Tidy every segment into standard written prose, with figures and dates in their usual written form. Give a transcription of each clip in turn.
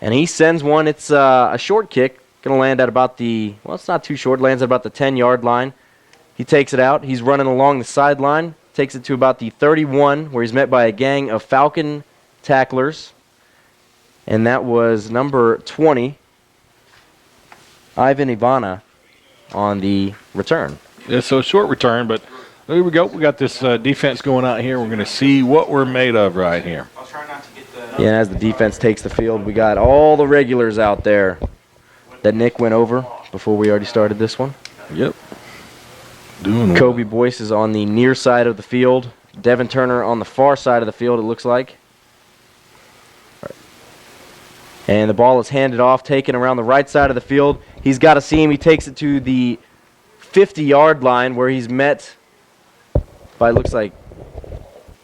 And he sends one. It's a short kick. Going to land at about it's not too short. Lands at about the 10-yard line. He takes it out. He's running along the sideline. Takes it to about the 31, where he's met by a gang of Falcon tacklers. And that was number 20, Ivan Ivana, on the return. Yeah, so a short return, but there we go. We got this defense going out here. We're going to see what we're made of right here. I'll try not to get the... Yeah, as the defense takes the field, we got all the regulars out there that Nick went over before we already started this one. Yep. Doing Kobe Boyce is on the near side of the field. Devin Turner on the far side of the field, it looks like. And the ball is handed off, taken around the right side of the field. He's got a seam. He takes it to the 50-yard line where he's met by, looks like,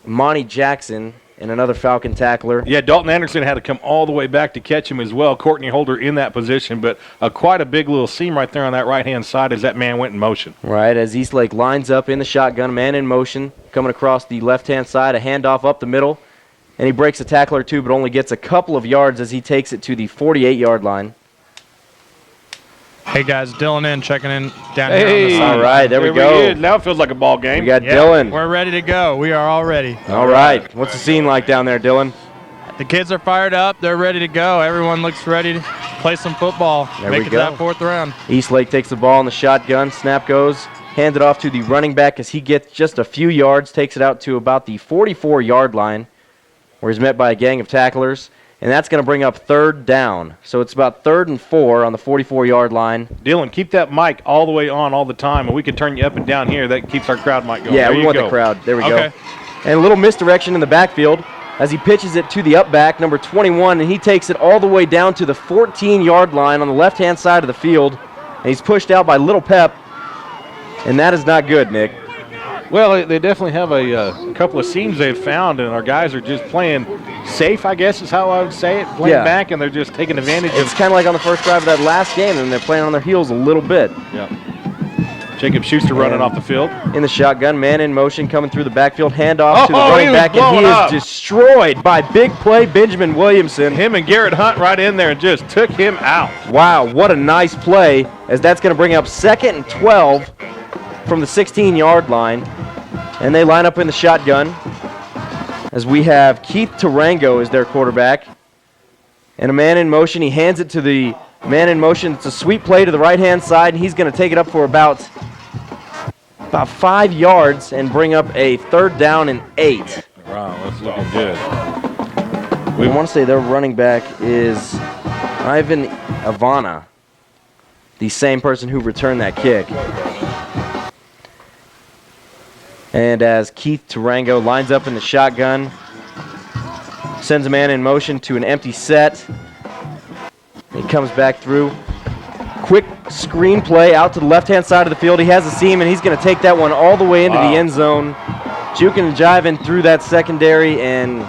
Monty Jackson and another Falcon tackler. Yeah, Dalton Anderson had to come all the way back to catch him as well. Courtney Holder in that position, but quite a big little seam right there on that right-hand side as that man went in motion. Right, as Eastlake lines up in the shotgun, man in motion, coming across the left-hand side, a handoff up the middle, and he breaks a tackler too, but only gets a couple of yards as he takes it to the 48-yard line. Hey guys, Dylan checking in down here on the side. All right, there we go. Now it feels like a ball game. We got Dylan. We're ready to go. We are all ready. All right. What's the scene like down there, Dylan? The kids are fired up. They're ready to go. Everyone looks ready to play some football. There Make we it go. that fourth round. Eastlake takes the ball in the shotgun. Snap goes. Hands it off to the running back as he gets just a few yards. Takes it out to about the 44-yard line where he's met by a gang of tacklers. And that's going to bring up third down. So it's about 3rd and 4 on the 44-yard line. Dylan, keep that mic all the way on all the time, and we can turn you up and down here. That keeps our crowd mic going. Yeah, there we you want go. the crowd. There we Okay. go. And a little misdirection in the backfield as he pitches it to the up back, number 21, and he takes it all the way down to the 14-yard line on the left-hand side of the field. And he's pushed out by Little Pep, and that is not good, Nick. Well, they definitely have a couple of seams they've found, and our guys are just playing safe, I guess is how I would say it. Playing back, and they're just taking advantage It's kind of like on the first drive of that last game, and they're playing on their heels a little bit. Yeah. Jacob Schuster running off the field. In the shotgun, man in motion, coming through the backfield, handoff to the he running was back, and he blown up. is destroyed by big play Benjamin Williamson. Him and Garrett Hunt right in there and just took him out. Wow, what a nice play, as that's going to bring up 2nd and 12 from the 16-yard line. And they line up in the shotgun as we have Keith Tarango as their quarterback. And a man in motion. He hands it to the man in motion. It's a sweep play to the right-hand side, and he's going to take it up for about 5 yards and bring up a 3rd down and 8. Wow, that's looking good. We want to say their running back is Ivan Ivana, the same person who returned that kick. And as Keith Tarango lines up in the shotgun, sends a man in motion to an empty set. He comes back through. Quick screen play out to the left-hand side of the field. He has a seam, and he's going to take that one all the way into the end zone. Juking and jiving through that secondary and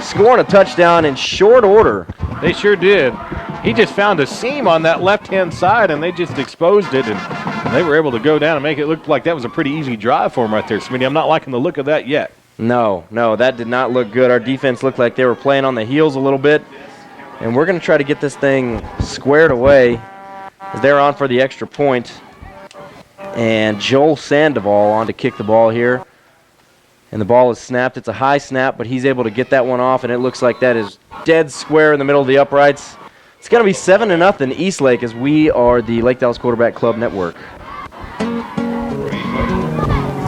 scoring a touchdown in short order. They sure did. He just found a seam on that left-hand side, and they just exposed it, and they were able to go down and make it look like that was a pretty easy drive for him right there, Smitty. I'm not liking the look of that yet. No, that did not look good. Our defense looked like they were playing on the heels a little bit, and we're going to try to get this thing squared away as they're on for the extra point. And Joel Sandoval on to kick the ball here. And the ball is snapped. It's a high snap, but he's able to get that one off, and it looks like that is dead square in the middle of the uprights. It's going to be 7-0 Eastlake as we are the Lake Dallas Quarterback Club Network.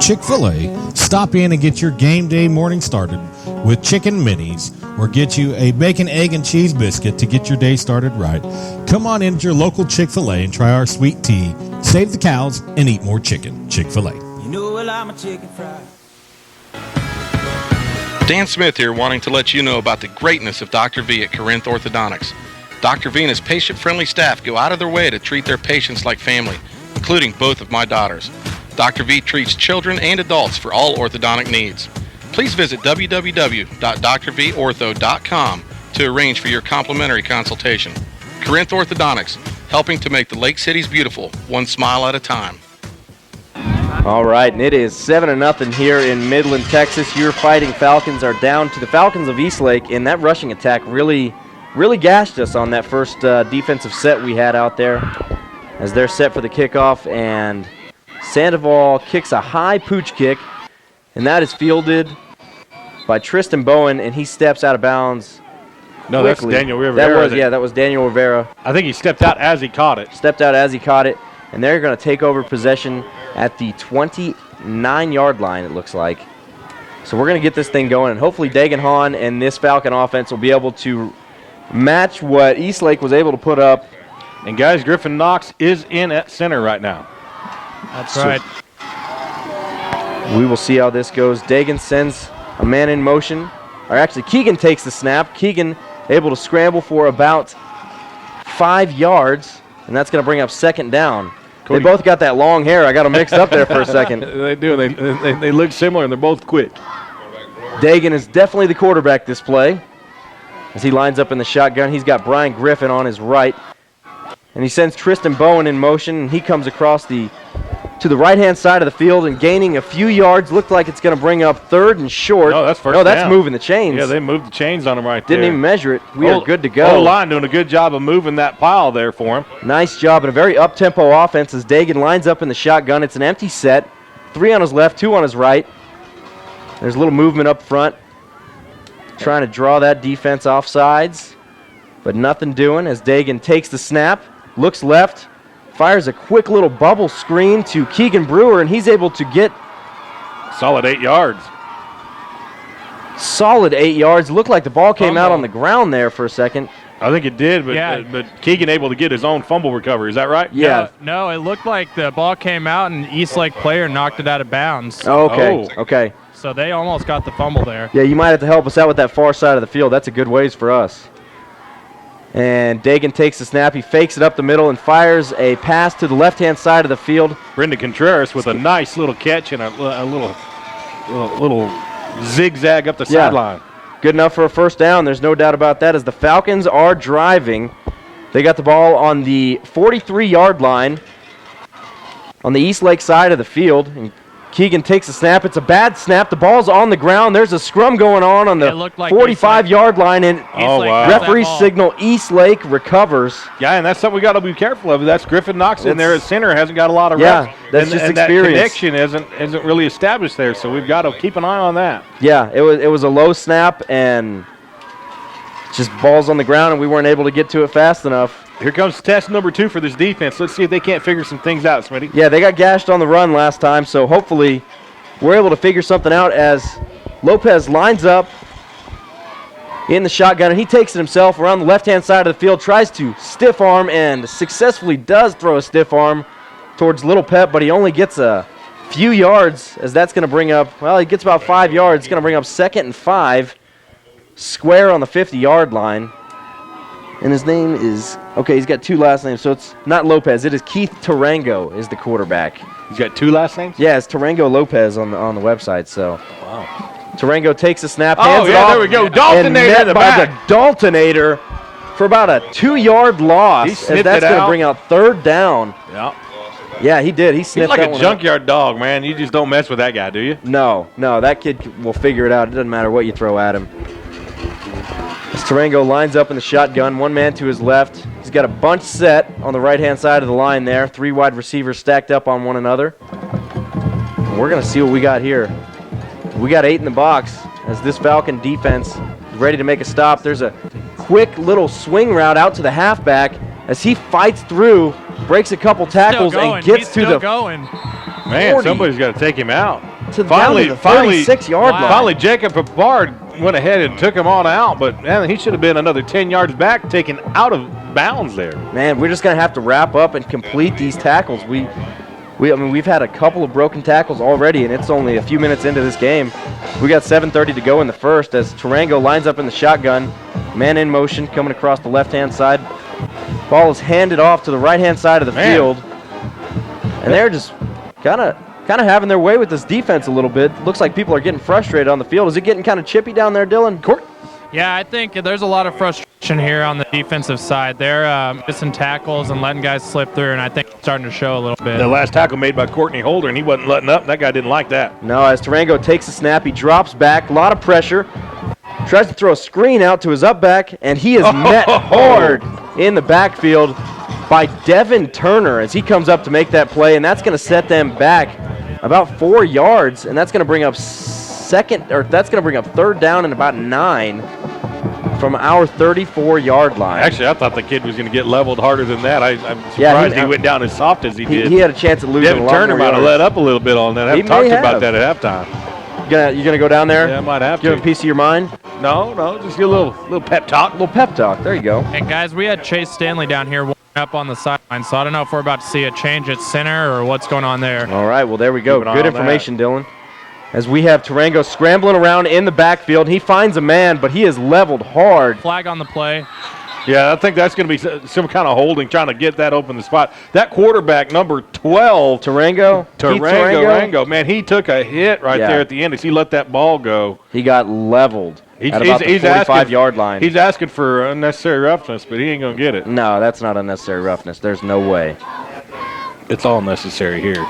Chick-fil-A, stop in and get your game day morning started with chicken minis, or get you a bacon, egg, and cheese biscuit to get your day started right. Come on into your local Chick-fil-A and try our sweet tea. Save the cows and eat more chicken. Chick-fil-A. You know well, I'm a chicken fried. Dan Smith here, wanting to let you know about the greatness of Dr. V at Corinth Orthodontics. Dr. V and his patient-friendly staff go out of their way to treat their patients like family, including both of my daughters. Dr. V treats children and adults for all orthodontic needs. Please visit www.drvortho.com to arrange for your complimentary consultation. Corinth Orthodontics, helping to make the Lake Cities beautiful, one smile at a time. All right, and it is 7-0 here in Midland, Texas. Your Fighting Falcons are down to the Falcons of Eastlake, and that rushing attack really really gashed us on that first defensive set we had out there as they're set for the kickoff. And Sandoval kicks a high pooch kick, and that is fielded by Tristan Bowen, and he steps out of bounds. No, quickly. that's Daniel Rivera. That was Daniel Rivera. I think he stepped out as he caught it. And they're going to take over possession at the 29-yard line, it looks like. So we're going to get this thing going, and hopefully Dagan Hahn and this Falcon offense will be able to match what Eastlake was able to put up. And guys, Griffin Knox is in at center right now. That's right. We will see how this goes. Dagan sends a man in motion. Or actually, Keegan takes the snap. Keegan able to scramble for about 5 yards, and that's going to bring up second down. Cody. They both got that long hair. I got them mixed up there for a second. They do. They look similar, and they're both quick. Dagan is definitely the quarterback this play as he lines up in the shotgun. He's got Brian Griffin on his right, and he sends Tristan Bowen in motion, and he comes across to the right-hand side of the field and gaining a few yards. Looked like it's going to bring up third and short. No, that's first No, that's down. moving the chains. Yeah, they moved the chains on him right there. Didn't even measure it. We are good to go. O-line doing a good job of moving that pile there for him. Nice job and a very up-tempo offense as Dagan lines up in the shotgun. It's an empty set. 3 on his left, 2 on his right. There's a little movement up front. Trying to draw that defense off sides, but nothing doing as Dagan takes the snap, looks left, fires a quick little bubble screen to Keegan Brewer, and he's able to get solid 8 yards. Solid 8 yards. Looked like the ball came out on the ground there for a second. I think it did, but Keegan able to get his own fumble recovery. Is that right? Yeah. No, it looked like the ball came out and Eastlake player knocked it out of bounds. Okay. So they almost got the fumble there. Yeah, you might have to help us out with that far side of the field. That's a good ways for us. And Dagan takes the snap. He fakes it up the middle and fires a pass to the left-hand side of the field. Brendan Contreras with a nice little catch and a little zigzag up the sideline. Good enough for a first down. There's no doubt about that as the Falcons are driving. They got the ball on the 43-yard line on the Eastlake side of the field. And Keegan takes the snap. It's a bad snap. The ball's on the ground. There's a scrum going on the 45-yard line, and referee signal Eastlake recovers. Yeah, and that's something we got to be careful of. That's Griffin Knox in there at center. Hasn't got a lot of reps. That's just and experience. That connection isn't really established there, so we've got to keep an eye on that. Yeah, it was a low snap, and just balls on the ground, and we weren't able to get to it fast enough. Here comes test number 2 for this defense. Let's see if they can't figure some things out, Smitty. Yeah, they got gashed on the run last time, so hopefully we're able to figure something out as Lopez lines up in the shotgun, and he takes it himself around the left-hand side of the field, tries to stiff arm, and successfully does throw a stiff arm towards Little Pep, but he only gets a few yards, as that's going to bring up, well, he gets about 5 yards. It's going to bring up 2nd and 5, square on the 50-yard line. And his name is, he's got 2 last names, so it's not Lopez. It is Keith Tarango is the quarterback. He's got 2 last names? Yeah, it's Tarango Lopez on the website, so. Wow. Tarango takes the snap, hands it off. There we go. Daltonator in the back. The Daltonator for about a 2-yard loss, as that's going to bring out 3rd down. Yeah. Yeah, he did. He sniffed He's like that a junkyard dog, man. You just don't mess with that guy, do you? No, that kid will figure it out. It doesn't matter what you throw at him. As Tarango lines up in the shotgun, 1 man to his left. He's got a bunch set on the right-hand side of the line there. 3 wide receivers stacked up on one another. And we're going to see what we got here. We got 8 in the box as this Falcon defense is ready to make a stop. There's a quick little swing route out to the halfback as he fights through, breaks a couple tackles, and gets to the 40. Man, somebody's got to take him out. Finally, the 36-yard line. Finally, Jacob Papard went ahead and took him on out, but man, he should have been another 10 yards back, taken out of bounds there. Man, we're just going to have to wrap up and complete these tackles. We've had a couple of broken tackles already, and it's only a few minutes into this game. We got 7:30 to go in the first as Tarango lines up in the shotgun. Man in motion coming across the left-hand side. Ball is handed off to the right-hand side of the field. And they're just kind of having their way with this defense a little bit. Looks like people are getting frustrated on the field. Is it getting kind of chippy down there, Dylan? Yeah, I think there's a lot of frustration here on the defensive side. They're missing tackles and letting guys slip through, and I think it's starting to show a little bit. The last tackle made by Courtney Holder, and he wasn't letting up. That guy didn't like that. No, as Tarango takes the snap, he drops back. A lot of pressure. Tries to throw a screen out to his up back, and he is met hard in the backfield by Devin Turner as he comes up to make that play, and that's going to set them back about 4 yards, and that's going to bring up third down and about 9 from our 34-yard line. Actually, I thought the kid was going to get leveled harder than that. I'm surprised he went down as soft as he did. He had a chance at losing Devin a lot Turner more might have yards. let up a little bit on that. I've talked about that at halftime. You gonna go down there? Yeah, I might have Give to. him a piece of your mind? No, just get a little pep talk. A little pep talk. There you go. And guys, we had Chase Stanley down here warming up on the sideline, so I don't know if we're about to see a change at center or what's going on there. All right, well, there we go. Keep an eye Good on information, Dylan. As we have Tarango scrambling around in the backfield. He finds a man, but he is leveled hard. Flag on the play. Yeah, I think that's going to be some kind of holding, trying to get that open the spot. That quarterback, number 12, Tarango. Man, he took a hit right there at the end as he let that ball go. He got leveled at about the 45-yard line. He's asking for unnecessary roughness, but he ain't going to get it. No, that's not unnecessary roughness. There's no way. It's all necessary here.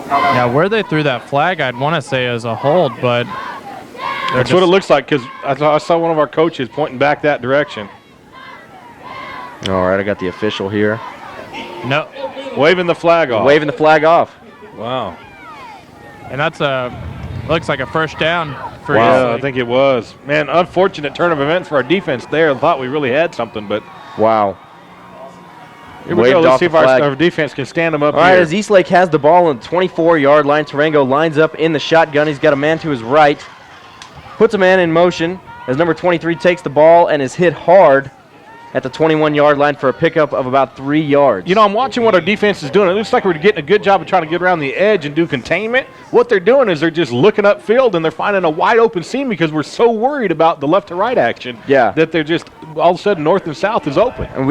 Yeah, where they threw that flag, I'd want to say is a hold, but that's what it looks like because I saw one of our coaches pointing back that direction. All right, I got the official here. No. Waving the flag off. Waving the flag off. Wow. And that's looks like a first down for Wow, I think it was. Man, unfortunate turn of events for our defense there. I thought we really had something, but. Wow. Here we go. Let's see if our defense can stand them up All right, as Eastlake has the ball on the 24-yard line, Tarango lines up in the shotgun. He's got a man to his right. Puts a man in motion as number 23 takes the ball and is hit hard at the 21-yard line for a pickup of about 3 yards. You know, I'm watching what our defense is doing. It looks like we're getting a good job of trying to get around the edge and do containment. What they're doing is they're just looking upfield and they're finding a wide open seam because we're so worried about the left to right action that they're just all of a sudden north and south is open. And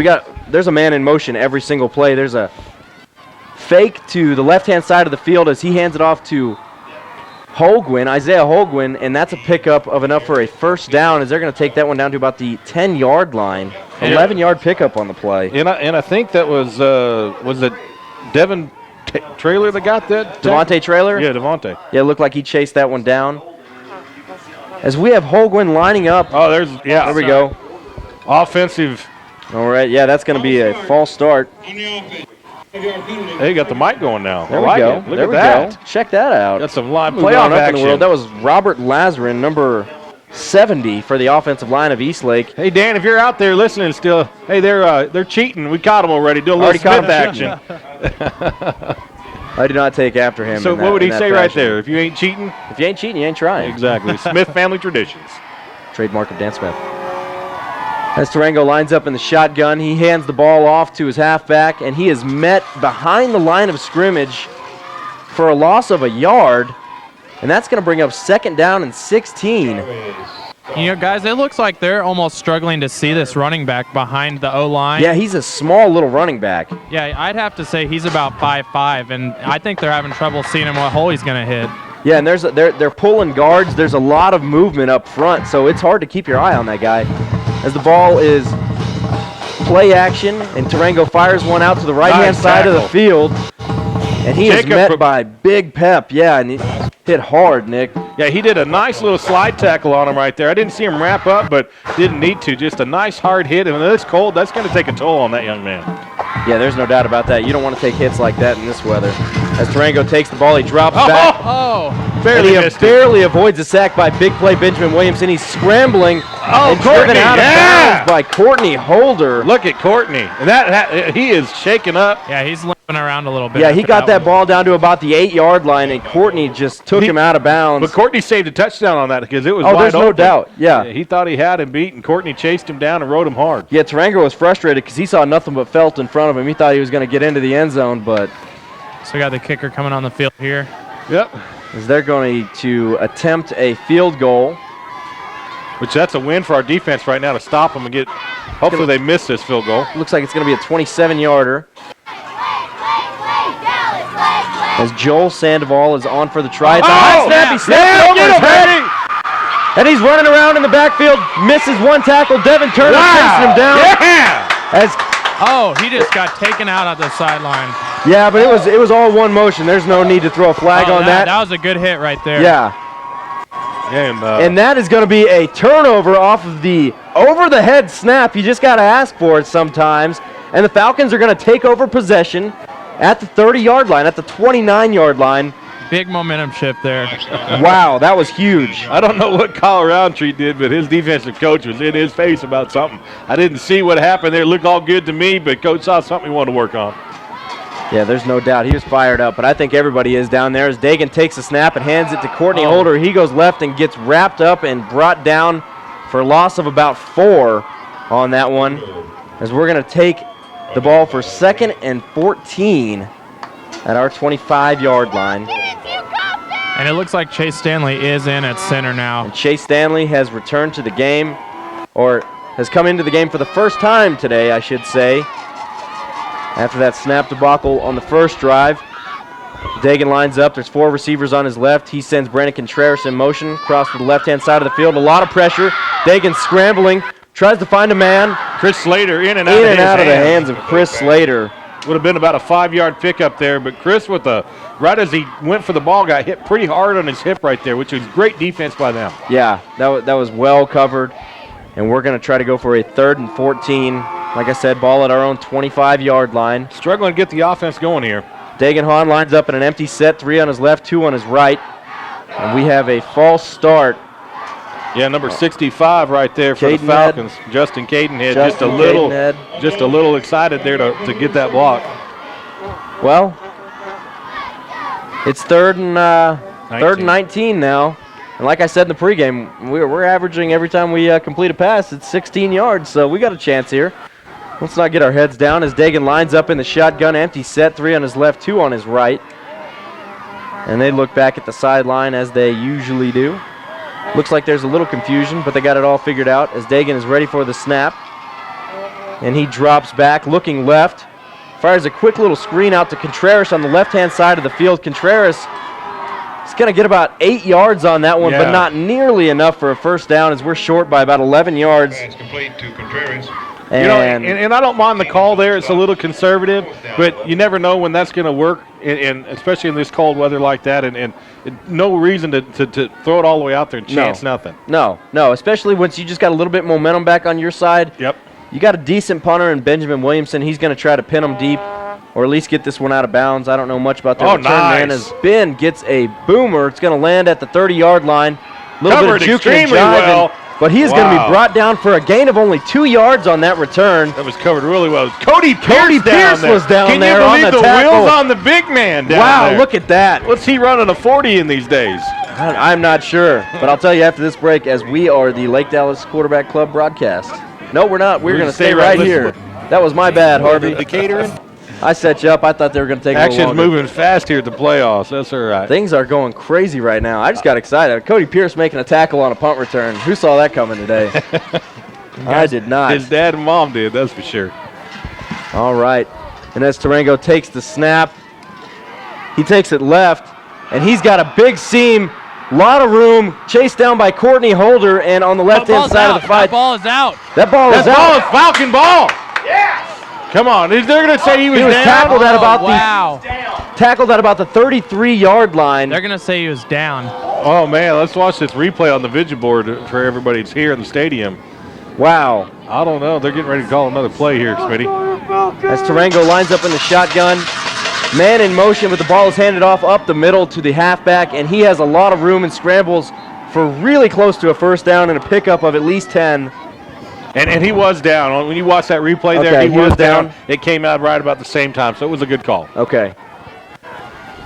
there's a man in motion every single play. There's a fake to the left-hand side of the field as he hands it off to Isaiah Holguin, and that's a pickup of enough for a first down as they're going to take that one down to about the 10-yard line. 11-yard pickup on the play. And I think that was it Devin Trailer that got that? Devontae Trailer? Yeah, Devontae. Yeah, it looked like he chased that one down. As we have Holguin lining up. Oh, there we go. Offensive. All right, yeah, that's going to be a false start. Hey, you got the mic going now. There we go. Look at that. Check that out. Got some live playoff action. In the world. That was Robert Lazarin, number 70 for the offensive line of Eastlake. Hey, Dan, if you're out there listening still, hey, they're cheating. We caught them already. Do a little Smith action. I do not take after him. So what would he say right there? If you ain't cheating? If you ain't cheating, you ain't trying. Exactly. Smith family traditions. Trademark of Dan Smith. As Tarango lines up in the shotgun, he hands the ball off to his halfback, and he is met behind the line of scrimmage for a loss of a yard, and that's going to bring up second down and 16. You know, guys, it looks like they're almost struggling to see this running back behind the O-line. Yeah, he's a small little running back. Yeah, I'd have to say he's about 5'5", and I think they're having trouble seeing him what hole he's going to hit. Yeah, and they're pulling guards. There's a lot of movement up front, so it's hard to keep your eye on that guy. As the ball is play action, and Tarango fires one out to the right-hand side of the field, and he is met by Big Pep. Yeah, and he hit hard, Nick. Yeah, he did a nice little slide tackle on him right there. I didn't see him wrap up, but didn't need to. Just a nice hard hit, and when it's cold, that's going to take a toll on that young man. Yeah, there's no doubt about that. You don't want to take hits like that in this weather. As Tarango takes the ball, he drops back. Barely avoids a sack by big play Benjamin Williamson. He's scrambling and driven out of bounds by Courtney Holder. Look at Courtney. And that he is shaking up. Yeah, he's limping around a little bit. Yeah, he got that ball down to about the 8-yard line, and Courtney just took him out of bounds. But Courtney saved a touchdown on that because it was wide open. Oh, there's no doubt. Yeah. He thought he had him beat, and Courtney chased him down and rode him hard. Yeah, Tarango was frustrated because he saw nothing but felt in front of him. He thought he was going to get into the end zone, but... So we got the kicker coming on the field here. Yep. As they're going to attempt a field goal. Which that's a win for our defense right now to stop them and get... Hopefully they miss this field goal. Looks like it's going to be a 27-yarder. As Joel Sandoval is on for the try. It's a high snap. He snapped over his head. And he's running around in the backfield. Misses one tackle. Devin Turner chasing him down. He just got taken out at the sideline. Yeah, but it was all one motion. There's no need to throw a flag on that. That was a good hit right there. Yeah. And that is going to be a turnover off of the over-the-head snap. You just got to ask for it sometimes. And the Falcons are going to take over possession at the 30-yard line, at the 29-yard line. Big momentum shift there. Wow, that was huge. I don't know what Kyle Roundtree did, but his defensive coach was in his face about something. I didn't see what happened there. It looked all good to me, but coach saw something he wanted to work on. Yeah, there's no doubt. He was fired up, but I think everybody is down there as Dagan takes a snap and hands it to Courtney Holder. He goes left and gets wrapped up and brought down for a loss of about 4 on that one, as we're going to take the ball for 2nd and 14 at our 25-yard line. And it looks like Chase Stanley is in at center now. And Chase Stanley has returned to the game, or has come into the game for the first time today, I should say. After that snap debacle on the first drive, Dagan lines up. There's 4 receivers on his left. He sends Brandon Contreras in motion across to the left-hand side of the field. A lot of pressure. Dagan scrambling, tries to find a man. Chris Slater in and out of the hands of Chris Slater. Would have been about a 5-yard pickup there, but Chris, right as he went for the ball, got hit pretty hard on his hip right there, which was great defense by them. Yeah, that was well covered, and we're going to try to go for a 3rd and 14. Like I said, ball at our own 25-yard line. Struggling to get the offense going here. Dagan Hahn lines up in an empty set, 3 on his left, 2 on his right, and we have a false start. Yeah, number 65 right there for the Falcons. Justin Cadenhead, just a little excited there to get that block. Well, it's 3rd and 19 now. And like I said in the pregame, we're averaging every time we complete a pass, it's 16 yards, so we got a chance here. Let's not get our heads down as Dagan lines up in the shotgun, empty set, 3 on his left, 2 on his right. And they look back at the sideline as they usually do. Looks like there's a little confusion, but they got it all figured out as Dagan is ready for the snap. And he drops back, looking left. Fires a quick little screen out to Contreras on the left-hand side of the field. Contreras is going to get about 8 yards on that one, but not nearly enough for a first down as we're short by about 11 yards. It's complete to Contreras. And I don't mind the call there. It's a little conservative, but you never know when that's going to work, and especially in this cold weather like that, and no reason to throw it all the way out there and chance nothing. No, especially once you just got a little bit momentum back on your side. Yep. You got a decent punter in Benjamin Williamson. He's going to try to pin him deep or at least get this one out of bounds. I don't know much about the return man as Ben gets a boomer. It's going to land at the 30-yard line. A little bit of juking and jiving. But he is going to be brought down for a gain of only 2 yards on that return. That was covered really well. Cody Pierce was down there on the tackle. Can you believe the wheels on the big man down there? Wow, look at that. What's he running a 40 in these days? I'm not sure. But I'll tell you after this break, as we are the Lake Dallas Quarterback Club broadcast. No, we're not. We're going to stay right here. That was my bad, Harvey. The catering? I set you up. I thought they were going to take a little longer. Action's moving fast here at the playoffs. That's all right. Things are going crazy right now. I just got excited. Cody Pierce making a tackle on a punt return. Who saw that coming today? I did not. His dad and mom did, that's for sure. All right. And as Tarango takes the snap, he takes it left, and he's got a big seam, lot of room, chased down by Courtney Holder, and on the left-hand side of the fight. That ball is out. That ball is out. That ball is Falcon ball. Yes! Come on, they're going to say he was down. Tackled at about Tackled at about the 33-yard line. They're going to say he was down. Oh, man, let's watch this replay on the vision board for everybody that's here in the stadium. Wow. I don't know. They're getting ready to call another play here, Smitty. As Tarango lines up in the shotgun, man in motion, but the ball is handed off up the middle to the halfback, and he has a lot of room and scrambles for really close to a first down and a pickup of at least 10. And he was down. When you watch that replay there, he was down. It came out right about the same time, so it was a good call. Okay.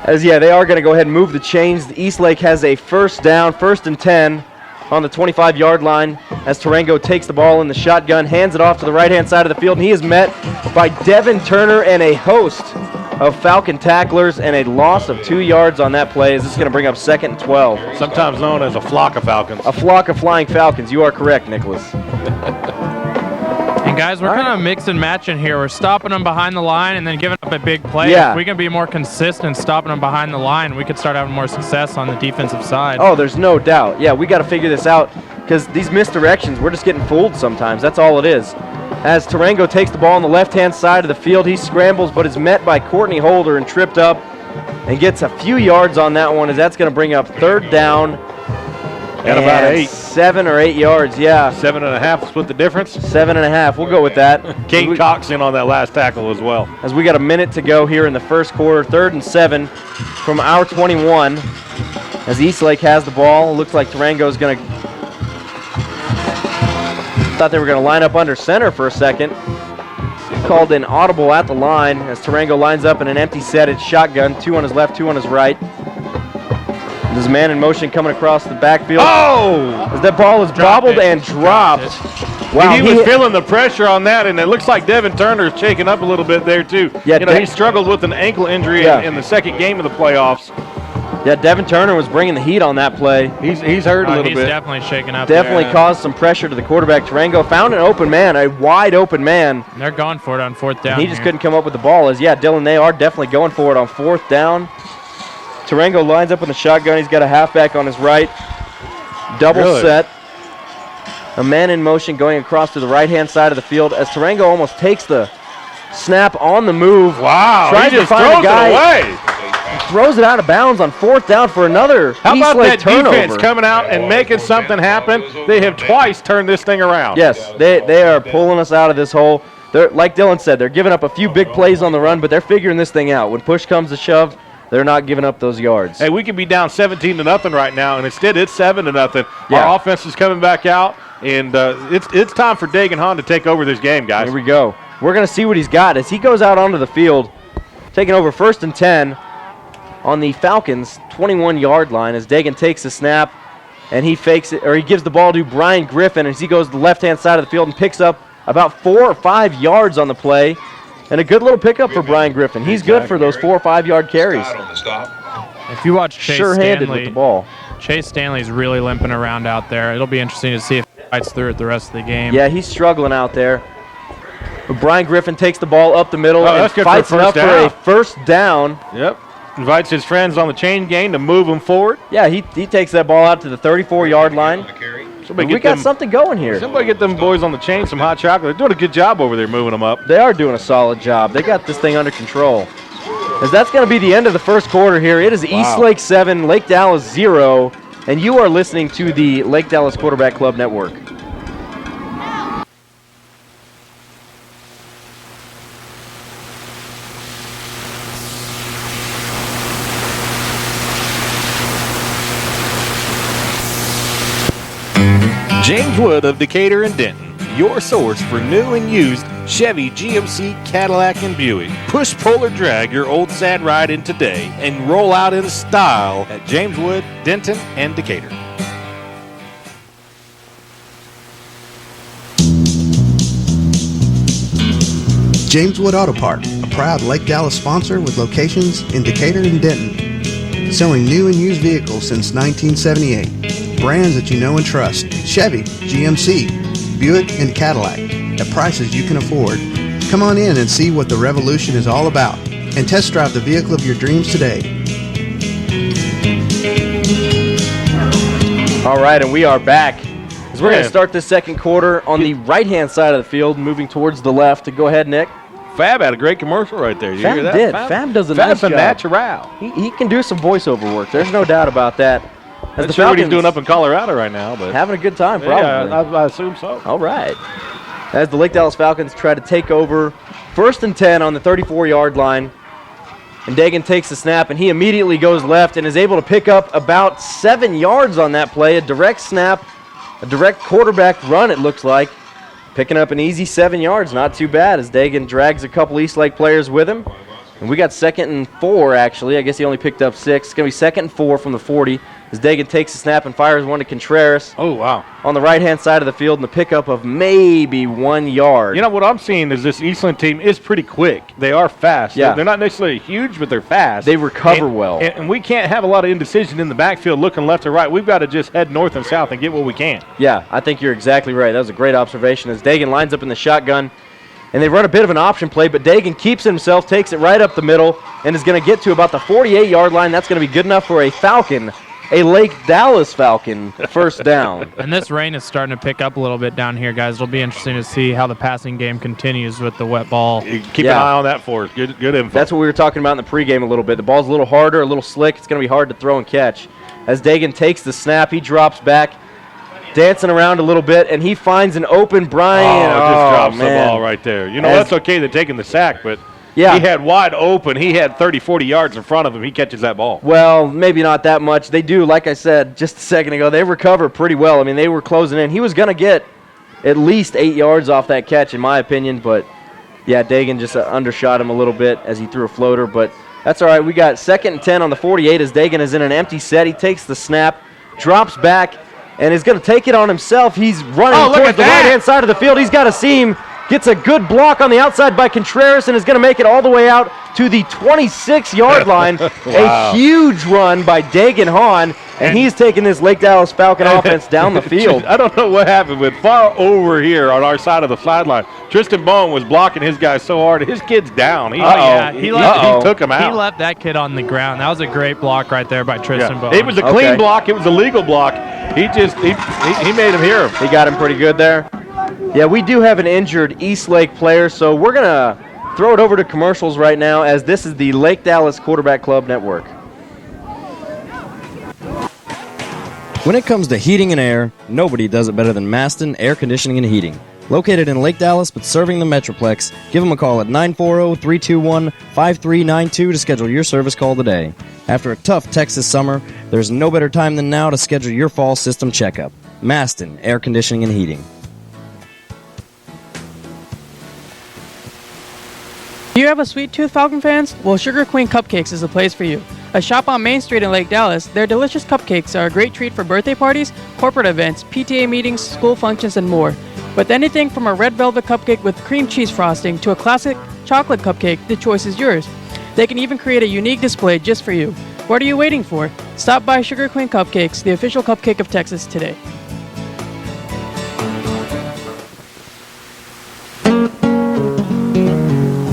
They are going to go ahead and move the chains. Eastlake has a first down, 1st and 10 on the 25-yard line as Tarango takes the ball in the shotgun, hands it off to the right-hand side of the field, and he is met by Devin Turner and a host of Falcon tacklers and a loss of 2 yards on that play. This is going to bring up 2nd and 12. Sometimes known as a flock of Falcons. A flock of flying Falcons. You are correct, Nicholas. And guys, we're kind of mix and matching here. We're stopping them behind the line and then giving up a big play. Yeah. If we can be more consistent stopping them behind the line, we could start having more success on the defensive side. Oh, there's no doubt. Yeah, we got to figure this out because these misdirections, we're just getting fooled sometimes. That's all it is. As Tarango takes the ball on the left-hand side of the field, he scrambles but is met by Courtney Holder and tripped up and gets a few yards on that one as that's going to bring up 3rd down And about 8. 7 or 8 yards, yeah. 7.5 split the difference. 7.5. We'll go with that. Kane Cox in on that last tackle as well. As we got a minute to go here in the first quarter, 3rd and 7 from our 21. As Eastlake has the ball, looks like Tarango's going to. Thought they were going to line up under center for a second. Called an audible at the line as Tarango lines up in an empty set. It's shotgun, 2 on his left, 2 on his right. There's a man in motion coming across the backfield. Oh! As that ball is bobbled and dropped. Wow, he was feeling the pressure on that, and it looks like Devin Turner is shaking up a little bit there too. Yeah, he struggled with an ankle injury in the second game of the playoffs. Yeah, Devin Turner was bringing the heat on that play. He's hurt a little bit. He's definitely shaking up. Definitely caused some pressure to the quarterback. Tarango found an open man, a wide open man. They're going for it on 4th down. He just couldn't come up with the ball. Dylan, they are definitely going for it on 4th down. Tarango lines up in the shotgun. He's got a halfback on his right. Double set. A man in motion going across to the right-hand side of the field as Tarango almost takes the snap on the move. Wow, tries he just to find throws a guy. it away. Throws it out of bounds on 4th down for another How about Eastlake that turnover. defense coming out and making something happen? They have twice turned this thing around. Yes, they are pulling us out of this hole. They're, like Dylan said, they're giving up a few big plays on the run, but they're figuring this thing out. When push comes to shove, they're not giving up those yards. Hey, we could be down 17-0 right now, and instead it's 7-0. Yeah. Our offense is coming back out, and it's time for Dagan Hahn to take over this game, guys. Here we go. We're going to see what he's got as he goes out onto the field, taking over 1st and 10 on the Falcons' 21-yard line as Dagan takes the snap, and he fakes it, or he gives the ball to Brian Griffin as he goes to the left-hand side of the field and picks up about 4 or 5 yards on the play. And a good little pickup for Brian Griffin. He's good for those 4 or 5 yard carries. If you watch Chase Sure-handed Stanley, with the ball. Chase Stanley's really limping around out there. It'll be interesting to see if he fights through it the rest of the game. Yeah, he's struggling out there. But Brian Griffin takes the ball up the middle and fights enough for a first down. Yep. Invites his friends on the chain gang to move him forward. Yeah, he takes that ball out to the 34-yard line. We got something going here. Somebody get them boys on the chain some hot chocolate. They're doing a good job over there moving them up. They are doing a solid job. They got this thing under control. As that's going to be the end of the first quarter here. It is Eastlake 7, Lake Dallas 0, and you are listening to the Lake Dallas Quarterback Club Network. James Wood of Decatur and Denton, your source for new and used Chevy, GMC, Cadillac, and Buick. Push, pull, or drag your old sad ride in today and roll out in style at James Wood, Denton, and Decatur. James Wood Auto Park, a proud Lake Dallas sponsor with locations in Decatur and Denton. Selling new and used vehicles since 1978. Brands that you know and trust. Chevy, GMC, Buick, and Cadillac at prices you can afford. Come on in and see what the revolution is all about and test drive the vehicle of your dreams today. All right, and we are back. As we're going to start this second quarter on the right-hand side of the field, moving towards the left. Go ahead, Nick. Fab had a great commercial right there. Did you hear that? Did. Fab does a nice job. natural. He can do some voiceover work. There's no doubt about that. Not sure what he's doing up in Colorado right now, but having a good time, probably. Yeah, I assume so. All right. As the Lake Dallas Falcons try to take over 1st and 10 on the 34-yard line. And Dagan takes the snap, and he immediately goes left and is able to pick up about 7 yards on that play. A direct snap, a direct quarterback run, it looks like. Picking up an easy 7 yards, not too bad, as Dagan drags a couple Eastlake players with him. And we got 2nd and 4, actually. I guess he only picked up 6. It's going to be 2nd and 4 from the 40. As Dagan takes the snap and fires one to Contreras. Oh, wow. On the right-hand side of the field, and the pickup of maybe 1 yard. You know, what I'm seeing is this Eastland team is pretty quick. They are fast. Yeah. They're not necessarily huge, but they're fast. They recover well. And we can't have a lot of indecision in the backfield looking left or right. We've got to just head north and south and get what we can. Yeah, I think you're exactly right. That was a great observation as Dagan lines up in the shotgun. And they run a bit of an option play, but Dagan keeps it himself, takes it right up the middle, and is going to get to about the 48-yard line. That's going to be good enough for a Falcon, a Lake Dallas Falcon, first down. And this rain is starting to pick up a little bit down here, guys. It'll be interesting to see how the passing game continues with the wet ball. Keep an eye on that for us. Good info. That's what we were talking about in the pregame a little bit. The ball's a little harder, a little slick. It's going to be hard to throw and catch. as Dagan takes the snap. He drops back, dancing around a little bit, and he finds an open Brian. Just drops the ball right there. You know, that's okay, they're taking the sack, but yeah, he had wide open. He had 30, 40 yards in front of him. He catches that ball. Well, maybe not that much. They do, like I said just a second ago, they recover pretty well. I mean, they were closing in. He was going to get at least 8 yards off that catch, in my opinion, but yeah, Dagan just undershot him a little bit as he threw a floater, but that's all right. We got 2nd and 10 on the 48 as Dagan is in an empty set. He takes the snap, drops back, and is going to take it on himself. He's running towards the right-hand side of the field. He's got a seam. Gets a good block on the outside by Contreras and is going to make it all the way out to the 26-yard line. Wow. A huge run by Dagan Hahn, and he's taking this Lake Dallas Falcon offense down the field. I don't know what happened, but far over here on our side of the sideline, Tristan Bowen was blocking his guy so hard. His kid's down. He took him out. He left that kid on the ground. That was a great block right there by Tristan Bowen. It was a clean block. It was a legal block. He made him hear him. He got him pretty good there. Yeah, we do have an injured Eastlake player, so we're going to throw it over to commercials right now as this is the Lake Dallas Quarterback Club Network. When it comes to heating and air, nobody does it better than Maston Air Conditioning and Heating. Located in Lake Dallas but serving the Metroplex, give them a call at 940-321-5392 to schedule your service call today. After a tough Texas summer, there's no better time than now to schedule your fall system checkup. Maston Air Conditioning and Heating. Do you have a sweet tooth, Falcon fans? Well, Sugar Queen Cupcakes is the place for you. A shop on Main Street in Lake Dallas, their delicious cupcakes are a great treat for birthday parties, corporate events, PTA meetings, school functions, and more. With anything from a red velvet cupcake with cream cheese frosting to a classic chocolate cupcake, the choice is yours. They can even create a unique display just for you. What are you waiting for? Stop by Sugar Queen Cupcakes, the official cupcake of Texas, today.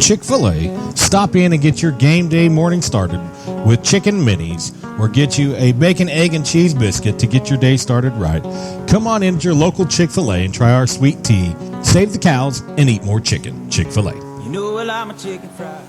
Chick-fil-A, stop in and get your game day morning started with chicken minis or get you a bacon, egg, and cheese biscuit to get your day started right. Come on into your local Chick-fil-A and try our sweet tea, save the cows, and eat more chicken. Chick-fil-A. You know well I'm a chicken fried.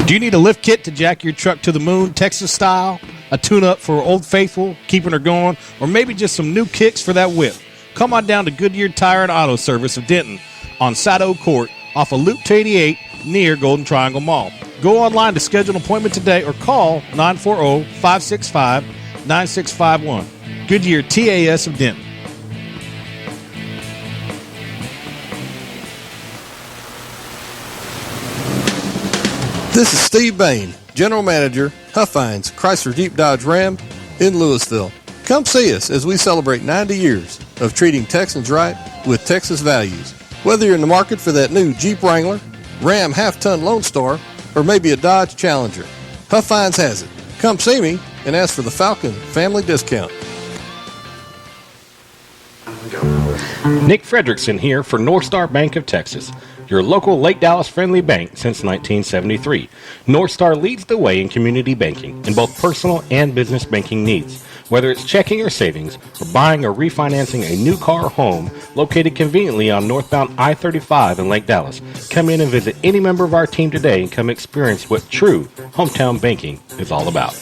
Do you need a lift kit to jack your truck to the moon, Texas style? A tune-up for Old Faithful, keeping her going? Or maybe just some new kicks for that whip? Come on down to Goodyear Tire and Auto Service of Denton on Sato Court off of Loop 88 near Golden Triangle Mall. Go online to schedule an appointment today or call 940-565-9651. Goodyear TAS of Denton. This is Steve Bain, General Manager, Huffines Chrysler Jeep Dodge Ram in Louisville. Come see us as we celebrate 90 years of treating Texans right with Texas values. Whether you're in the market for that new Jeep Wrangler, Ram half-ton Lone Star, or maybe a Dodge Challenger, Huffines has it. Come see me and ask for the Falcon family discount. Nick Fredrickson here for North Star Bank of Texas, your local Lake Dallas friendly bank since 1973. North Star leads the way in community banking in both personal and business banking needs. Whether it's checking or savings, or buying or refinancing a new car or home located conveniently on northbound I-35 in Lake Dallas, come in and visit any member of our team today and come experience what true hometown banking is all about.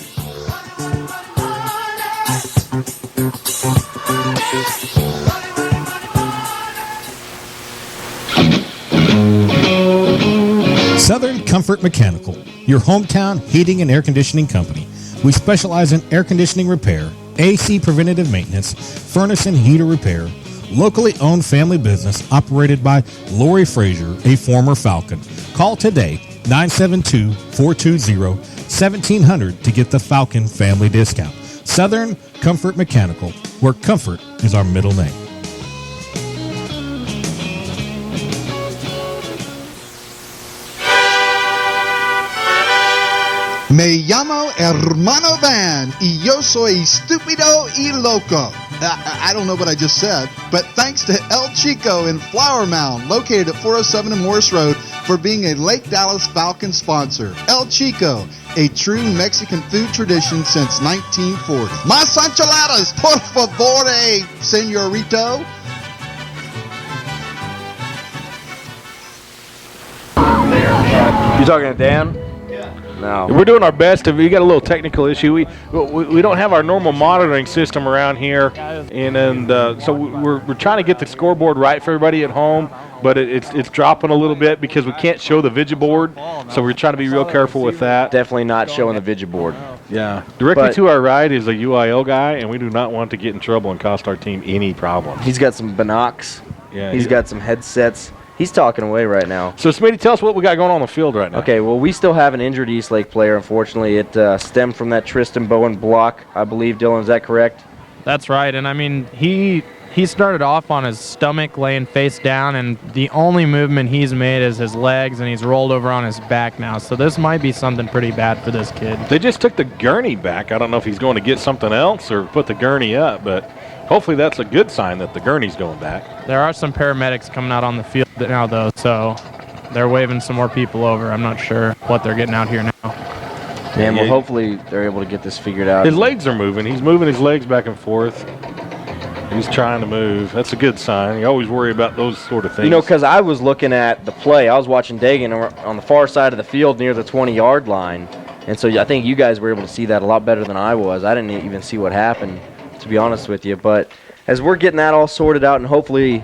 Southern Comfort Mechanical, your hometown heating and air conditioning company. We specialize in air conditioning repair, AC preventative maintenance, furnace and heater repair. Locally owned family business operated by Lori Frazier, a former Falcon. Call today, 972-420-1700 to get the Falcon family discount. Southern Comfort Mechanical, where comfort is our middle name. Me llamo Hermano Van y yo soy estúpido y loco. I don't know what I just said, but thanks to El Chico in Flower Mound, located at 407 and Morris Road, for being a Lake Dallas Falcon sponsor. El Chico, a true Mexican food tradition since 1940. Más enchiladas, por favor, señorito. You talking to Dan? No. We're doing our best. If we got a little technical issue, we don't have our normal monitoring system around here, and so we're trying to get the scoreboard right for everybody at home, but it's dropping a little bit because we can't show the vidya board, so we're trying to be real careful with that. Definitely not showing the vidya board. Yeah. Directly to our right is a UIL guy, and we do not want to get in trouble and cost our team any problems. He's got some binocs. Yeah. He's got some headsets. He's talking away right now. So, Smitty, tell us what we got going on the field right now. Okay, well, we still have an injured Eastlake player, unfortunately. It stemmed from that Tristan Bowen block, I believe. Dylan, is that correct? That's right, and I mean, he started off on his stomach laying face down, and the only movement he's made is his legs, and he's rolled over on his back now. So this might be something pretty bad for this kid. They just took the gurney back. I don't know if he's going to get something else or put the gurney up, but hopefully that's a good sign that the gurney's going back. There are some paramedics coming out on the field now, though, so they're waving some more people over. I'm not sure what they're getting out here now. Man, well, hopefully they're able to get this figured out. His legs are moving. He's moving his legs back and forth. He's trying to move. That's a good sign. You always worry about those sort of things. You know, because I was looking at the play. I was watching Dagan on the far side of the field near the 20-yard line. And so I think you guys were able to see that a lot better than I was. I didn't even see what happened, to be honest with you. But as we're getting that all sorted out, and hopefully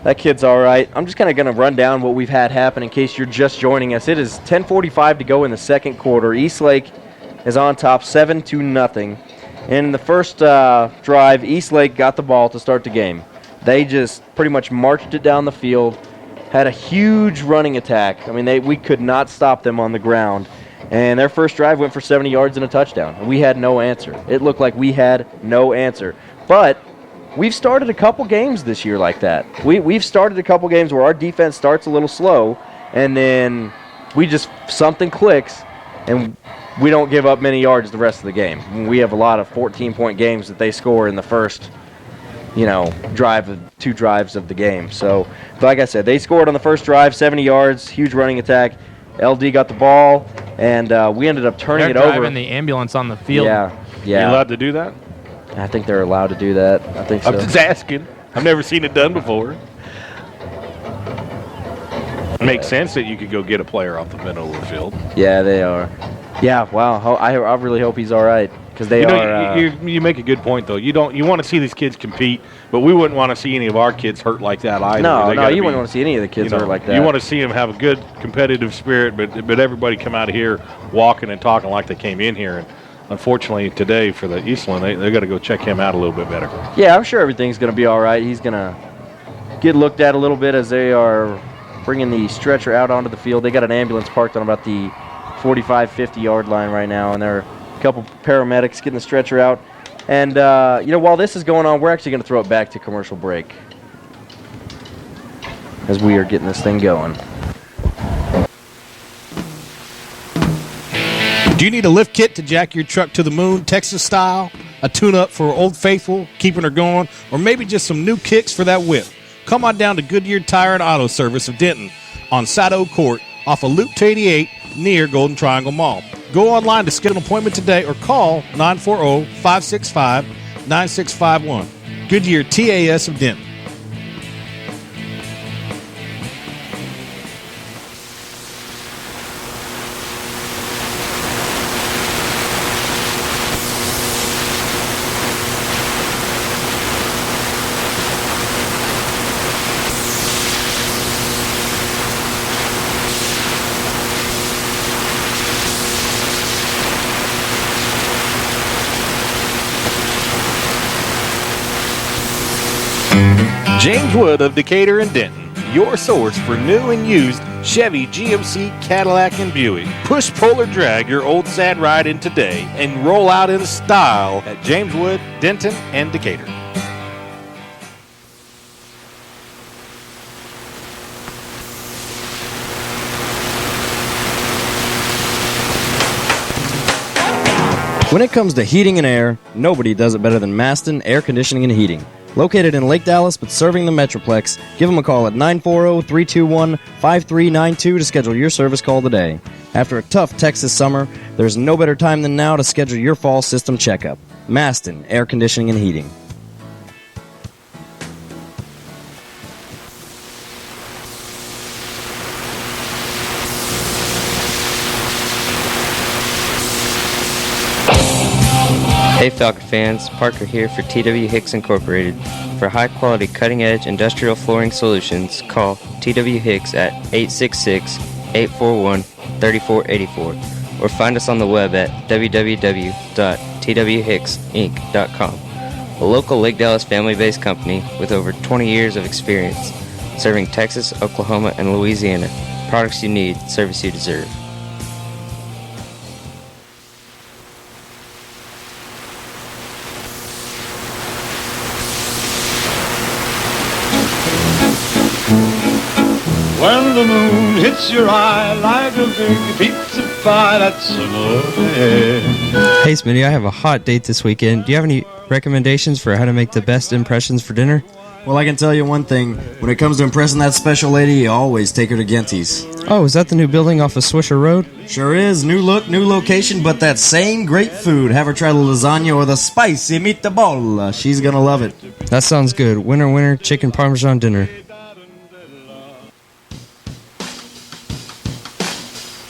that kid's all right, I'm just kind of going to run down what we've had happen in case you're just joining us. It is 10:45 to go in the second quarter. Eastlake is on top 7-0. And in the first drive, Eastlake got the ball to start the game. They just pretty much marched it down the field, had a huge running attack. I mean, we could not stop them on the ground. And their first drive went for 70 yards and a touchdown. And we had no answer. It looked like we had no answer. But we've started a couple games this year like that. We've started a couple games where our defense starts a little slow, and then something clicks, and we don't give up many yards the rest of the game. We have a lot of 14-point games that they score in the first, two drives of the game. So, like I said, they scored on the first drive, 70 yards, huge running attack. LD got the ball, and we ended up turning it over. They're driving the ambulance on the field. Yeah. You allowed to do that? I think they're allowed to do that. I think so. I'm just asking. I've never seen it done before. It makes sense that you could go get a player off the middle of the field. Yeah, they are. Yeah, wow. I really hope he's all right because they are. You make a good point though. You want to see these kids compete, but we wouldn't want to see any of our kids hurt like that either. No, you wouldn't want to see any of the kids hurt like that. You want to see them have a good competitive spirit, but everybody come out of here walking and talking like they came in here. And unfortunately today for the Eastland, they got to go check him out a little bit better. Yeah, I'm sure everything's going to be all right. He's going to get looked at a little bit as they are bringing the stretcher out onto the field. They got an ambulance parked on about the 45, 50-yard line right now, and there are a couple paramedics getting the stretcher out. And, while this is going on, we're actually going to throw it back to commercial break as we are getting this thing going. Do you need a lift kit to jack your truck to the moon, Texas style? A tune-up for Old Faithful, keeping her going? Or maybe just some new kicks for that whip? Come on down to Goodyear Tire and Auto Service of Denton on Sato Court off of Loop 88 near Golden Triangle Mall. Go online to schedule an appointment today or call 940-565-9651. Goodyear TAS of Denton. James Wood of Decatur and Denton, your source for new and used Chevy, GMC, Cadillac, and Buick. Push, pull, or drag your old sad ride in today and roll out in style at James Wood, Denton, and Decatur. When it comes to heating and air, nobody does it better than Maston Air Conditioning and Heating. Located in Lake Dallas but serving the Metroplex, give them a call at 940-321-5392 to schedule your service call today. After a tough Texas summer, there's no better time than now to schedule your fall system checkup. Maston Air Conditioning and Heating. Hey Falcon fans, Parker here for TW Hicks Incorporated. For high-quality, cutting-edge industrial flooring solutions, call TW Hicks at 866-841-3484 or find us on the web at www.twhicksinc.com. A local Lake Dallas family-based company with over 20 years of experience, serving Texas, Oklahoma, and Louisiana. Products you need, service you deserve. When the moon hits your eye like a big pizza pie, that's amore. Hey Smitty, I have a hot date this weekend. Do you have any recommendations for how to make the best impressions for dinner? Well, I can tell you one thing. When it comes to impressing that special lady, you always take her to Genty's. Oh, is that the new building off of Swisher Road? Sure is. New look, new location, but that same great food. Have her try the lasagna or the spicy meatball. She's gonna love it. That sounds good. Winner, chicken parmesan dinner.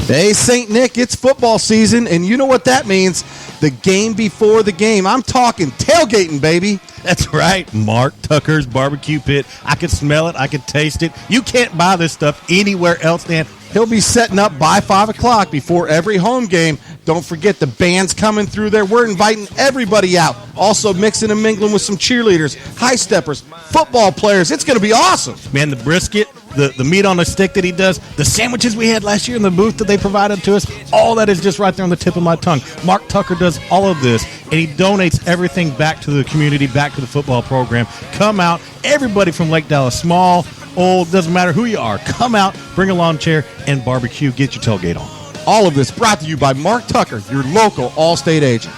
Hey, St. Nick, it's football season, and you know what that means. The game before the game. I'm talking tailgating, baby. That's right. Mark Tucker's Barbecue Pit. I could smell it. I could taste it. You can't buy this stuff anywhere else, Dan. He'll be setting up by 5 o'clock before every home game. Don't forget the band's coming through there. We're inviting everybody out. Also mixing and mingling with some cheerleaders, high steppers, football players. It's going to be awesome. Man, the brisket, the meat on the stick that he does, the sandwiches we had last year in the booth that they provided to us, all that is just right there on the tip of my tongue. Mark Tucker does all of this, and he donates everything back to the community, back to the football program. Come out, everybody from Lake Dallas, small, old, doesn't matter who you are. Come out, bring a lawn chair, and barbecue. Get your tailgate on. All of this brought to you by Mark Tucker, your local All-State agent.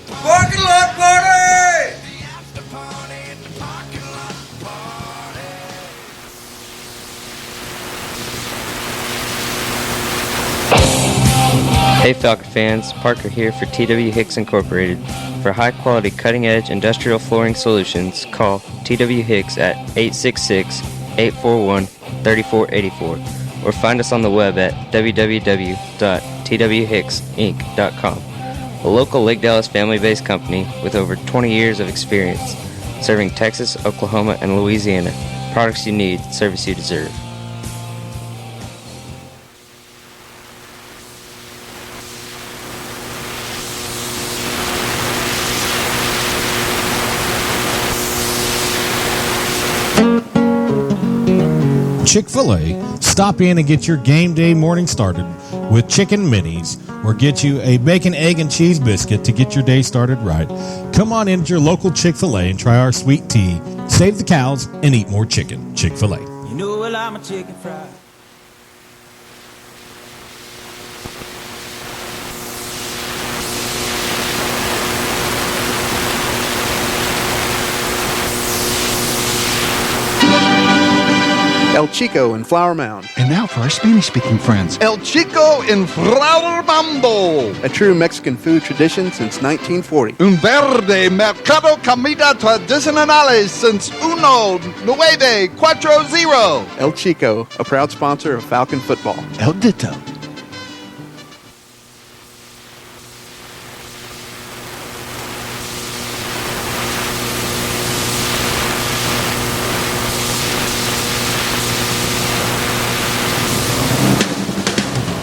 Parking lot party! Hey Falcon fans, Parker here for TW Hicks Incorporated. For high-quality, cutting-edge industrial flooring solutions, call TW Hicks at 866-841-3484 or find us on the web at www.twhicksinc.com. A local Lake Dallas family-based company with over 20 years of experience, serving Texas, Oklahoma, and Louisiana. Products you need, service you deserve. Chick-fil-A, stop in and get your game day morning started with chicken minis or get you a bacon, egg, and cheese biscuit to get your day started right. Come on in to your local Chick-fil-A and try our sweet tea, save the cows, and eat more chicken. Chick-fil-A. You know well I'm a chicken fried. El Chico in Flower Mound. And now for our Spanish-speaking friends. El Chico in Flower Mound. A true Mexican food tradition since 1940. Un verde mercado comida tradicionales since 1940. El Chico, a proud sponsor of Falcon football. El Ditto.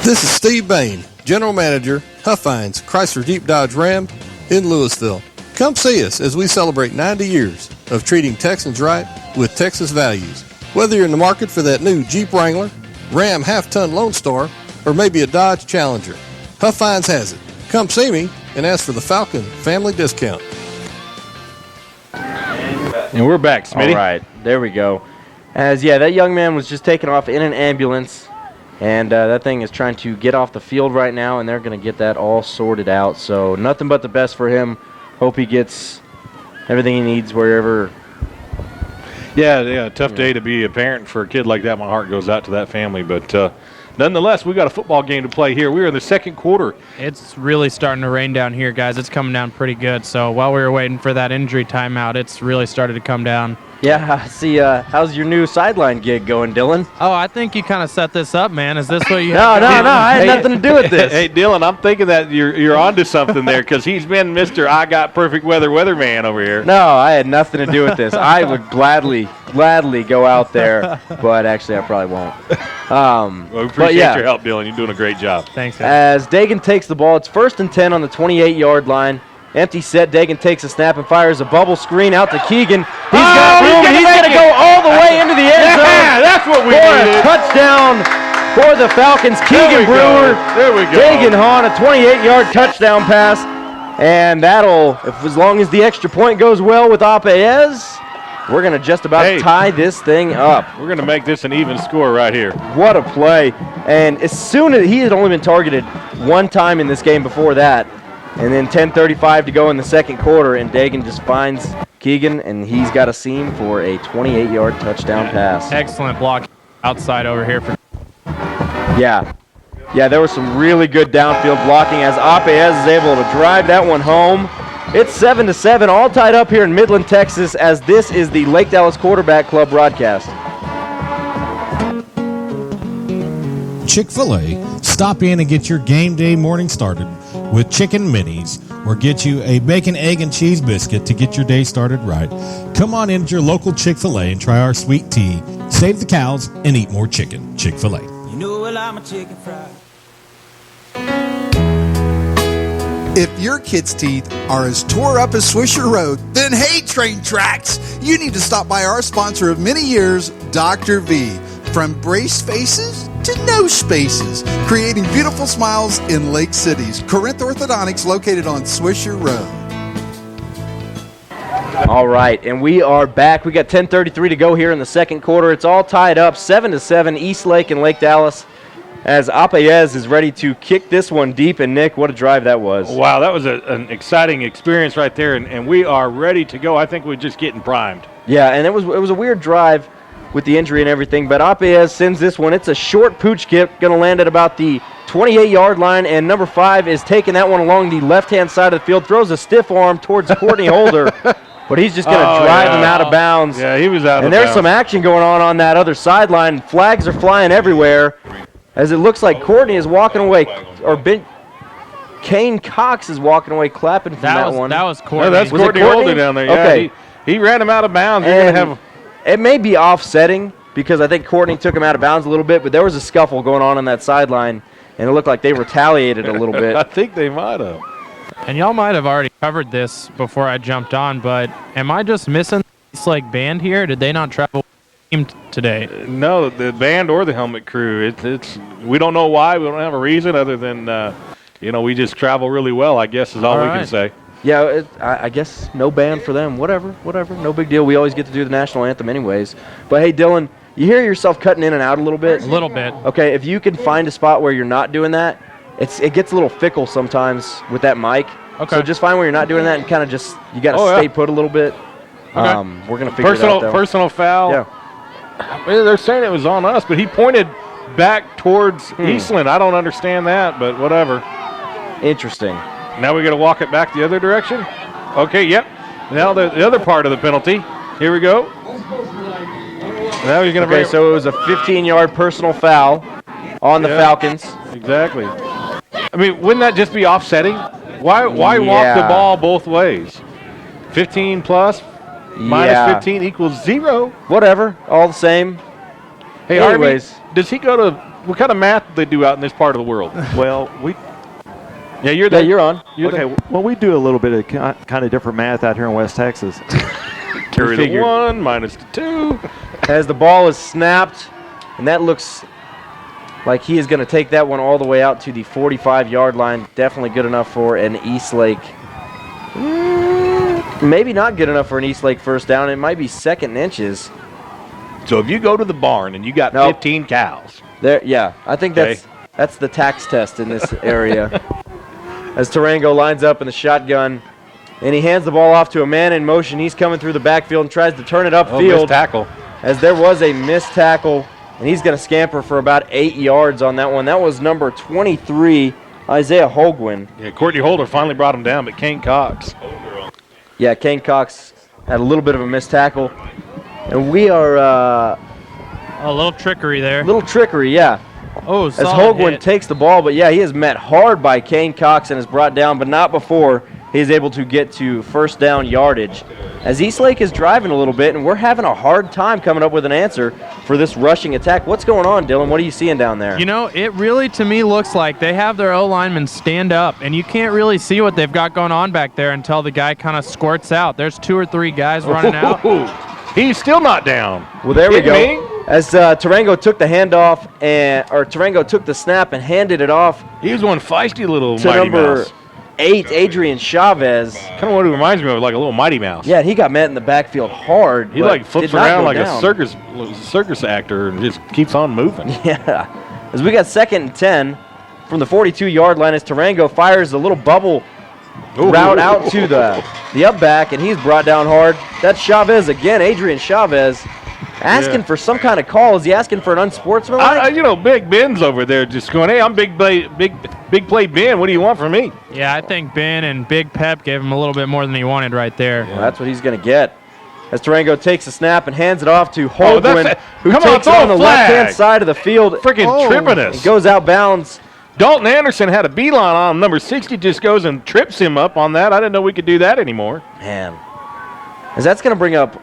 This is Steve Bain, General Manager, Huffines, Chrysler Jeep Dodge Ram in Louisville. Come see us as we celebrate 90 years of treating Texans right with Texas values. Whether you're in the market for that new Jeep Wrangler, Ram half-ton Lone Star, or maybe a Dodge Challenger, Huffines has it. Come see me and ask for the Falcon family discount. And we're back, Smitty. All right, there we go. That young man was just taken off in an ambulance. And that thing is trying to get off the field right now, and they're going to get that all sorted out. So nothing but the best for him. Hope he gets everything he needs wherever. Yeah, tough day to be a parent for a kid like that. My heart goes out to that family. But nonetheless, we got a football game to play here. We're in the second quarter. It's really starting to rain down here, guys. It's coming down pretty good. So while we were waiting for that injury timeout, it's really started to come down. Yeah, I see. How's your new sideline gig going, Dylan? Oh, I think you kind of set this up, man. Is this what you? No, I had nothing to do with this. Hey, Dylan, I'm thinking that you're onto something there because he's been Mr. I Got Perfect weatherman over here. No, I had nothing to do with this. I would gladly go out there, but actually I probably won't. Well, we appreciate your help, Dylan. You're doing a great job. Thanks. As Dagan takes the ball, it's 1st and 10 on the 28-yard line. Empty set, Dagan takes a snap and fires a bubble screen out to Keegan. He's got room, and he's going to go all the way into the end zone. Yeah, that's what we for needed. a touchdown for the Falcons. Keegan Brewer, there we go. Dagan Hahn, a 28-yard touchdown pass. And that'll, as long as the extra point goes well with Apayez, we're going to just about tie this thing up. We're going to make this an even score right here. What a play. And as soon as he had only been targeted one time in this game before that, and then 10:35 to go in the second quarter, and Dagan just finds Keegan, and he's got a seam for a 28-yard touchdown pass. Excellent block outside over here for. Yeah, there was some really good downfield blocking as Apayez is able to drive that one home. It's 7-7, all tied up here in Midland, Texas, as this is the Lake Dallas Quarterback Club broadcast. Chick-fil-A, stop in and get your game day morning started with chicken minis, or get you a bacon, egg, and cheese biscuit to get your day started right. Come on into your local Chick-fil-A and try our sweet tea. Save the cows and eat more chicken. Chick-fil-A. You know well I'm a chicken fried. If your kids' teeth are as tore up as Swisher Road, then hey, train tracks! You need to stop by our sponsor of many years, Dr. V. From brace faces to no spaces, creating beautiful smiles in Lake Cities. Corinth Orthodontics, located on Swisher Road. All right, and we are back. We got 10:33 to go here in the second quarter. It's all tied up, 7-7, Eastlake and Lake Dallas, as Apayez is ready to kick this one deep. And Nick, what a drive that was. Wow, that was an exciting experience right there, and we are ready to go. I think we're just getting primed. Yeah, and it was a weird drive with the injury and everything, but Apayez sends this one. It's a short pooch kick, going to land at about the 28-yard line, and number 5 is taking that one along the left-hand side of the field, throws a stiff arm towards Courtney Holder, but he's just going to drive him out of bounds. Yeah, he was out of bounds. And there's some action going on that other sideline. Flags are flying everywhere, as it looks like Courtney is walking away, or Kane Cox is walking away clapping from that one. That was Courtney. No, that's Courtney Holder down there. Yeah, okay. He ran him out of bounds. You're going to have it may be offsetting because I think Courtney took him out of bounds a little bit, but there was a scuffle going on that sideline, and it looked like they retaliated a little bit. I think they might have. And y'all might have already covered this before I jumped on, but am I just missing the Eastlake band here? Did they not travel today? No, the band or the helmet crew. It's we don't know why. We don't have a reason other than we just travel really well, I guess is all we can say. Yeah, I guess no band for them. Whatever. No big deal. We always get to do the national anthem anyways. But, hey, Dylan, you hear yourself cutting in and out a little bit? A little bit. Okay, if you can find a spot where you're not doing that, it gets a little fickle sometimes with that mic. Okay. So just find where you're not doing that and kind of just, you got to stay put a little bit. Okay. We're going to figure it out, though. Personal foul. Yeah. They're saying it was on us, but he pointed back towards Eastland. I don't understand that, but whatever. Interesting. Now we got to walk it back the other direction? Okay, yep. Now the other part of the penalty. Here we go. Now he's going to Okay, so it was a 15-yard personal foul on the Falcons. Exactly. I mean, wouldn't that just be offsetting? Why walk the ball both ways? 15 plus minus 15 equals 0. Whatever, all the same. Hey, anyways, does he go to what kind of math do they do out in this part of the world? Well, Yeah, you're there. Yeah, you're on. Well, we do a little bit of kind of different math out here in West Texas. Carry the 1 minus the 2. As the ball is snapped, and that looks like he is going to take that one all the way out to the 45-yard line. Definitely good enough for an Eastlake. Maybe not good enough for an Eastlake first down. It might be second and inches. So if you go to the barn and you got 15 cows. I think that's the tax test in this area. As Tarango lines up in the shotgun, and he hands the ball off to a man in motion. He's coming through the backfield and tries to turn it upfield. Missed tackle. As there was a missed tackle, and he's going to scamper for about 8 yards on that one. That was number 23, Isaiah Holguin. Yeah, Courtney Holder finally brought him down, but Kane Cox. Yeah, Kane Cox had a little bit of a missed tackle. And we are a little trickery there. Little trickery, yeah. Oh, as Hoagland takes the ball, but yeah, he is met hard by Kane Cox and is brought down, but not before he is able to get to first down yardage. As Eastlake is driving a little bit, and we're having a hard time coming up with an answer for this rushing attack. What's going on, Dylan? What are you seeing down there? You know, it really, to me, looks like they have their O-linemen stand up, and you can't really see what they've got going on back there until the guy kind of squirts out. There's 2 or 3 guys running out. He's still not down. Well, there we go. As Tarango took the handoff, Tarango took the snap and handed it off. He was one feisty little to Mighty number Mouse. 8, Adrian Chavez. Kind of what he reminds me of, like a little Mighty Mouse. Yeah, he got met in the backfield hard. He like flips around like a circus actor and just keeps on moving. Yeah. As we got 2nd and 10 from the 42-yard line, as Tarango fires a little bubble route out to the up back, and he's brought down hard. That's Chavez again, Adrian Chavez. Asking for some kind of call. Is he asking for an unsportsmanlike? You know, Big Ben's over there just going, hey, I'm big play Ben. What do you want from me? Yeah, I think Ben and Big Pep gave him a little bit more than he wanted right there. Well, that's what he's going to get. As Tarango takes the snap and hands it off to Hoagland, who Come on, takes it throw on the a flag. left-hand side of the field. Freaking tripping us. It goes out bounds. Dalton Anderson had a beeline on him. Number 60 just goes and trips him up on that. I didn't know we could do that anymore. Man. As that's going to bring up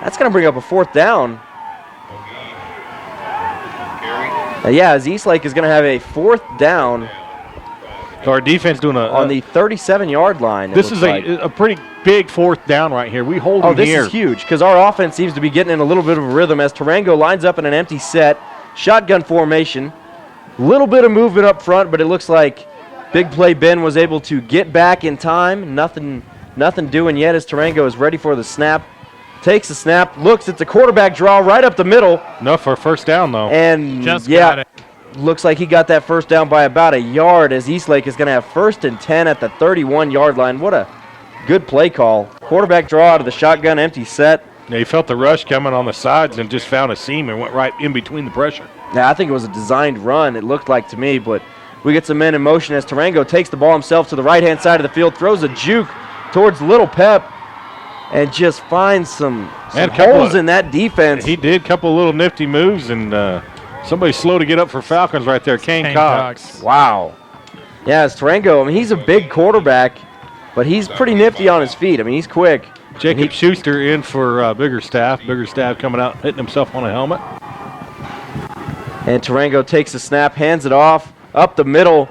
a 4th down. Yeah, as Eastlake is going to have a 4th down. So our defense doing on the 37-yard line. This is a pretty big 4th down right here. We hold them here. This is huge because our offense seems to be getting in a little bit of a rhythm as Tarango lines up in an empty set, shotgun formation. Little bit of movement up front, but it looks like Big Play Ben was able to get back in time. Nothing doing yet as Tarango is ready for the snap. Takes the snap, looks, it's a quarterback draw right up the middle. Enough for a first down, though. And got it. Looks like he got that first down by about a yard as Eastlake is going to have 1st and 10 at the 31-yard line. What a good play call. Quarterback draw out of the shotgun, empty set. Yeah, he felt the rush coming on the sides and just found a seam and went right in between the pressure. Yeah, I think it was a designed run, it looked like to me, but we get some men in motion as Tarango takes the ball himself to the right-hand side of the field, throws a juke towards Little Pep, and just finds some holes in that defense. He did a couple of little nifty moves, and somebody slow to get up for Falcons right there, Kane Cox. Wow. Yeah, it's Tarango. I mean, he's a big quarterback, but he's pretty nifty on his feet. I mean, he's quick. Jacob Schuster in for Biggerstaff. Biggerstaff coming out, hitting himself on a helmet. And Tarango takes the snap, hands it off, up the middle,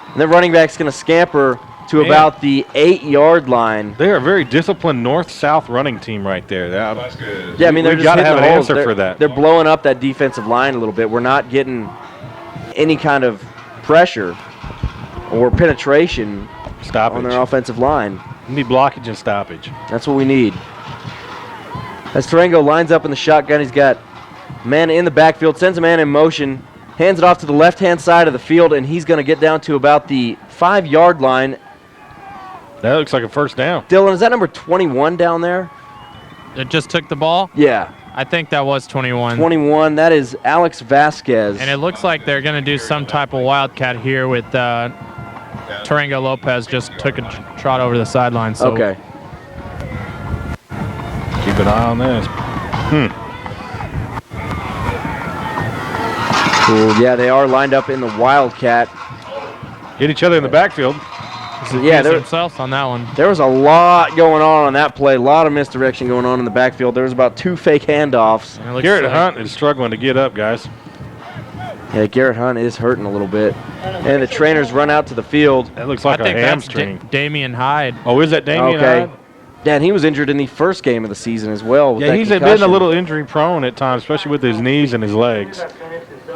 and then running back's going to scamper to about the 8-yard line. They are a very disciplined north-south running team right there. That's good. Yeah, I mean, they're just got to hitting have the an holes. answer for that. They're blowing up that defensive line a little bit. We're not getting any kind of pressure or penetration on their offensive line. We need blockage and stoppage. That's what we need. As Tarango lines up in the shotgun, he's got man in the backfield, sends a man in motion, hands it off to the left-hand side of the field, and he's going to get down to about the 5-yard line. That looks like a first down. Dylan, is that number 21 down there? It just took the ball? Yeah. I think that was 21. 21, that is Alex Vasquez. And it looks like they're going to do some type of wildcat here with Tarango Lopez just took a trot over the sideline. So. Okay. Keep an eye on this. Cool. Yeah, they are lined up in the wildcat. Hit each other in the backfield. Yeah, themselves on that one. There was a lot going on that play. A lot of misdirection going on in the backfield. There was about 2 fake handoffs. Garrett Hunt is struggling to get up, guys. Yeah, Garrett Hunt is hurting a little bit. And the trainers run out to the field. That looks like a hamstring. Damian Hyde. Oh, is that Damian Hyde? Yeah, and he was injured in the first game of the season as well. Yeah, he's been a little injury prone at times, especially with his knees and his legs.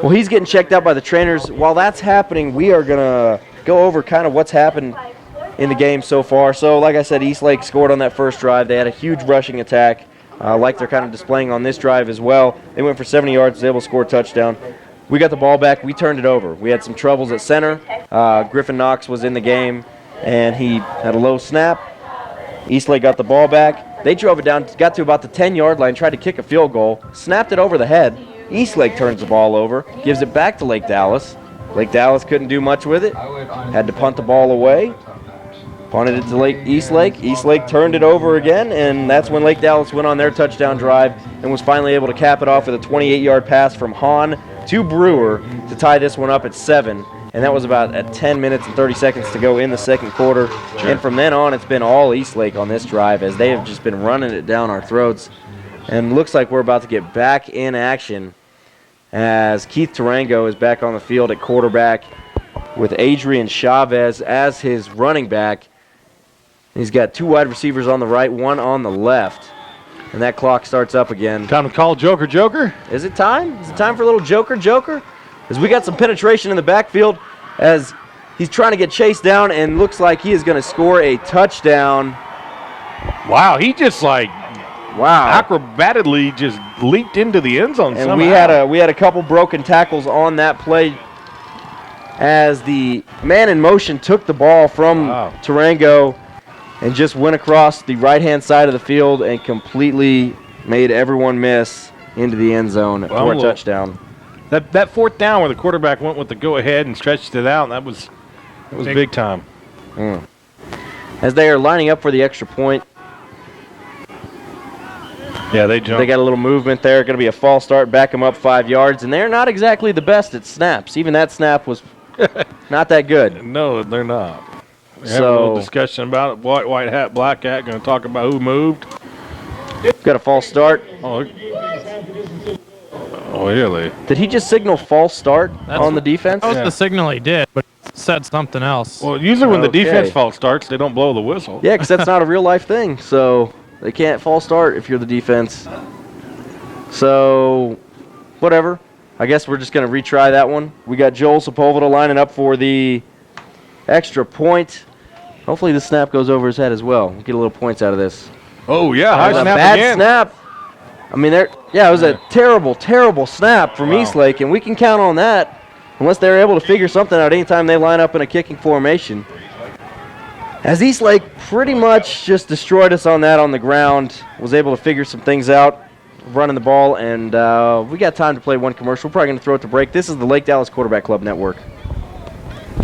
Well, he's getting checked out by the trainers. While that's happening, we are going to go over kind of what's happened in the game so far. So, like I said, Eastlake scored on that first drive. They had a huge rushing attack, like they're kind of displaying on this drive as well. They went for 70 yards, was able to score a touchdown. We got the ball back. We turned it over. We had some troubles at center. Griffin Knox was in the game, and he had a low snap. Eastlake got the ball back. They drove it down, got to about the 10-yard line, tried to kick a field goal, snapped it over the head. Eastlake turns the ball over, gives it back to Lake Dallas. Lake Dallas couldn't do much with it. Had to punt the ball away. Punted it to Eastlake. Eastlake turned it over again, and that's when Lake Dallas went on their touchdown drive and was finally able to cap it off with a 28-yard pass from Hahn to Brewer to tie this one up at 7. And that was about at 10 minutes and 30 seconds to go in the second quarter. Sure. And from then on, it's been all Eastlake on this drive as they have just been running it down our throats. And looks like we're about to get back in action as Keith Tarango is back on the field at quarterback with Adrian Chavez as his running back. He's got 2 wide receivers on the right, 1 on the left. And that clock starts up again. Time to call Joker. Is it time? Is it time for a little Joker? As we got some penetration in the backfield as he's trying to get chased down and looks like he is going to score a touchdown. Wow, he just acrobatically just leaped into the end zone and somehow. we had a couple broken tackles on that play as the man in motion took the ball from Tarango and just went across the right-hand side of the field and completely made everyone miss into the end zone for a touchdown. That fourth down where the quarterback went with the go-ahead and stretched it out, that was big time. As they are lining up for the extra point. Yeah, they jumped. They got a little movement there. Going to be a false start, back them up 5 yards, and they're not exactly the best at snaps. Even that snap was not that good. No, they're not. We're having a little discussion about it. White hat, black hat. Going to talk about who moved. Got a false start. Oh, really? Did he just signal false start on the defense? That was the signal he did, but said something else. Well, usually when the defense false starts, they don't blow the whistle. Yeah, because that's not a real-life thing. So they can't false start if you're the defense. So whatever. I guess we're just going to retry that one. We got Joel Sepulveda lining up for the extra point. Hopefully the snap goes over his head as well. We'll get a little points out of this. Oh, yeah. High snap bad again. Snap. I mean, it was a terrible, terrible snap from Eastlake, and we can count on that unless they're able to figure something out anytime they line up in a kicking formation. As Eastlake pretty much just destroyed us on that on the ground, was able to figure some things out, running the ball, and we got time to play one commercial. We're probably going to throw it to break. This is the Lake Dallas Quarterback Club Network.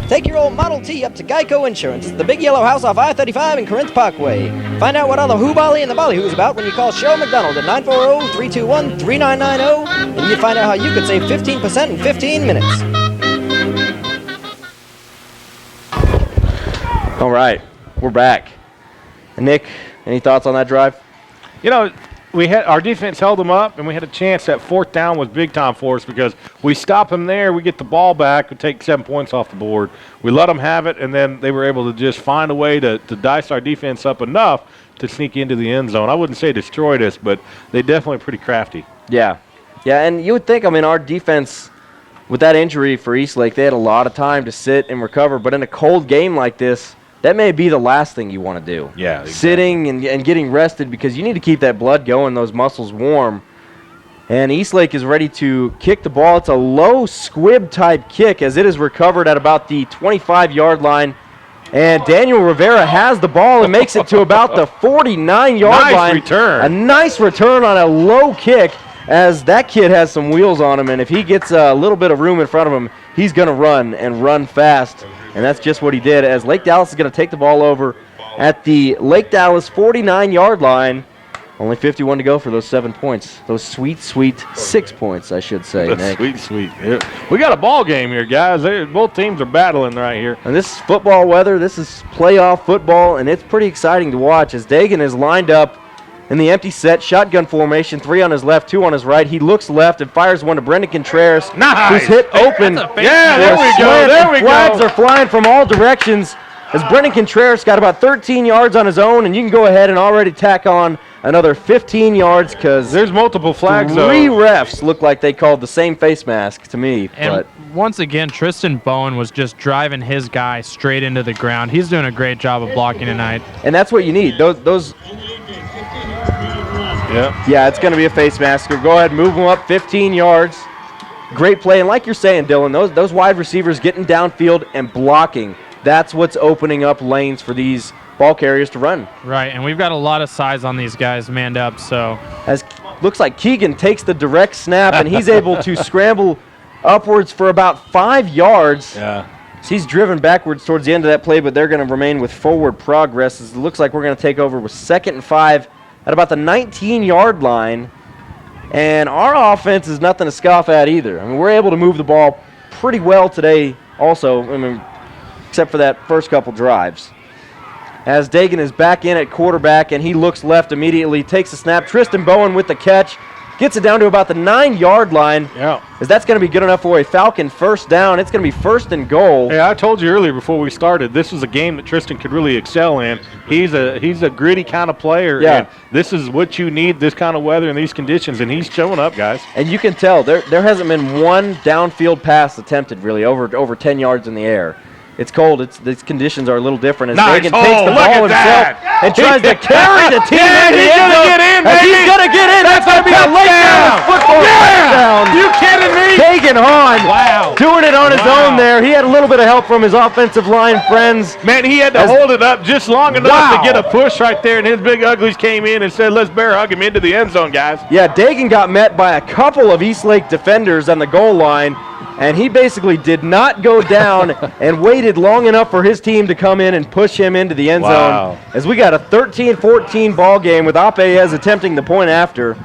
Take your old Model T up to Geico Insurance, the big yellow house off I-35 and Corinth Parkway. Find out what all the hoo-bally and the ballyhoo's about when you call Cheryl McDonald at 940-321-3990, and you find out how you could save 15% in 15 minutes. All right, we're back. And Nick, any thoughts on that drive? You know, our defense held them up, and we had a chance. That fourth down was big time for us because we stop them there, we get the ball back, we take 7 points off the board. We let them have it, and then they were able to just find a way to dice our defense up enough to sneak into the end zone. I wouldn't say destroyed us, but they definitely pretty crafty. Yeah, and you would think, our defense, with that injury for Eastlake, they had a lot of time to sit and recover, but in a cold game like this, that may be the last thing you want to do. Yeah, exactly. Sitting and getting rested because you need to keep that blood going, those muscles warm. And Eastlake is ready to kick the ball. It's a low squib type kick as it is recovered at about the 25-yard line. And Daniel Rivera has the ball and makes it to about the 49-yard line. Return. A nice return on a low kick as that kid has some wheels on him. And if he gets a little bit of room in front of him, he's going to run and run fast. And that's just what he did as Lake Dallas is going to take the ball over at the Lake Dallas 49-yard line. Only 51 to go for those 7 points. Those sweet, sweet 6 points, I should say, Nick. Sweet. Yeah. We got a ball game here, guys. Both teams are battling right here. And this is football weather. This is playoff football, and it's pretty exciting to watch as Dagan is lined up in the empty set, shotgun formation, 3 on his left, 2 on his right. He looks left and fires one to Brendan Contreras, who's hit open. Yeah, there we go. Flags are flying from all directions as Brendan Contreras got about 13 yards on his own, and you can go ahead and already tack on another 15 yards because there's multiple flags. 3 refs look like they called the same face mask to me. And once again, Tristan Bowen was just driving his guy straight into the ground. He's doing a great job of blocking tonight. And that's what you need. Those Yeah, it's going to be a face masker. Go ahead, move them up 15 yards. Great play. And like you're saying, Dylan, those wide receivers getting downfield and blocking, that's what's opening up lanes for these ball carriers to run. Right, and we've got a lot of size on these guys manned up. So as looks like Keegan takes the direct snap, and he's able to scramble upwards for about 5 yards. Yeah. So he's driven backwards towards the end of that play, but they're going to remain with forward progress. It looks like we're going to take over with 2nd and 5 at about the 19-yard line. And our offense is nothing to scoff at either. I mean, we're able to move the ball pretty well today also, I mean, except for that first couple drives. As Dagan is back in at quarterback, and he looks left immediately, takes the snap. Tristan Bowen with the catch. Gets it down to about the 9-yard line. Yeah. As that's going to be good enough for a Falcon first down. It's going to be 1st and goal. Yeah, I told you earlier before we started, this was a game that Tristan could really excel in. He's a gritty kind of player. Yeah. And this is what you need, this kind of weather and these conditions, and he's showing up, guys. And you can tell there hasn't been one downfield pass attempted really over 10 yards in the air. It's cold. These conditions are a little different. As Nice Dagan hole. takes the Look ball at himself that. and tries to carry the team into the end zone. He's going to get in. That's going to be a Lake Dallas football touchdown. You kidding me? Dagan Hahn doing it on his Wow. own there. He had a little bit of help from his offensive line friends. Man, he had to hold it up just long enough to get a push right there, and his big uglies came in and said, let's bear hug him into the end zone, guys. Yeah, Dagan got met by a couple of Eastlake defenders on the goal line, and he basically did not go down and waited long enough for his team to come in and push him into the end Wow. zone. As we got a 13-14 ball game with Apayez attempting the point after.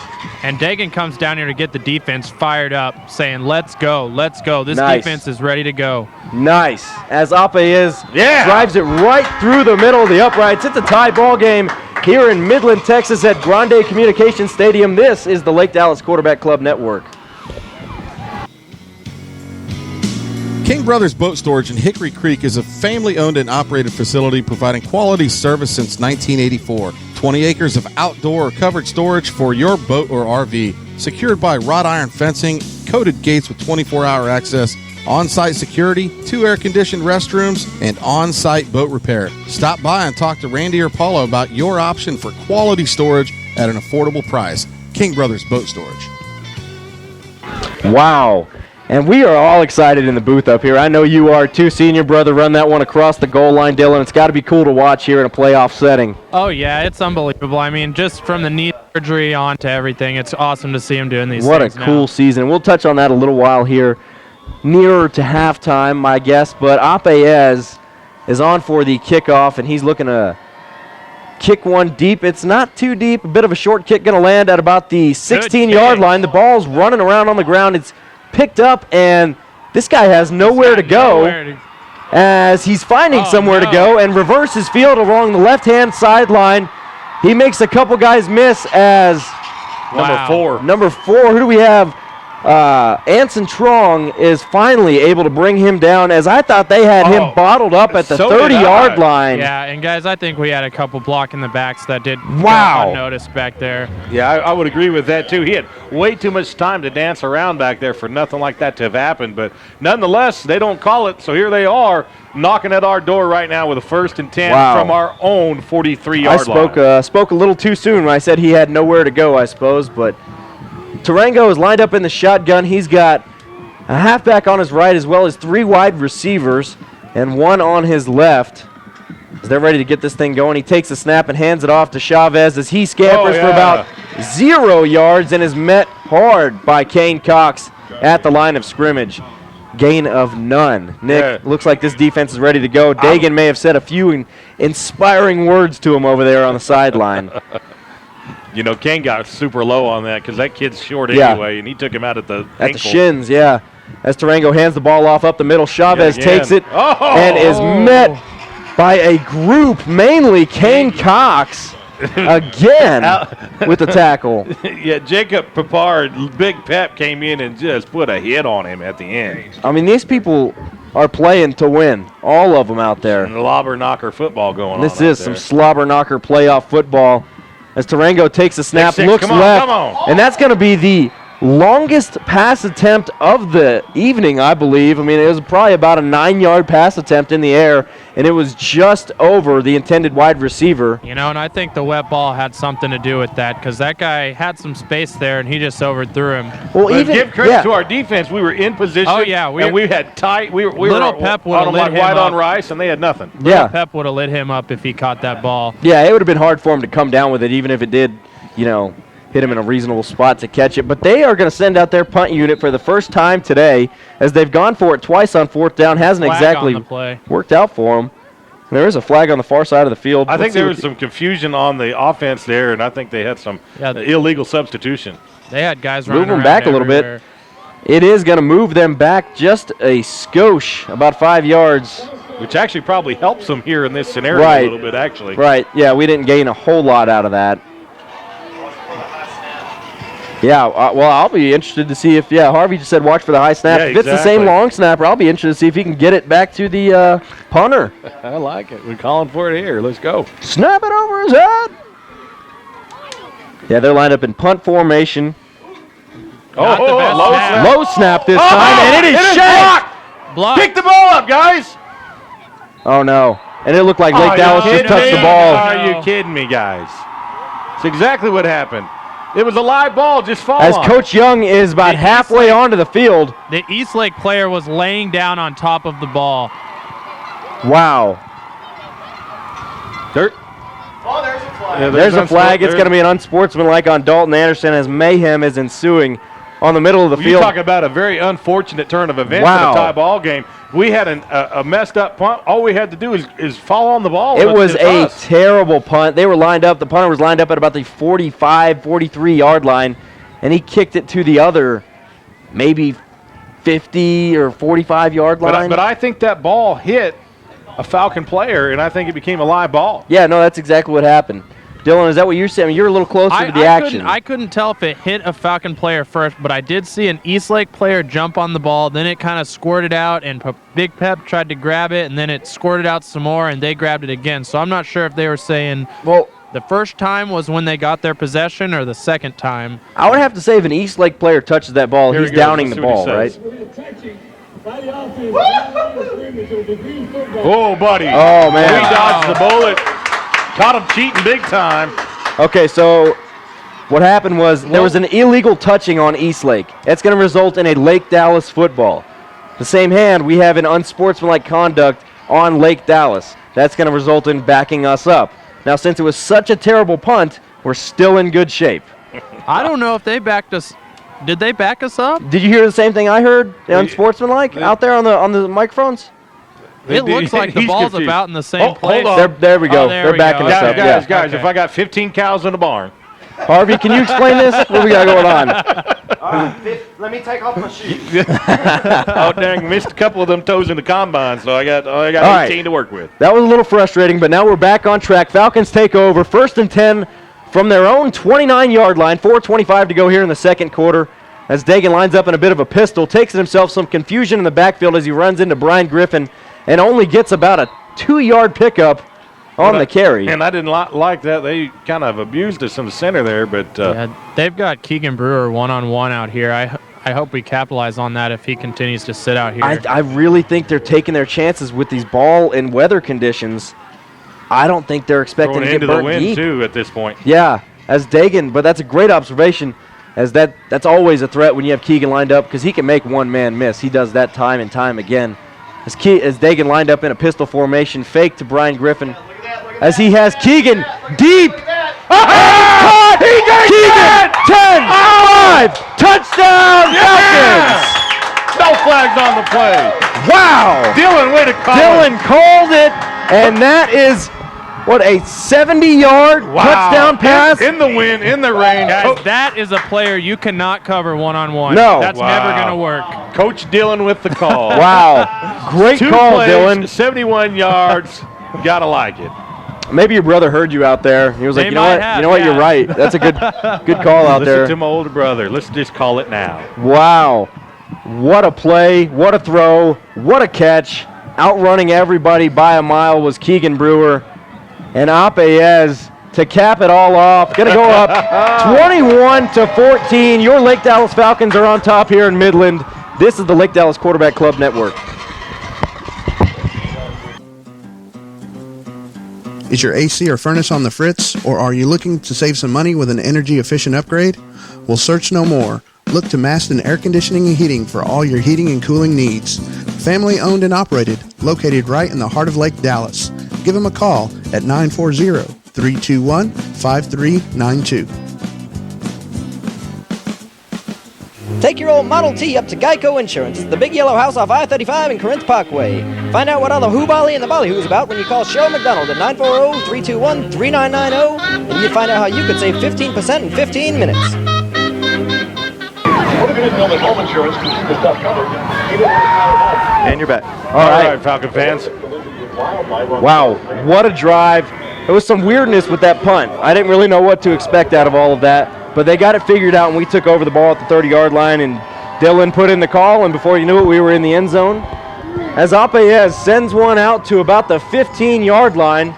And Dagan comes down here to get the defense fired up, saying, let's go, let's go. This Nice. defense is ready to go. Nice. As Apayez Yeah. drives it right through the middle of the uprights. It's a tie ball game here in Midland, Texas at Grande Communications Stadium. This is the Lake Dallas Quarterback Club Network. King Brothers Boat Storage in Hickory Creek is a family-owned and operated facility providing quality service since 1984. 20 acres of outdoor or covered storage for your boat or RV. Secured by wrought iron fencing, coated gates with 24-hour access, on-site security, 2 air-conditioned restrooms, and on-site boat repair. Stop by and talk to Randy or Paulo about your option for quality storage at an affordable price. King Brothers Boat Storage. Wow. And we are all excited in the booth up here. I know you are too. Seeing your brother run that one across the goal line, Dylan, it's got to be cool to watch here in a playoff setting. Oh, yeah, it's unbelievable. I mean, just from the knee surgery on to everything, it's awesome to see him doing these What a things now. cool season. We'll touch on that a little while here, nearer to halftime, my guess. But Apayez is on for the kickoff, and he's looking to kick one deep. It's not too deep. A bit of a short kick going to land at about the 16-yard line. The ball's running around on the ground. It's picked up, and this guy has nowhere to go as he's finding somewhere to go and reverses field along the left-hand sideline. He makes a couple guys miss as Number 4, who do we have? Anson Trong is finally able to bring him down, as I thought they had him bottled up at the 30-yard line. Yeah, and guys, I think we had a couple blocking the backs that did go unnoticed back there. Yeah, I would agree with that, too. He had way too much time to dance around back there for nothing like that to have happened. But nonetheless, they don't call it, so here they are knocking at our door right now with a 1st and 10 from our own 43-yard line. I spoke a little too soon when I said he had nowhere to go, I suppose, but Tarango is lined up in the shotgun. He's got a halfback on his right as well as 3 wide receivers and 1 on his left. As they're ready to get this thing going, he takes the snap and hands it off to Chavez as he scampers for about 0 yards and is met hard by Kane Cox at the line of scrimmage. Gain of none. Nick, looks like this defense is ready to go. Dagan may have said a few inspiring words to him over there on the sideline. You know, Kane got super low on that because that kid's short anyway, and he took him out at the the shins, yeah. As Tarango hands the ball off up the middle, Chavez takes it and is met by a group, mainly Kane Cox, again with the tackle. Yeah, Jacob Papard, Big Pep came in and just put a hit on him at the end. I mean, these people are playing to win, all of them out there. And slobber knocker football going on. This is some slobber knocker playoff football. As Tarango takes a snap, looks left, and that's going to be the longest pass attempt of the evening, I believe. I mean, it was probably about a 9-yard pass attempt in the air, and it was just over the intended wide receiver. You know, and I think the wet ball had something to do with that because that guy had some space there, and he just overthrew him. Well, but even give credit to our defense. We were in position. Oh, yeah. And we had tight. We were Pep would have lit him white up. on rice, and they had nothing. Yeah. Pep would have lit him up if he caught that ball. Yeah, it would have been hard for him to come down with it, even if it did, you know, hit him in a reasonable spot to catch it. But they are going to send out their punt unit for the first time today, as they've gone for it twice on fourth down. Hasn't exactly worked out for them. There is a flag on the far side of the field. I think there was some confusion on the offense there, and I think they had some illegal substitution. They had guys running Move them back a little bit. It is going to move them back just a skosh, about 5 yards. Which actually probably helps them here in this scenario a little bit, actually. Right, yeah, we didn't gain a whole lot out of that. Yeah, well, I'll be interested to see if, Harvey just said watch for the high snap. Yeah, if it's the same long snapper, I'll be interested to see if he can get it back to the punter. I like it. We're calling for it here. Let's go. Snap it over his head. Yeah, they're lined up in punt formation. Low snap this time, and it is shanked. Blocked. Pick the ball up, guys. Oh, no. And it looked like Lake Dallas just touched the ball. Are you kidding me, guys? It's exactly what happened. It was a live ball, just fall As on. Coach Young is about halfway onto the field. The Eastlake player was laying down on top of the ball. Wow. Dirt. Oh, there's a flag. There's a flag. It's going to be an unsportsmanlike on Dalton Anderson as mayhem is ensuing on the middle of the field. You talk about a very unfortunate turn of events in a tie ball game. We had a messed up punt. All we had to do is fall on the ball. It was a terrible punt. They were lined up. The punter was lined up at about the 45, 43-yard line, and he kicked it to the other maybe 50 or 45-yard line. But I think that ball hit a Falcon player, and I think it became a live ball. Yeah, no, that's exactly what happened. Dylan, is that what you're saying? I mean, you're a little closer to the action. I couldn't tell if it hit a Falcon player first, but I did see an Eastlake player jump on the ball. Then it kind of squirted out, and Big Pep tried to grab it, and then it squirted out some more, and they grabbed it again. So I'm not sure if they were saying the first time was when they got their possession or the second time. I would have to say if an Eastlake player touches that ball, he's downing the ball, right? Oh, buddy. Oh, man. He dodged the bullet. Caught him cheating big time. Okay, so what happened was there was an illegal touching on Eastlake. That's going to result in a Lake Dallas football. The same hand, we have an unsportsmanlike conduct on Lake Dallas. That's going to result in backing us up. Now, since it was such a terrible punt, we're still in good shape. I don't know if they backed us. Did they back us up? Did you hear the same thing I heard? Unsportsmanlike out there on the microphones? It looks like the ball's about in the same place. Hold on. There we go. They're backing us up. Guys, if I got 15 cows in the barn. Harvey, can you explain this? What we got going on? Let me take off my shoes. Oh, dang, missed a couple of them toes in the combine, so I got 18 to work with. That was a little frustrating, but now we're back on track. Falcons take over. 1st and 10 from their own 29-yard line. 4:25 to go here in the second quarter. As Dagan lines up in a bit of a pistol, takes himself some confusion in the backfield as he runs into Brian Griffin and only gets about a 2-yard pickup on the carry. And I didn't like that. They kind of abused us in the center there, but they've got Keegan Brewer one-on-one out here. I hope we capitalize on that if he continues to sit out here. I really think they're taking their chances with these ball and weather conditions. I don't think they're expecting to get into burnt the wind deep. too at this point. Yeah, as Dagan, but that's a great observation, as that's always a threat when you have Keegan lined up because he can make one man miss. He does that time and time again. As Dagan lined up in a pistol formation, fake to Brian Griffin, as he has Keegan deep. Caught! Keegan, 10, 5, touchdown Falcons! No flags on the play. Wow! Dylan, way to call Dylan called it, and that is, a 70-yard touchdown pass? In the wind, in the rain. Guys, that is a player you cannot cover one-on-one. No. That's never going to work. Coach Dylan with the call. Wow. Great call, plays, Dylan. 71 yards. Gotta like it. Maybe your brother heard you out there. He was like, you know what, you're right. That's a good call out there. Listen to my older brother. Let's just call it now. Wow. What a play. What a throw. What a catch. Outrunning everybody by a mile was Keegan Brewer. And Apayez to cap it all off. Going to go up 21-14. Your Lake Dallas Falcons are on top here in Midland. This is the Lake Dallas Quarterback Club Network. Is your AC or furnace on the fritz, or are you looking to save some money with an energy-efficient upgrade? Well, search no more. Look to Maston Air Conditioning and Heating for all your heating and cooling needs. Family owned and operated, located right in the heart of Lake Dallas. Give them a call at 940-321-5392. Take your old Model T up to Geico Insurance. It's the big yellow house off I-35 and Corinth Parkway. Find out what all the who-bolly and the bollyhoo's about when you call Cheryl McDonald at 940-321-3990, and you can find out how you could save 15% in 15 minutes. And you're back. All right, Falcon fans. Wow, what a drive. There was some weirdness with that punt. I didn't really know what to expect out of all of that, but they got it figured out, and we took over the ball at the 30-yard line, and Dylan put in the call, and before you knew it, we were in the end zone. As Apayez sends one out to about the 15-yard line,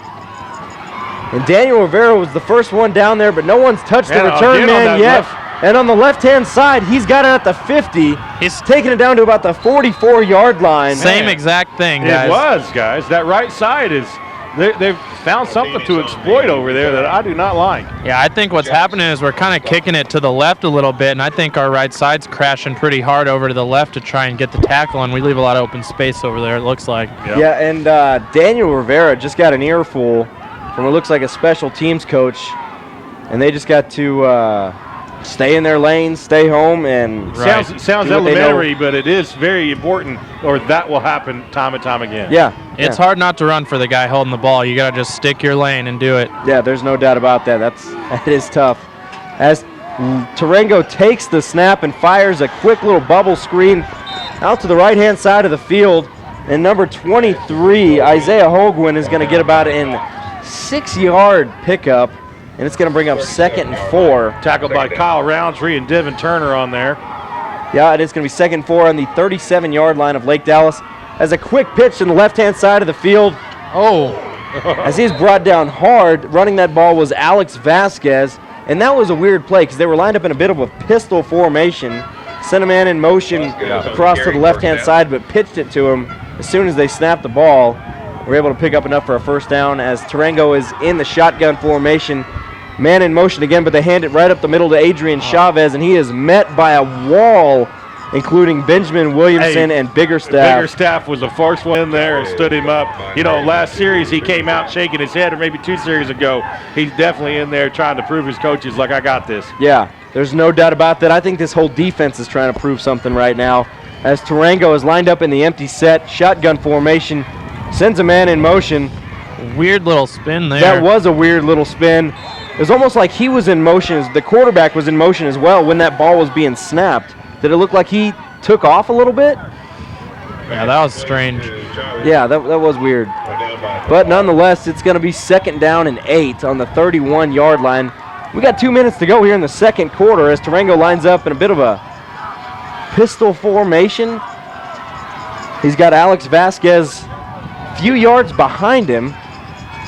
and Daniel Rivera was the first one down there, but no one's touched the return man yet. And on the left-hand side, he's got it at the 50. He's taking it down to about the 44-yard line. Same exact thing, guys. It was, guys. That right side is they've found something to exploit over there that I do not like. Yeah, I think what's happening is we're kind of kicking it to the left a little bit, and I think our right side's crashing pretty hard over to the left to try and get the tackle, and we leave a lot of open space over there, it looks like. Yep. Yeah, and Daniel Rivera just got an earful from what looks like a special teams coach, and they just got to stay in their lanes, stay home, and sounds elementary, but it is very important, or that will happen time and time again. Yeah, it's hard not to run for the guy holding the ball. You got to just stick your lane and do it. Yeah, there's no doubt about that. That is tough. As Tarango takes the snap and fires a quick little bubble screen out to the right-hand side of the field, and number 23, Isaiah Holguin, is going to get about an 6-yard pickup. And it's going to bring up 2nd and 4. Tackled by Kyle Roundtree and Devin Turner on there. Yeah, it is going to be 2nd and 4 on the 37-yard line of Lake Dallas. As a quick pitch in the left-hand side of the field. As he's brought down hard, running that ball was Alex Vasquez. And that was a weird play because they were lined up in a bit of a pistol formation. Sent a man in motion across to the left-hand side, but pitched it to him as soon as they snapped the ball. We're able to pick up enough for a first down as Tarango is in the shotgun formation. Man in motion again, but they hand it right up the middle to Adrian Chavez, and he is met by a wall, including Benjamin Williamson and Biggerstaff. Biggerstaff was the first one in there and stood him up. You know, last series he came out shaking his head, or maybe 2 series ago. He's definitely in there trying to prove his coaches, like, I got this. Yeah, there's no doubt about that. I think this whole defense is trying to prove something right now. As Tarango is lined up in the empty set, shotgun formation, sends a man in motion. Weird little spin there. That was a weird little spin. It was almost like he was in motion, the quarterback was in motion as well when that ball was being snapped. Did it look like he took off a little bit? Yeah, that was strange. Yeah, that was weird. But nonetheless, it's going to be 2nd down and 8 on the 31-yard line. We got 2 minutes to go here in the second quarter as Tarango lines up in a bit of a pistol formation. He's got Alex Vasquez a few yards behind him.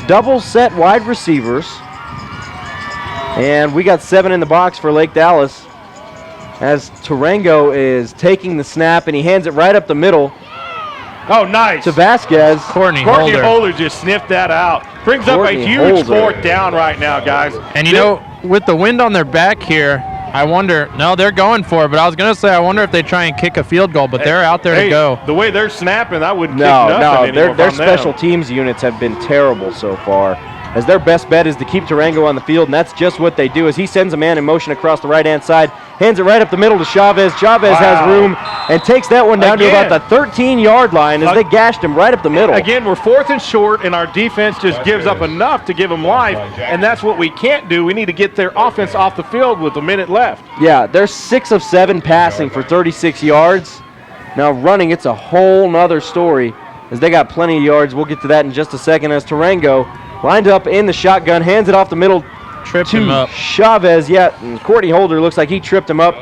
Double set wide receivers. And we got 7 in the box for Lake Dallas as Tarango is taking the snap, and he hands it right up the middle. Oh, nice. To Vasquez. Courtney Holder just sniffed that out. Brings up a huge 4th down right now, guys. And you know, with the wind on their back here, I wonder, no, they're going for it, but I was going to say, I wonder if they try and kick a field goal, but they're out there to go. The way they're snapping, I wouldn't kick nothing anymore. Their special teams units have been terrible so far, as their best bet is to keep Tarango on the field, and that's just what they do, as he sends a man in motion across the right-hand side, hands it right up the middle to Chavez. Chavez has room and takes that one down to about the 13-yard line as they gashed him right up the middle. Again, we're 4th and short, and our defense just gives up enough to give them life, and that's what we can't do. We need to get their offense off the field with a minute left. Yeah, they're 6 of 7 passing for 36 yards. Now running, it's a whole nother story, as they got plenty of yards. We'll get to that in just a second as Tarango lined up in the shotgun, hands it off the middle to Chavez. Yeah, and Courtney Holder looks like he tripped him up.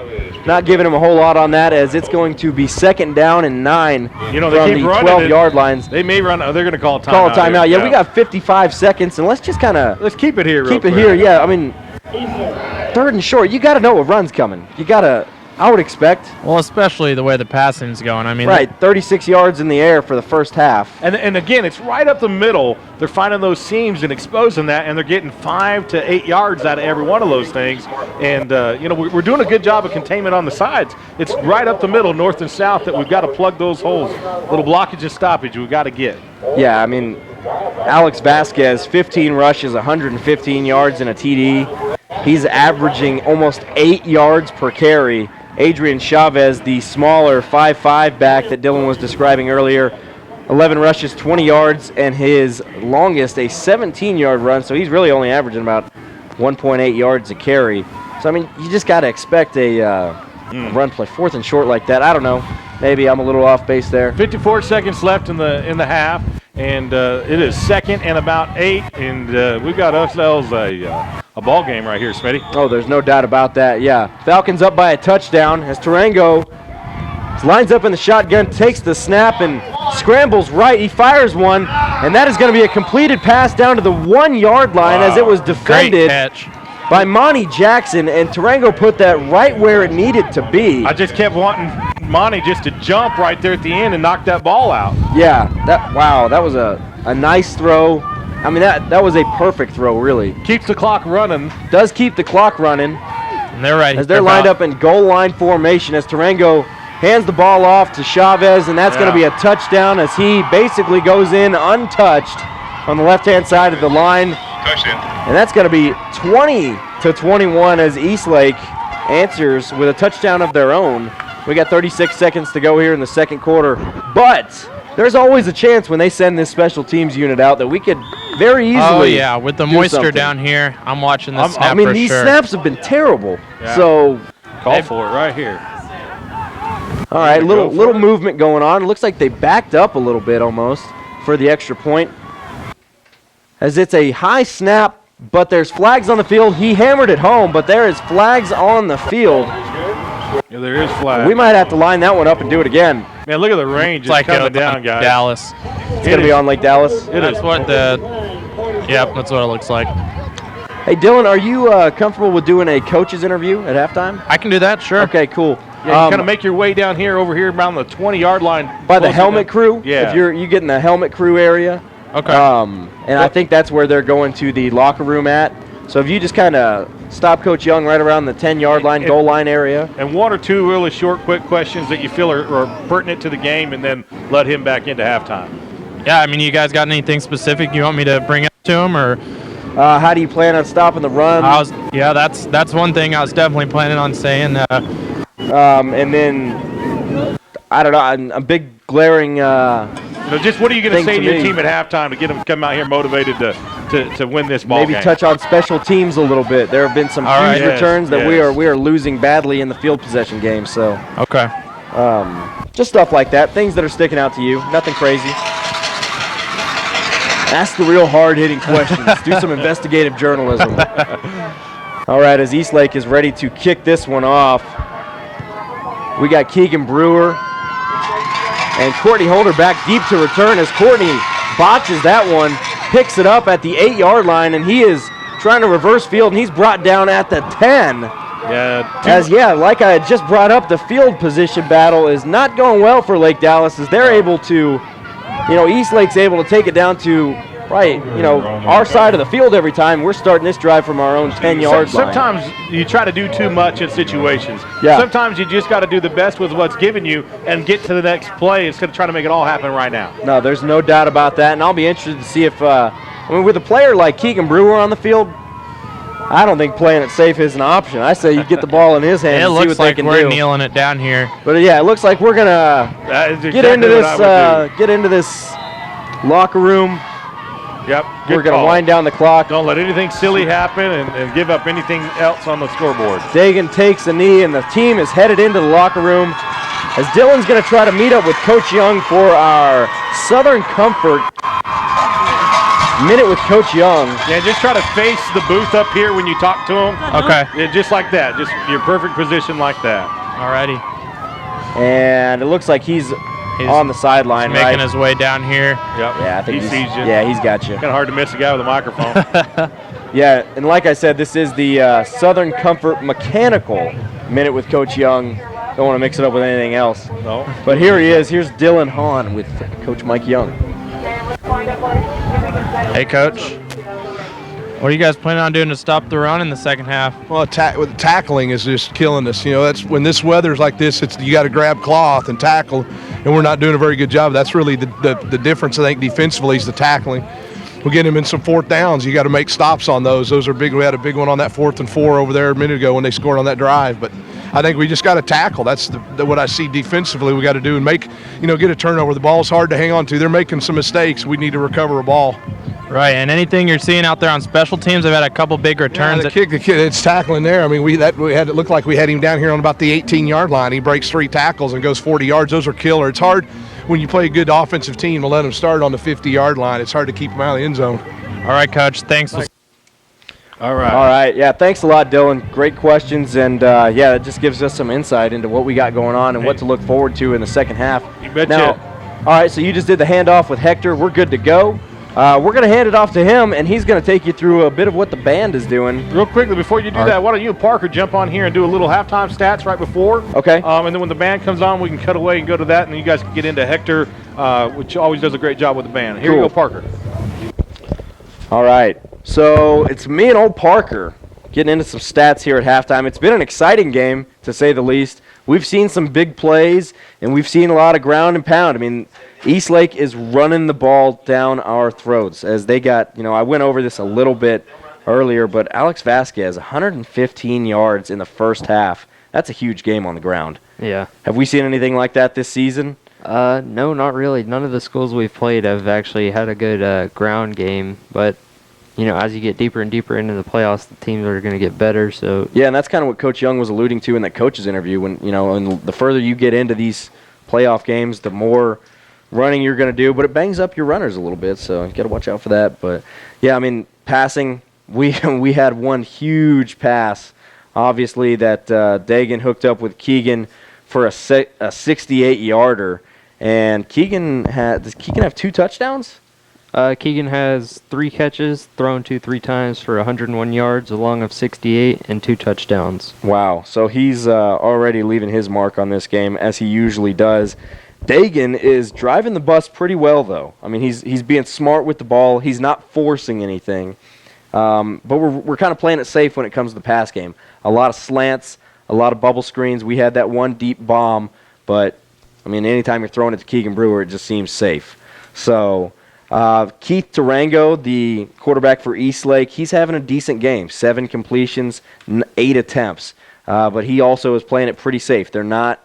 Not giving him a whole lot on that, as it's going to be 2nd down and 9 from the 12-yard lines. They may run. They're going to call a timeout. Call a timeout. Yeah, we got 55 seconds, and let's just kind of keep it here. Keep it here. Yeah, I mean, 3rd and short. You got to know a run's coming. You got to. I would expect. Well, especially the way the passing's going. I mean, right, 36 yards in the air for the first half. And again, it's right up the middle. They're finding those seams and exposing that, and they're getting 5 to 8 yards out of every one of those things. And, you know, we're doing a good job of containment on the sides. It's right up the middle, north and south, that we've got to plug those holes. Little blockage and stoppage we've got to get. Yeah, I mean, Alex Vasquez, 15 rushes, 115 yards and a TD. He's averaging almost 8 yards per carry. Adrian Chavez, the smaller 5'5" back that Dylan was describing earlier. 11 rushes, 20 yards, and his longest, a 17-yard run. So he's really only averaging about 1.8 yards a carry. So, I mean, you just got to expect a run play. 4th and short like that. I don't know. Maybe I'm a little off base there. 54 seconds left in the half, and it is 2nd and about 8, and we've got ourselves a ball game right here, Smitty. Oh, there's no doubt about that, yeah. Falcons up by a touchdown as Tarango lines up in the shotgun, takes the snap, and scrambles right. He fires one, and that is going to be a completed pass down to the 1-yard line as it was defended by Monty Jackson, and Tarango put that right where it needed to be. I just kept wanting Monty just to jump right there at the end and knock that ball out. Yeah, that was a nice throw. I mean, that was a perfect throw, really. Keeps the clock running. Does keep the clock running. And they're right. As they're lined up in goal line formation as Tarango hands the ball off to Chavez, and that's going to be a touchdown as he basically goes in untouched on the left-hand side of the line. And that's going to be 20-21 as Eastlake answers with a touchdown of their own. We got 36 seconds to go here in the second quarter, but there's always a chance when they send this special teams unit out that we could very easily. Oh yeah, with the moisture down here, I'm watching this snap. I mean, these snaps have been terrible. Yeah. So call for it right here. All right, little movement going on. It looks like they backed up a little bit almost for the extra point. As it's a high snap, but there's flags on the field. He hammered it home, but there is flags on the field. Yeah, there is flags. We might have to line that one up and do it again. Man, look at the range. It's coming down, guys. Dallas. It's going to be on Lake Dallas. That's what that's what it looks like. Hey, Dylan, are you comfortable with doing a coach's interview at halftime? I can do that, sure. Okay, cool. Yeah, you kind of make your way down here, over here around the 20-yard line. By the helmet crew? Yeah. If you get in the helmet crew area. Okay. And I think that's where they're going to the locker room at. So if you just kind of stop Coach Young right around the 10-yard line, goal line area. And 1 or 2 really short, quick questions that you feel are pertinent to the game, and then let him back into halftime. Yeah, I mean, you guys got anything specific you want me to bring up to him, or? How do you plan on stopping the run? That's one thing I was definitely planning on saying. And then, I don't know, a big glaring just what are you going to say to your team at halftime to get them to come out here motivated to win this ball game? Maybe touch on special teams a little bit. There have been some huge returns that we are losing badly in the field possession game. So okay, just stuff like that, things that are sticking out to you. Nothing crazy. Ask the real hard-hitting questions. Do some investigative journalism. All right, as Eastlake is ready to kick this one off, we got Keegan Brewer and Courtney Holder back deep to return as Courtney botches that one, picks it up at the 8-yard line, and he is trying to reverse field, and he's brought down at the 10. Like I had just brought up, the field position battle is not going well for Lake Dallas as they're able to, Eastlake's able to take it down to our side of the field every time. We're starting this drive from our own 10-yard line. Sometimes you try to do too much in situations. Yeah. Sometimes you just got to do the best with what's given you and get to the next play instead of trying to make it all happen right now. No, there's no doubt about that, and I'll be interested to see if, with a player like Keegan Brewer on the field, I don't think playing it safe is an option. I say you get the ball in his hands and see what they can do. It looks like we're kneeling it down here. But yeah, it looks like we're gonna get into this locker room. Yep. We're going to wind down the clock. Don't let anything silly happen and give up anything else on the scoreboard. Dagan takes a knee, and the team is headed into the locker room as Dylan's going to try to meet up with Coach Young for our Southern Comfort Minute with Coach Young. Yeah, just try to face the booth up here when you talk to him. Okay. Yeah, just like that. Just your perfect position like that. Alrighty. And it looks like he's on the sideline, making his way down here. Yep. Yeah, I think he sees you. Yeah, he's got you. Kind of hard to miss a guy with a microphone. Yeah, and like I said, this is the Southern Comfort Mechanical Minute with Coach Young. Don't want to mix it up with anything else. No. But here he is. Here's Dylan Hahn with Coach Mike Young. Hey, Coach. What are you guys planning on doing to stop the run in the second half? Well, tackling is just killing us. That's when this weather's like this. You got to grab cloth and tackle, and we're not doing a very good job. That's really the difference. I think defensively is the tackling. We'll get him in some fourth downs. You got to make stops on those. Those are big. We had a big one on that 4th and 4 over there a minute ago when they scored on that drive. But I think we just got to tackle. That's what I see defensively we got to do and make, get a turnover. The ball's hard to hang on to. They're making some mistakes. We need to recover a ball. Right, and anything you're seeing out there on special teams, they've had a couple big returns. The kid, it's tackling there. I mean, we had it looked like we had him down here on about the 18-yard line. He breaks 3 tackles and goes 40 yards. Those are killer. It's hard when you play a good offensive team to let them start on the 50-yard line. It's hard to keep them out of the end zone. All right, Coach. Thanks. All right. All right. Yeah, thanks a lot, Dylan. Great questions, and it just gives us some insight into what we got going on and what to look forward to in the second half. You betcha. Now, all right, so you just did the handoff with Hector. We're good to go. We're going to hand it off to him, and he's going to take you through a bit of what the band is doing. Real quickly, before you do that, why don't you and Parker jump on here and do a little halftime stats right before? Okay. And then when the band comes on, we can cut away and go to that, and then you guys can get into Hector, which always does a great job with the band. Here you go, Parker. All right. So it's me and old Parker getting into some stats here at halftime. It's been an exciting game, to say the least. We've seen some big plays, and we've seen a lot of ground and pound. I mean, Eastlake is running the ball down our throats as they got, I went over this a little bit earlier, but Alex Vasquez, 115 yards in the first half. That's a huge game on the ground. Yeah. Have we seen anything like that this season? No, not really. None of the schools we've played have actually had a good ground game, but as you get deeper and deeper into the playoffs, the teams are going to get better. So yeah, and that's kind of what Coach Young was alluding to in that coach's interview. When and the further you get into these playoff games, the more running you're going to do, but it bangs up your runners a little bit, so you got to watch out for that. But yeah, I mean, passing, we had one huge pass, obviously, that Dagan hooked up with Keegan for a 68-yarder, and does Keegan have 2 touchdowns? Keegan has 3 catches, thrown 3 times for 101 yards, along of 68 and 2 touchdowns. Wow, so he's already leaving his mark on this game, as he usually does. Dagan is driving the bus pretty well, though. I mean, he's being smart with the ball. He's not forcing anything. But we're kind of playing it safe when it comes to the pass game. A lot of slants, a lot of bubble screens. We had that one deep bomb, but, I mean, anytime you're throwing it to Keegan Brewer, it just seems safe. So Keith Durango, the quarterback for Eastlake, he's having a decent game. 7 completions, 8 attempts. But he also is playing it pretty safe. They're not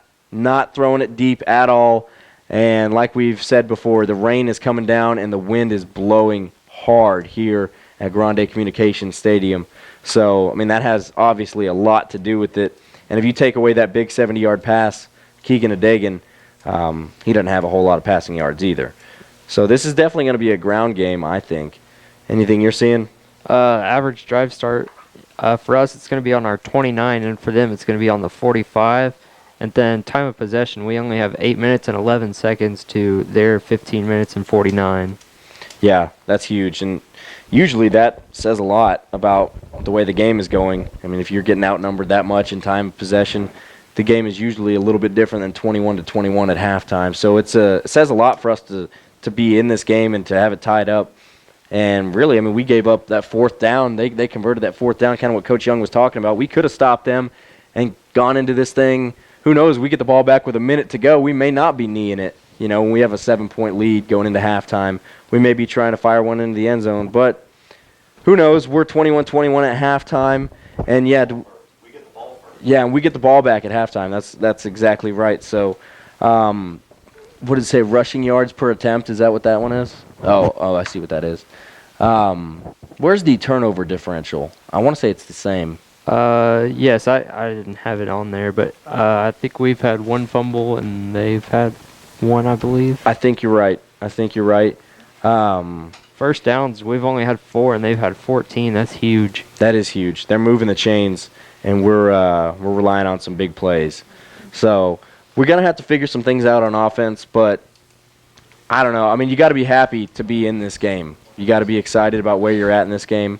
throwing it deep at all. And like we've said before, the rain is coming down and the wind is blowing hard here at Grande Communications Stadium. So, I mean, that has obviously a lot to do with it. And if you take away that big 70-yard pass, Keegan Dagan, he doesn't have a whole lot of passing yards either. So this is definitely going to be a ground game, I think. Anything you're seeing? Average drive start, for us, it's going to be on our 29, and for them, it's going to be on the 45. And then time of possession, we only have 8 minutes and 11 seconds to their 15 minutes and 49. Yeah, that's huge. And usually that says a lot about the way the game is going. I mean, if you're getting outnumbered that much in time of possession, the game is usually a little bit different than 21-21 at halftime. So it says a lot for us to be in this game and to have it tied up. And really, I mean, we gave up that 4th down. They converted that 4th down, kind of what Coach Young was talking about. We could have stopped them and gone into this thing. Who knows? We get the ball back with a minute to go. We may not be kneeing it. When we have a 7-point lead going into halftime, we may be trying to fire one into the end zone. But who knows? We're 21-21 at halftime. And, we get the ball back at halftime. That's exactly right. So, what did it say? Rushing yards per attempt? Is that what that one is? Oh, I see what that is. Where's the turnover differential? I want to say it's the same. Yes, I didn't have it on there, but I think we've had 1 fumble and they've had 1, I believe. I think you're right. First downs, we've only had 4 and they've had 14. That's huge. That is huge. They're moving the chains, and we're relying on some big plays. So we're gonna have to figure some things out on offense, but I don't know. I mean, you got to be happy to be in this game. You got to be excited about where you're at in this game.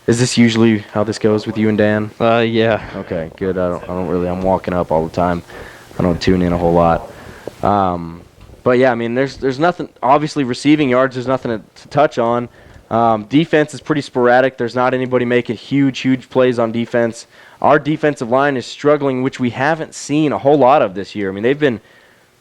Is this usually how this goes with you and Dan? Yeah. Okay, good. I don't really. I'm walking up all the time. I don't tune in a whole lot. But yeah, I mean, there's nothing. Obviously, receiving yards, there's nothing to touch on. Defense is pretty sporadic. There's not anybody making huge plays on defense. Our defensive line is struggling, which we haven't seen a whole lot of this year. I mean, they've been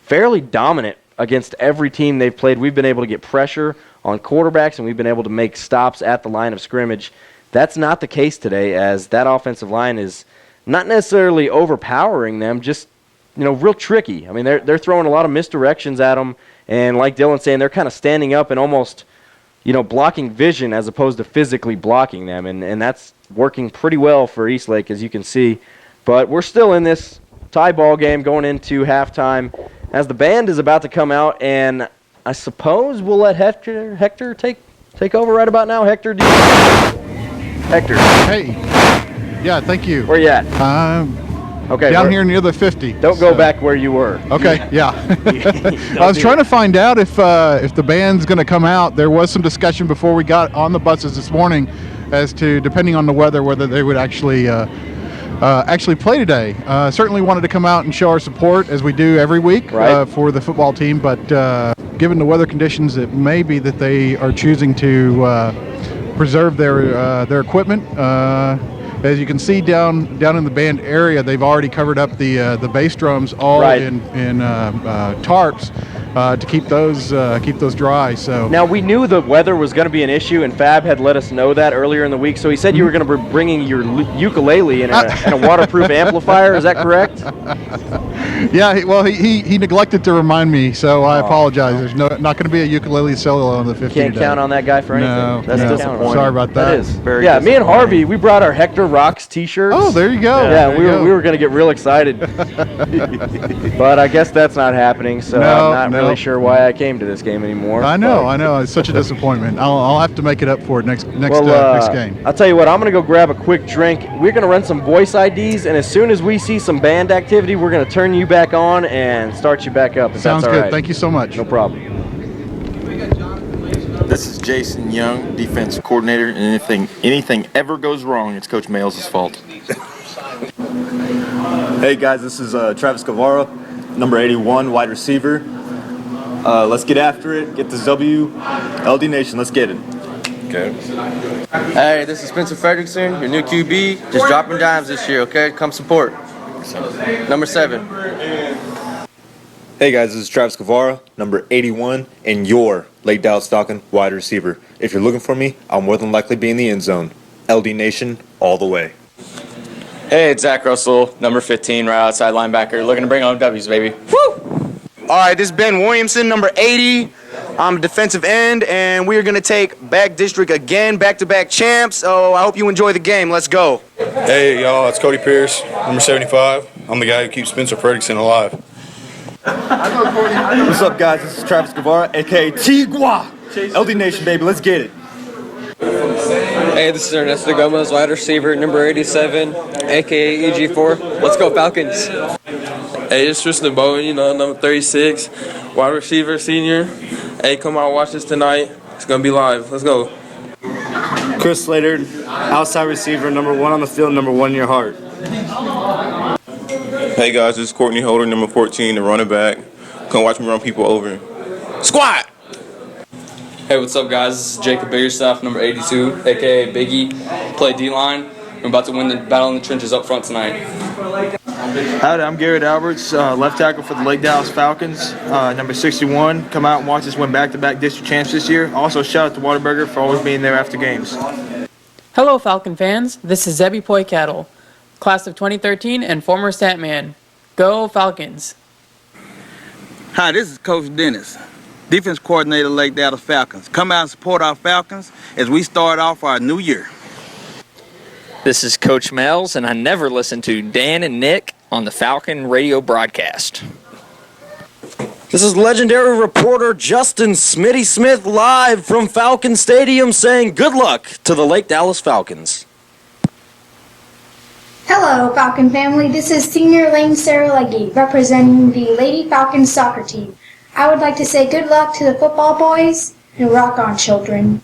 fairly dominant against every team they've played. We've been able to get pressure on quarterbacks, and we've been able to make stops at the line of scrimmage. That's not the case today, as that offensive line is not necessarily overpowering them, just, real tricky. I mean, they're throwing a lot of misdirections at them, and like Dylan's saying, they're kind of standing up and almost, blocking vision as opposed to physically blocking them, and that's working pretty well for Eastlake, as you can see. But we're still in this tie ball game going into halftime as the band is about to come out, and I suppose we'll let Hector take over right about now. Hector, Hector. Hey. Yeah, thank you. Where you at? Okay. Down here near the 50. Don't go back where you were. Okay, yeah. I was trying to find out if the band's going to come out. There was some discussion before we got on the buses this morning as to, depending on the weather, whether they would actually play today. Certainly wanted to come out and show our support, as we do every week, for the football team, but given the weather conditions, it may be that they are choosing to preserve their equipment. As you can see down in the band area, they've already covered up the bass drums all in tarps to keep those dry. So now, we knew the weather was going to be an issue, and Fab had let us know that earlier in the week. So he said you were going to be bringing your ukulele and a waterproof amplifier. Is that correct? Yeah. He neglected to remind me, so I apologize. There's not going to be a ukulele solo on the 50. Can't count on that guy for anything. No, That's disappointing. Sorry about that. That is very me and Harvey, we brought our Hector Rocks T-shirts. Oh, there you go. Yeah, we were going to get real excited, but I guess that's not happening. So I'm not really sure why I came to this game anymore. I know. It's such a disappointment. I'll have to make it up for it next game. I'll tell you what. I'm going to go grab a quick drink. We're going to run some voice IDs, and as soon as we see some band activity, we're going to turn you back on and start you back up. If Sounds that's all good. right. Thank you so much. No problem. This is Jason Young, defense coordinator, and anything ever goes wrong, it's Coach Mails' fault. Hey guys, this is Travis Guevara, number 81, wide receiver. Let's get after it, get this W. LD Nation, let's get it. Okay. Hey, this is Spencer Fredrickson, your new QB. Just dropping dimes this year, okay? Come support. Number 7. Hey guys, this is Travis Guevara, number 81, and your Lake Dallas Falcon wide receiver. If you're looking for me, I'll more than likely be in the end zone. LD Nation, all the way. Hey, it's Zach Russell, number 15, right outside linebacker. Looking to bring home W's, baby. Woo! All right, this is Ben Williamson, number 80. I'm a defensive end, and we are going to take back district again, back-to-back champs. So I hope you enjoy the game. Let's go. Hey, y'all, it's Cody Pierce, number 75. I'm the guy who keeps Spencer Fredrickson alive. What's up, guys? This is Travis Guevara, a.k.a. Tigua. LD Nation, baby. Let's get it. Hey, this is Ernesto Gomez, wide receiver, number 87, a.k.a. EG4. Let's go, Falcons. Hey, it's Tristan Bowen, number 36, wide receiver, senior. Hey, come out and watch this tonight. It's going to be live. Let's go. Chris Slater, outside receiver, number 1 on the field, number 1 in your heart. Hey, guys, this is Courtney Holder, number 14, the running back. Come watch me run people over. Squat! Hey, what's up, guys? This is Jacob Biggerstaff, number 82, a.k.a. Biggie. Play D-line. We're about to win the battle in the trenches up front tonight. Howdy, I'm Garrett Alberts, left tackle for the Lake Dallas Falcons, number 61. Come out and watch us win back-to-back district champs this year. Also, shout out to Waterburger for always being there after games. Hello, Falcon fans. This is Zebby Poycattle, class of 2013 and former Statman. Go Falcons. Hi, this is Coach Dennis, defense coordinator of Lake Dallas Falcons. Come out and support our Falcons as we start off our new year. This is Coach Mells, and I never listen to Dan and Nick on the Falcon radio broadcast. This is legendary reporter Justin Smitty Smith live from Falcon Stadium saying good luck to the Lake Dallas Falcons. Hello, Falcon family. This is Senior Lane Sarah Legge, representing the Lady Falcons soccer team. I would like to say good luck to the football boys and rock on, children.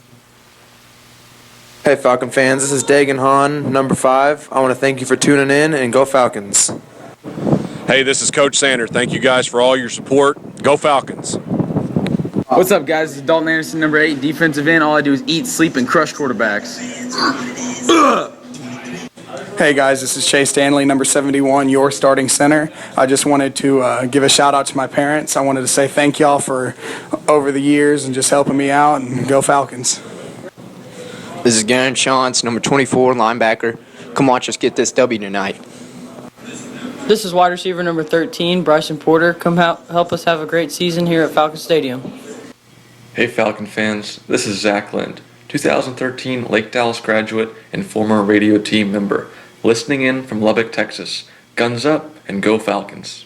Hey, Falcon fans. This is Dagan Hahn, number 5. I want to thank you for tuning in, and go Falcons. Hey, this is Coach Sander. Thank you guys for all your support. Go Falcons. What's up, guys? This is Dalton Anderson, number 8, defensive end. All I do is eat, sleep, and crush quarterbacks. Hey guys, this is Chase Stanley, number 71, your starting center. I just wanted to give a shout out to my parents. I wanted to say thank y'all for over the years and just helping me out, and go Falcons. This is Garen Shantz, number 24, linebacker. Come watch us get this W tonight. This is wide receiver number 13, Bryson Porter. Come help us have a great season here at Falcon Stadium. Hey Falcon fans, this is Zach Lind, 2013 Lake Dallas graduate and former radio team member, listening in from Lubbock, Texas. Guns up and go Falcons.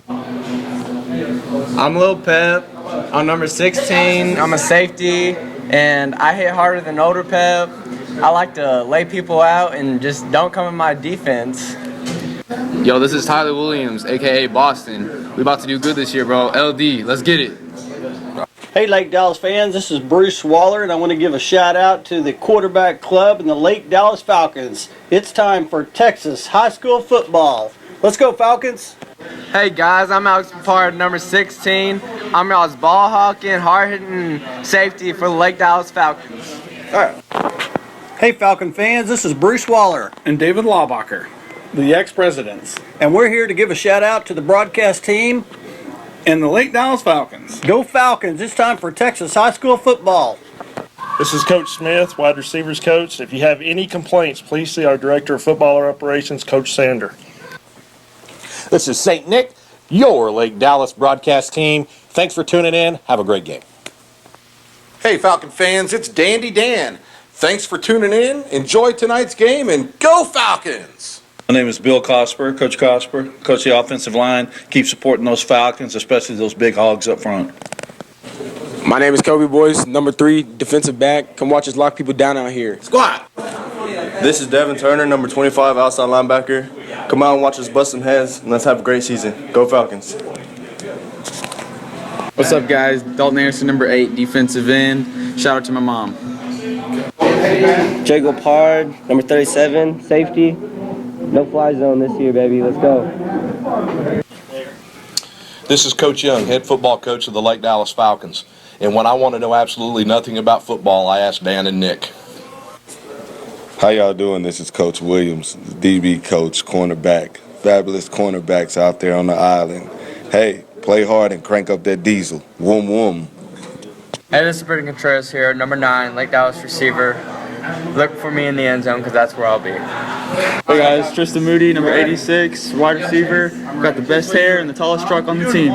I'm Lil Pep. I'm number 16. I'm a safety, and I hit harder than older Pep. I like to lay people out and just don't come in my defense. Yo, this is Tyler Williams, aka Boston. We about to do good this year, bro. LD, let's get it. Hey Lake Dallas fans, this is Bruce Waller, and I want to give a shout out to the quarterback club and the Lake Dallas Falcons. It's time for Texas high school football. Let's go Falcons! Hey guys, I'm Alex Papard, number 16. I'm y'all's ball hawking, hard hitting safety for the Lake Dallas Falcons. All right. Hey Falcon fans, this is Bruce Waller And David Laubacher, the ex-presidents. and we're here to give a shout out to the broadcast team. And the Lake Dallas Falcons. Go Falcons! It's time for Texas high school football. This is Coach Smith, wide receivers coach. If you have any complaints, please see our Director of Football Operations, Coach Sander. This is St. Nick, your Lake Dallas broadcast team. Thanks for tuning in. Have a great game. Hey, Falcon fans, it's Dandy Dan. Thanks for tuning in. Enjoy tonight's game and go Falcons! My name is Bill Cosper, Coach Cosper, coach the offensive line. Keep supporting those Falcons, especially those big hogs up front. My name is Kobe Boyce, number 3, defensive back. Come watch us lock people down out here. Squad! This is Devin Turner, number 25, outside linebacker. Come out and watch us bust some heads, and let's have a great season. Go Falcons. What's up, guys? Dalton Anderson, number 8, defensive end. Shout out to my mom. Jago Pard, number 37, safety. No fly zone this year, baby. Let's go. This is Coach Young, head football coach of the Lake Dallas Falcons. And when I want to know absolutely nothing about football, I ask Dan and Nick. How y'all doing? This is Coach Williams, the DB coach, cornerback. Fabulous cornerbacks out there on the island. Hey, play hard and crank up that diesel. Woom woom. Hey, this is Britton Contreras here, number 9, Lake Dallas receiver. Look for me in the end zone because that's where I'll be. Hey guys, Tristan Moody, number 86, wide receiver. Got the best hair and the tallest truck on the team.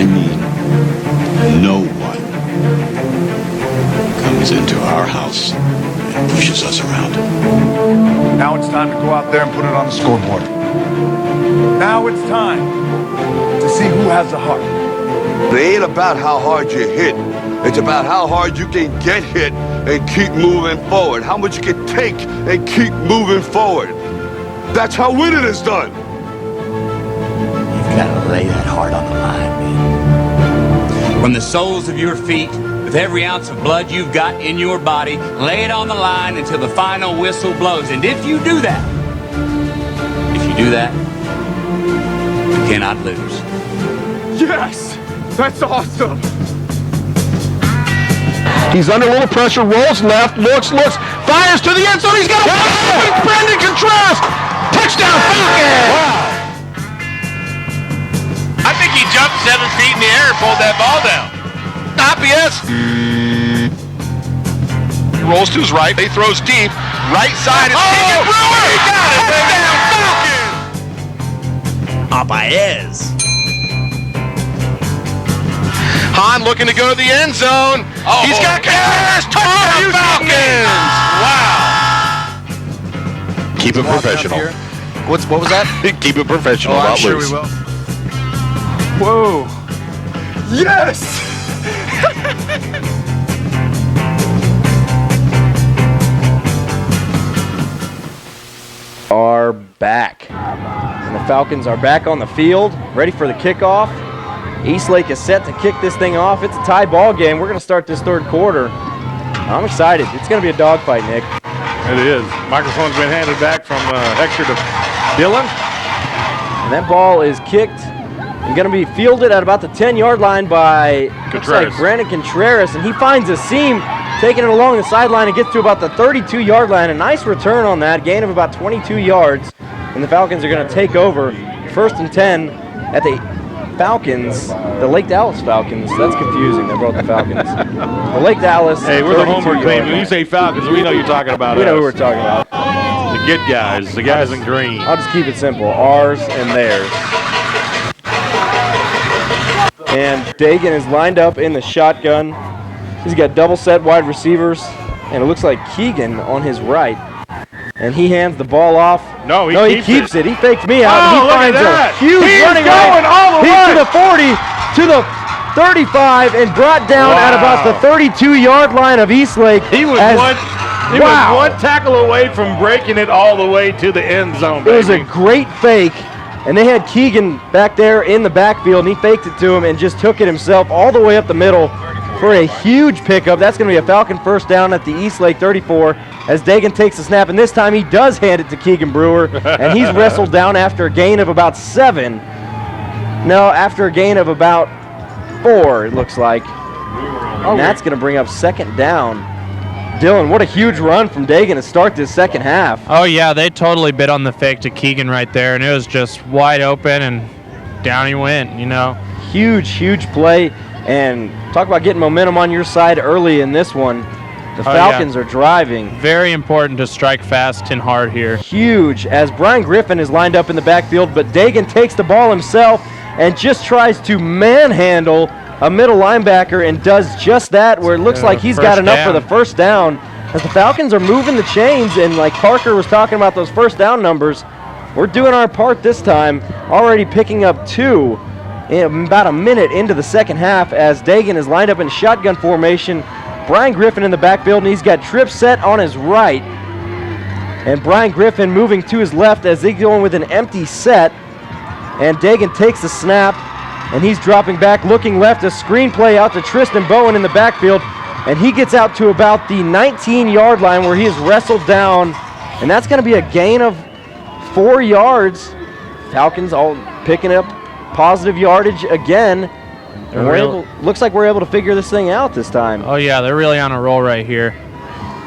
I mean no one, comes into our house and pushes us around. Now it's time to go out there and put it on the scoreboard. Now it's time to see who has the heart. It ain't about how hard you hit. It's about how hard you can get hit and keep moving forward. How much you can take and keep moving forward. That's how winning is done. You've got to lay that heart on the line, man. From the soles of your feet, with every ounce of blood you've got in your body, lay it on the line until the final whistle blows. And if you do that, you cannot lose. Yes! That's awesome! He's under a little pressure, rolls left, looks, fires to the end zone. He's got a wide Brandon Contreras. Touchdown, Falcons! Wow. I think he jumped 7 feet in the air and pulled that ball down. Not BS. He rolls to his right. He throws deep. Right side is Keegan Brewer. He got it, baby. Papaez. Hahn looking to go to the end zone. He's got Contreras. Touchdown, Falcons! Wow. Keep it professional. What was that? Keep it professional. I'm not sure loose. we will. Whoa! Yes! Are back. And the Falcons are back on the field, ready for the kickoff. Eastlake is set to kick this thing off. It's a tie ball game. We're going to start this third quarter. I'm excited. It's going to be a dogfight, Nick. It is. Microphone's been handed back from Hector to Dylan. And that ball is kicked and going to be fielded at about the 10-yard line by looks like Brandon Contreras. And he finds a seam, taking it along the sideline and gets to about the 32-yard line. A nice return on that, gain of about 22 yards. And the Falcons are going to take over 1st and 10 at the Falcons, the Lake Dallas Falcons. That's confusing. They're both the Falcons. The Lake Dallas. Hey, we're the homework team. When you say Falcons, we know you're talking about us. We know who we're talking about. The good guys, the guys in green. I'll just keep it simple. Ours and theirs. And Dagan is lined up in the shotgun. He's got double set wide receivers, and it looks like Keegan on his right. And he hands the ball off. No, he keeps it. He faked me out. Oh, and he look finds at that. a huge He's running going all the He's way. to the 40, to the 35, and brought down at about the 32-yard line of Eastlake. He was one tackle away from breaking it all the way to the end zone, baby. It was a great fake, and they had Keegan back there in the backfield, and he faked it to him and just took it himself all the way up the middle for a huge pickup. That's going to be a Falcon first down at the Eastlake 34 as Dagan takes the snap, and this time he does hand it to Keegan Brewer, and he's wrestled down after a gain of about 7. No, after a gain of about 4, it looks like. And that's going to bring up 2nd down. Dylan, what a huge run from Dagan to start this second half. Oh, yeah, they totally bit on the fake to Keegan right there, and it was just wide open, and down he went, you know. Huge play, and talk about getting momentum on your side early in this one. The Falcons are driving. Very important to strike fast and hard here. Huge, as Brian Griffin is lined up in the backfield, but Dagan takes the ball himself and just tries to manhandle a middle linebacker and does just that, where it looks like he's got enough for the first down. As the Falcons are moving the chains, and like Parker was talking about those first down numbers, we're doing our part this time, already picking up 2 in about a minute into the second half as Dagan is lined up in shotgun formation. Brian Griffin in the backfield, and he's got Tripp set on his right. And Brian Griffin moving to his left as they go in with an empty set. And Dagan takes the snap, and he's dropping back, looking left, a screenplay out to Tristan Bowen in the backfield. And he gets out to about the 19-yard line where he is wrestled down. And that's going to be a gain of 4 yards. Falcons all picking up positive yardage again. And looks like we're able to figure this thing out this time. Oh, yeah, they're really on a roll right here.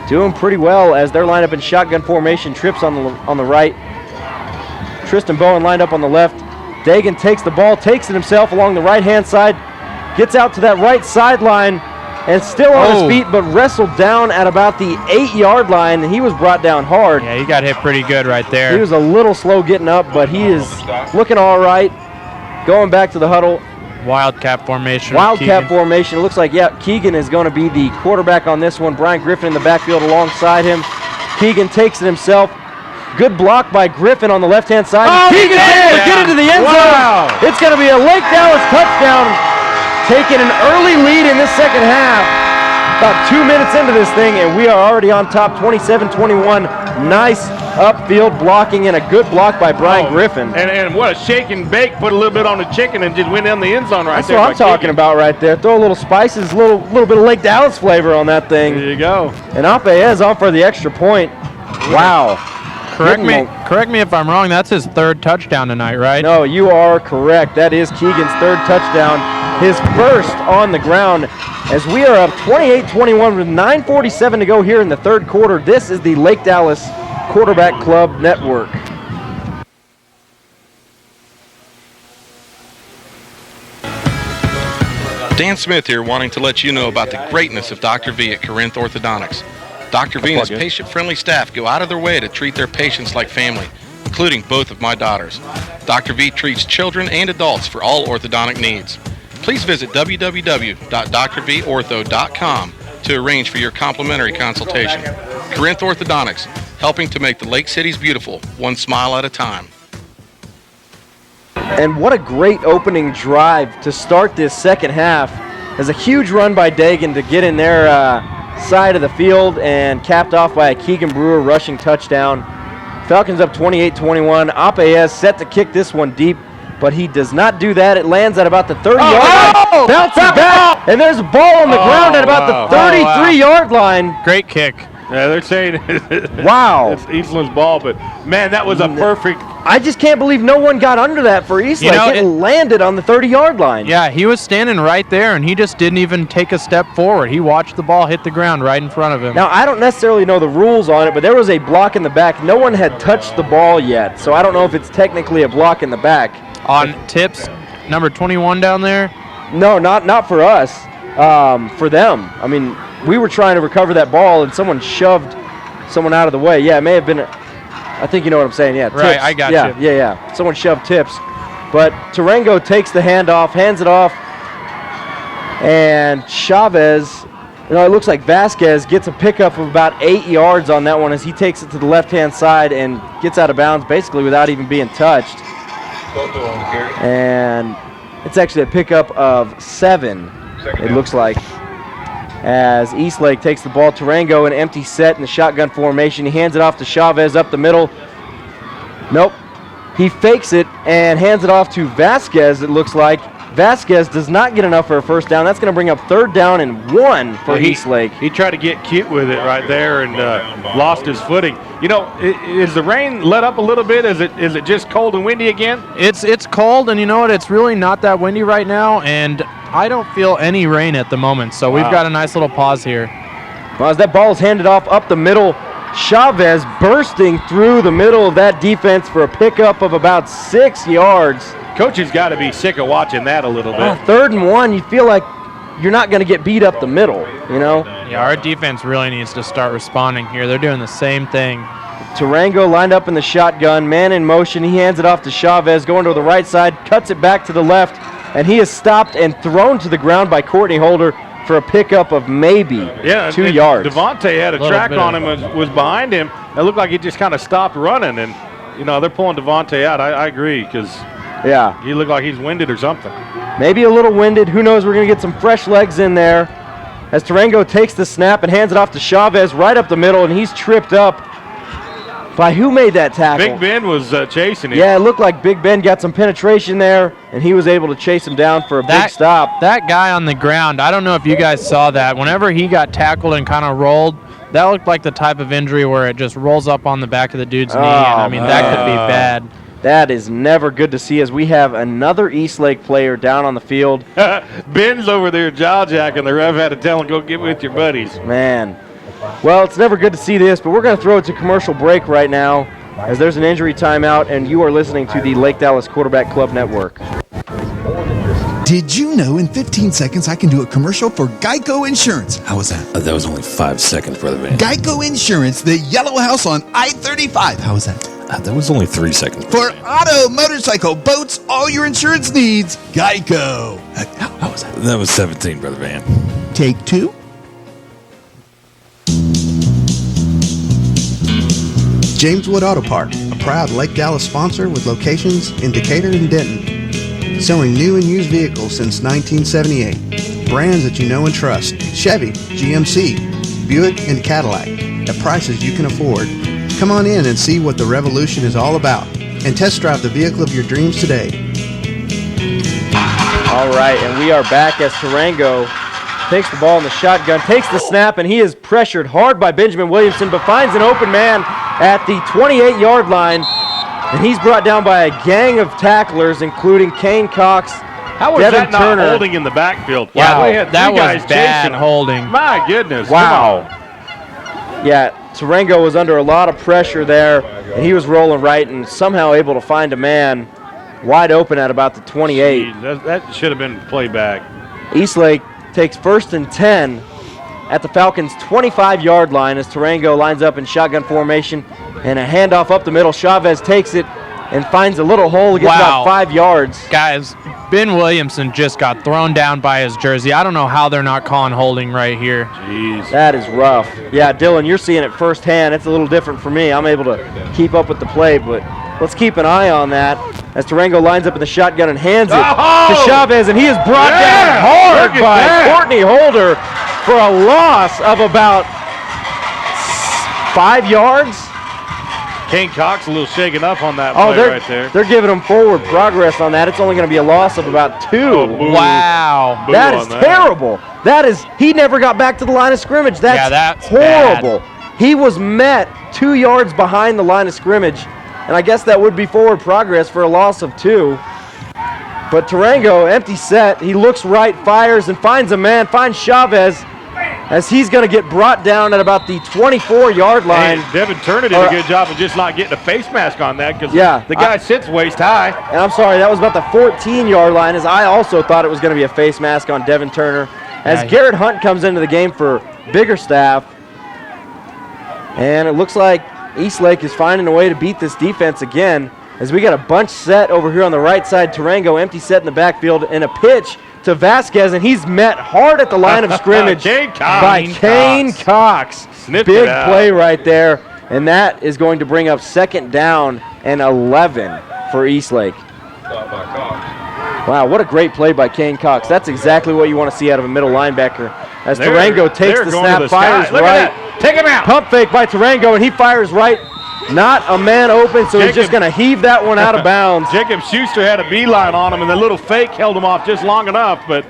Doing pretty well as they're lined up in shotgun formation. Trips on the right. Tristan Bowen lined up on the left. Dagan takes the ball, takes it himself along the right-hand side, gets out to that right sideline, and still on his feet, but wrestled down at about the 8-yard line. He was brought down hard. Yeah, he got hit pretty good right there. He was a little slow getting up, but he is looking all right. Going back to the huddle. Wildcat formation. Wildcat formation. It looks like, Keegan is going to be the quarterback on this one. Brian Griffin in the backfield alongside him. Keegan takes it himself. Good block by Griffin on the left-hand side. Keegan's able to get into the end zone. It's going to be a Lake Dallas touchdown, taking an early lead in this second half. About 2 minutes into this thing, and we are already on top, 27-21. Nice upfield blocking and a good block by Brian Griffin. And what a shake and bake, put a little bit on the chicken and just went down the end zone right there. That's what I'm talking about right there. Throw a little spices, a little bit of Lake Dallas flavor on that thing. There you go. And Apeyez on for the extra point. Wow. Correct me if I'm wrong. That's his third touchdown tonight, right? No, you are correct. That is Keegan's third touchdown, his first on the ground. As we are up 28-21 with 9:47 to go here in the third quarter. This is the Lake Dallas Quarterback Club Network. Dan Smith here, wanting to let you know about the greatness of Dr. V at Corinth Orthodontics. Dr. V and his patient-friendly staff go out of their way to treat their patients like family, including both of my daughters. Dr. V treats children and adults for all orthodontic needs. Please visit www.drvortho.com to arrange for your complimentary consultation. Corinth Orthodontics, helping to make the Lake Cities beautiful, one smile at a time. And what a great opening drive to start this second half. There's a huge run by Dagan to get in their side of the field and capped off by a Keegan Brewer rushing touchdown. Falcons up 28-21. Apeyez set to kick this one deep, but he does not do that. It lands at about the 30-yard line. Bounces back, and there's a ball on the ground at about the 33-yard line. Great kick. Yeah, they're saying wow. It's Eastland's ball, but man, that was a perfect. I just can't believe no one got under that for Eastlake. It landed on the 30-yard line. Yeah, he was standing right there, and he just didn't even take a step forward. He watched the ball hit the ground right in front of him. Now, I don't necessarily know the rules on it, but there was a block in the back. No one had touched the ball yet, so I don't know if it's technically a block in the back. On tips, number 21 down there? No, not for us. For them. I mean, we were trying to recover that ball, and someone shoved someone out of the way. Yeah, it may have been. I think you know what I'm saying. Yeah, right. Tips. I got you. Yeah. Someone shoved Tips, but Tarango takes the handoff, hands it off, and Chavez. It looks like Vasquez gets a pickup of about 8 yards on that one as he takes it to the left-hand side and gets out of bounds basically without even being touched. And it's actually a pickup of 7. It looks like, as Eastlake takes the ball. Tarango an empty set in the shotgun formation. He hands it off to Chavez up the middle. Nope. He fakes it and hands it off to Vasquez, it looks like. Vasquez does not get enough for a first down. That's going to bring up 3rd down and 1 for Eastlake. He tried to get cute with it right there and lost his footing. Is the rain let up a little bit? Is it just cold and windy again? It's cold, and you know what? It's really not that windy right now, and I don't feel any rain at the moment, so we've got a nice little pause here. Well, as that ball is handed off up the middle, Chavez bursting through the middle of that defense for a pickup of about 6 yards. Coach has got to be sick of watching that a little bit. 3rd and 1, you feel like you're not going to get beat up the middle, Yeah, our defense really needs to start responding here. They're doing the same thing. Tarango lined up in the shotgun, man in motion. He hands it off to Chavez, going to the right side, cuts it back to the left, and he is stopped and thrown to the ground by Courtney Holder for a pickup of maybe 2 yards. Devontae had a track on him, was behind him. It looked like he just kind of stopped running, and they're pulling Devontae out. I agree, because he looked like he's winded or something. Maybe a little winded. Who knows? We're going to get some fresh legs in there. As Tarango takes the snap and hands it off to Chavez right up the middle, and he's tripped up by who made that tackle? Big Ben was chasing him. Yeah, it looked like Big Ben got some penetration there, and he was able to chase him down for a big stop. That guy on the ground, I don't know if you guys saw that. Whenever he got tackled and kind of rolled, that looked like the type of injury where it just rolls up on the back of the dude's knee, and that could be bad. That is never good to see as we have another Eastlake player down on the field. Ben's over there jaw-jacking. The ref had to tell him, go get with your buddies. Man. Well, it's never good to see this, but we're going to throw it to commercial break right now as there's an injury timeout, and you are listening to the Lake Dallas Quarterback Club Network. Did you know in 15 seconds I can do a commercial for Geico Insurance? How was that? That was only 5 seconds, brother man. Geico Insurance, the yellow house on I-35. How was that? That was only 3 seconds. For auto, motorcycle, boats, all your insurance needs, Geico. How was that? That was 17, Brother Van. Take 2. James Wood Auto Park, a proud Lake Dallas sponsor with locations in Decatur and Denton. Selling new and used vehicles since 1978. Brands that you know and trust. Chevy, GMC, Buick, and Cadillac at prices you can afford. Come on in and see what the revolution is all about and test drive the vehicle of your dreams today. All right, and we are back as Tarango takes the ball in the shotgun, takes the snap, and he is pressured hard by Benjamin Williamson, but finds an open man at the 28-yard line, and he's brought down by a gang of tacklers, including Kane Cox, How was Devin that not Turner. holding in the backfield? Wow, they had that three guys was bad chasing him. holding. My goodness. Wow. Yeah, Tarango was under a lot of pressure there, and he was rolling right and somehow able to find a man wide open at about the 28. Jeez, that should have been played back. Eastlake takes 1st and 10 at the Falcons' 25-yard line as Tarango lines up in shotgun formation, and a handoff up the middle. Chavez takes it and finds a little hole, gets about 5 yards. Guys, Ben Williamson just got thrown down by his jersey. I don't know how they're not calling holding right here. Jeez. That is rough. Yeah, Dylan, you're seeing it firsthand. It's a little different for me. I'm able to keep up with the play, but let's keep an eye on that as Tarango lines up in the shotgun and hands it to Chavez, and he is brought down hard by Courtney Holder for a loss of about 5 yards. Kane Cox a little shaken up on that play right there. They're giving him forward progress on that. It's only going to be a loss of about 2. Wow. That is terrible. That is, he never got back to the line of scrimmage. That's horrible. bad. He was met 2 yards behind the line of scrimmage, and I guess that would be forward progress for a loss of 2. But Tarango, empty set. He looks right, fires, and finds a man, finds Chavez, as he's going to get brought down at about the 24-yard line. Hey, Devin Turner did a good job of just not getting a face mask on that because the guy sits waist high. And I'm sorry, that was about the 14-yard line, as I also thought it was going to be a face mask on Devin Turner. As Garrett Hunt comes into the game for Biggerstaff. And it looks like Eastlake is finding a way to beat this defense again, as we got a bunch set over here on the right side. Tarango empty set in the backfield, and a pitch to Vasquez, and he's met hard at the line of scrimmage by Kane Cox. Big play right there, and that is going to bring up 2nd down and 11 for Eastlake. Wow, what a great play by Kane Cox. That's exactly what you want to see out of a middle linebacker. As Tarango takes the snap, fires right. Take him out. Pump fake by Tarango, and he fires right. Not a man open, so he's just going to heave that one out of bounds. Jacob Schuster had a beeline on him, and the little fake held him off just long enough. But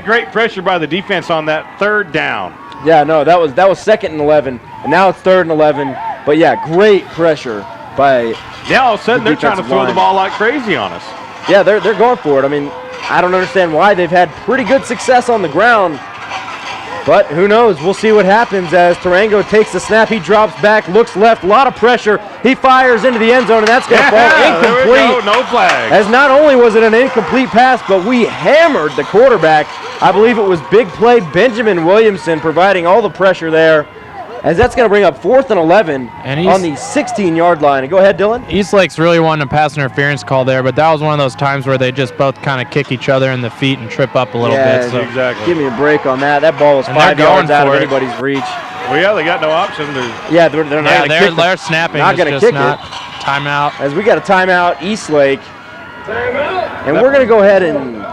great pressure by the defense on that 3rd down. Yeah, no, that was 2nd and 11, and now it's 3rd and 11. But yeah, great pressure by. Now all of a sudden they're trying to throw the ball like crazy on us. Yeah, they're going for it. I mean, I don't understand why. They've had pretty good success on the ground. But who knows? We'll see what happens as Tarango takes the snap. He drops back, looks left, a lot of pressure. He fires into the end zone, and that's going to fall incomplete. There we go, no flag. As not only was it an incomplete pass, but we hammered the quarterback. I believe it was big play Benjamin Williamson providing all the pressure there. As that's going to bring up 4th and 11 on the 16-yard line. And go ahead, Dylan. Eastlake's really wanting a pass interference call there, but that was one of those times where they just both kind of kick each other in the feet and trip up a little bit. So exactly. Give me a break on that. That ball was 5 yards out of anybody's reach. Well, yeah, they got no option. Yeah, they're not going to kick it. They're snapping. Not going to kick it. Timeout. As we got a timeout, Eastlake. And we're going to go ahead and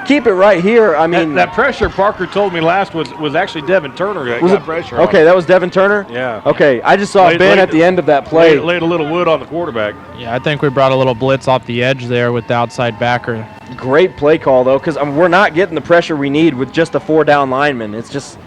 keep it right here. I mean, that pressure Parker told me last was actually Devin Turner that got pressure. Okay, that was Devin Turner? Yeah. Okay, I just saw Ben at the end of that play. Laid a little wood on the quarterback. Yeah, I think we brought a little blitz off the edge there with the outside backer. Great play call, though, because we're not getting the pressure we need with just a 4-down lineman. It's just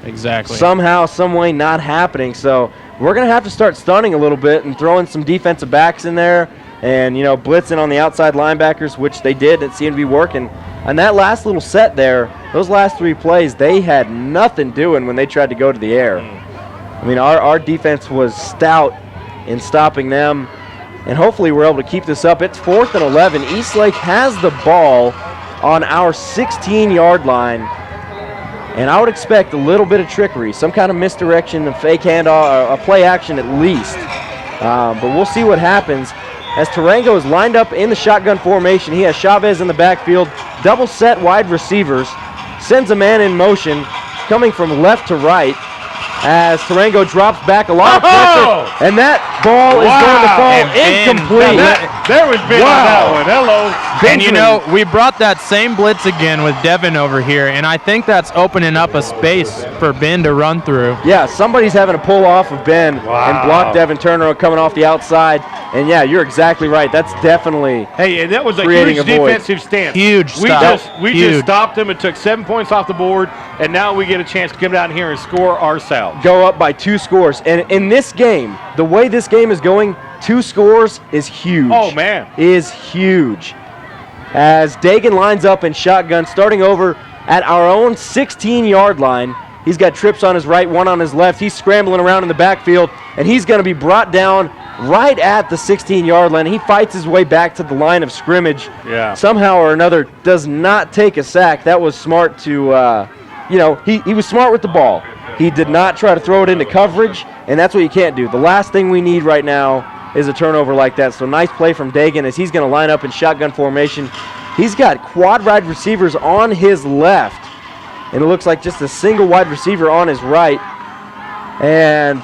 somehow, some way not happening. So we're going to have to start stunning a little bit and throwing some defensive backs in there and, blitzing on the outside linebackers, which they did. It seemed to be working. And that last little set there, those last 3 plays, they had nothing doing when they tried to go to the air. I mean, our defense was stout in stopping them, and hopefully we're able to keep this up. It's 4th and 11. Eastlake has the ball on our 16-yard line, and I would expect a little bit of trickery, some kind of misdirection, a fake handoff, a play action at least. But we'll see what happens. As Tarango is lined up in the shotgun formation, he has Chavez in the backfield, double set wide receivers, sends a man in motion, coming from left to right, as Tarango drops back a lot of pressure, and that ball is going to fall incomplete. There was Ben on that one. Hello. And you know, we brought that same blitz again with Devin over here, and I think that's opening up a space for Ben to run through. Yeah, somebody's having to pull off of Ben and block Devin Turner coming off the outside. And yeah, you're exactly right. That's definitely and that was a creating huge a void. defensive stance. Huge We just stopped them and took 7 points off the board, and now we get a chance to come down here and score ourselves. Go up by 2 scores. And in this game, the way this game is going, 2 scores is huge. Oh, man. Is huge. As Dagan lines up in shotgun, starting over at our own 16-yard line. He's got trips on his right, one on his left. He's scrambling around in the backfield, and he's going to be brought down right at the 16-yard line. He fights his way back to the line of scrimmage. Yeah. Somehow or another does not take a sack. That was smart to, he was smart with the ball. He did not try to throw it into coverage, and that's what you can't do. The last thing we need right now is a turnover like that. So nice play from Dagan as he's going to line up in shotgun formation. He's got quad wide receivers on his left, and it looks like just a single wide receiver on his right. And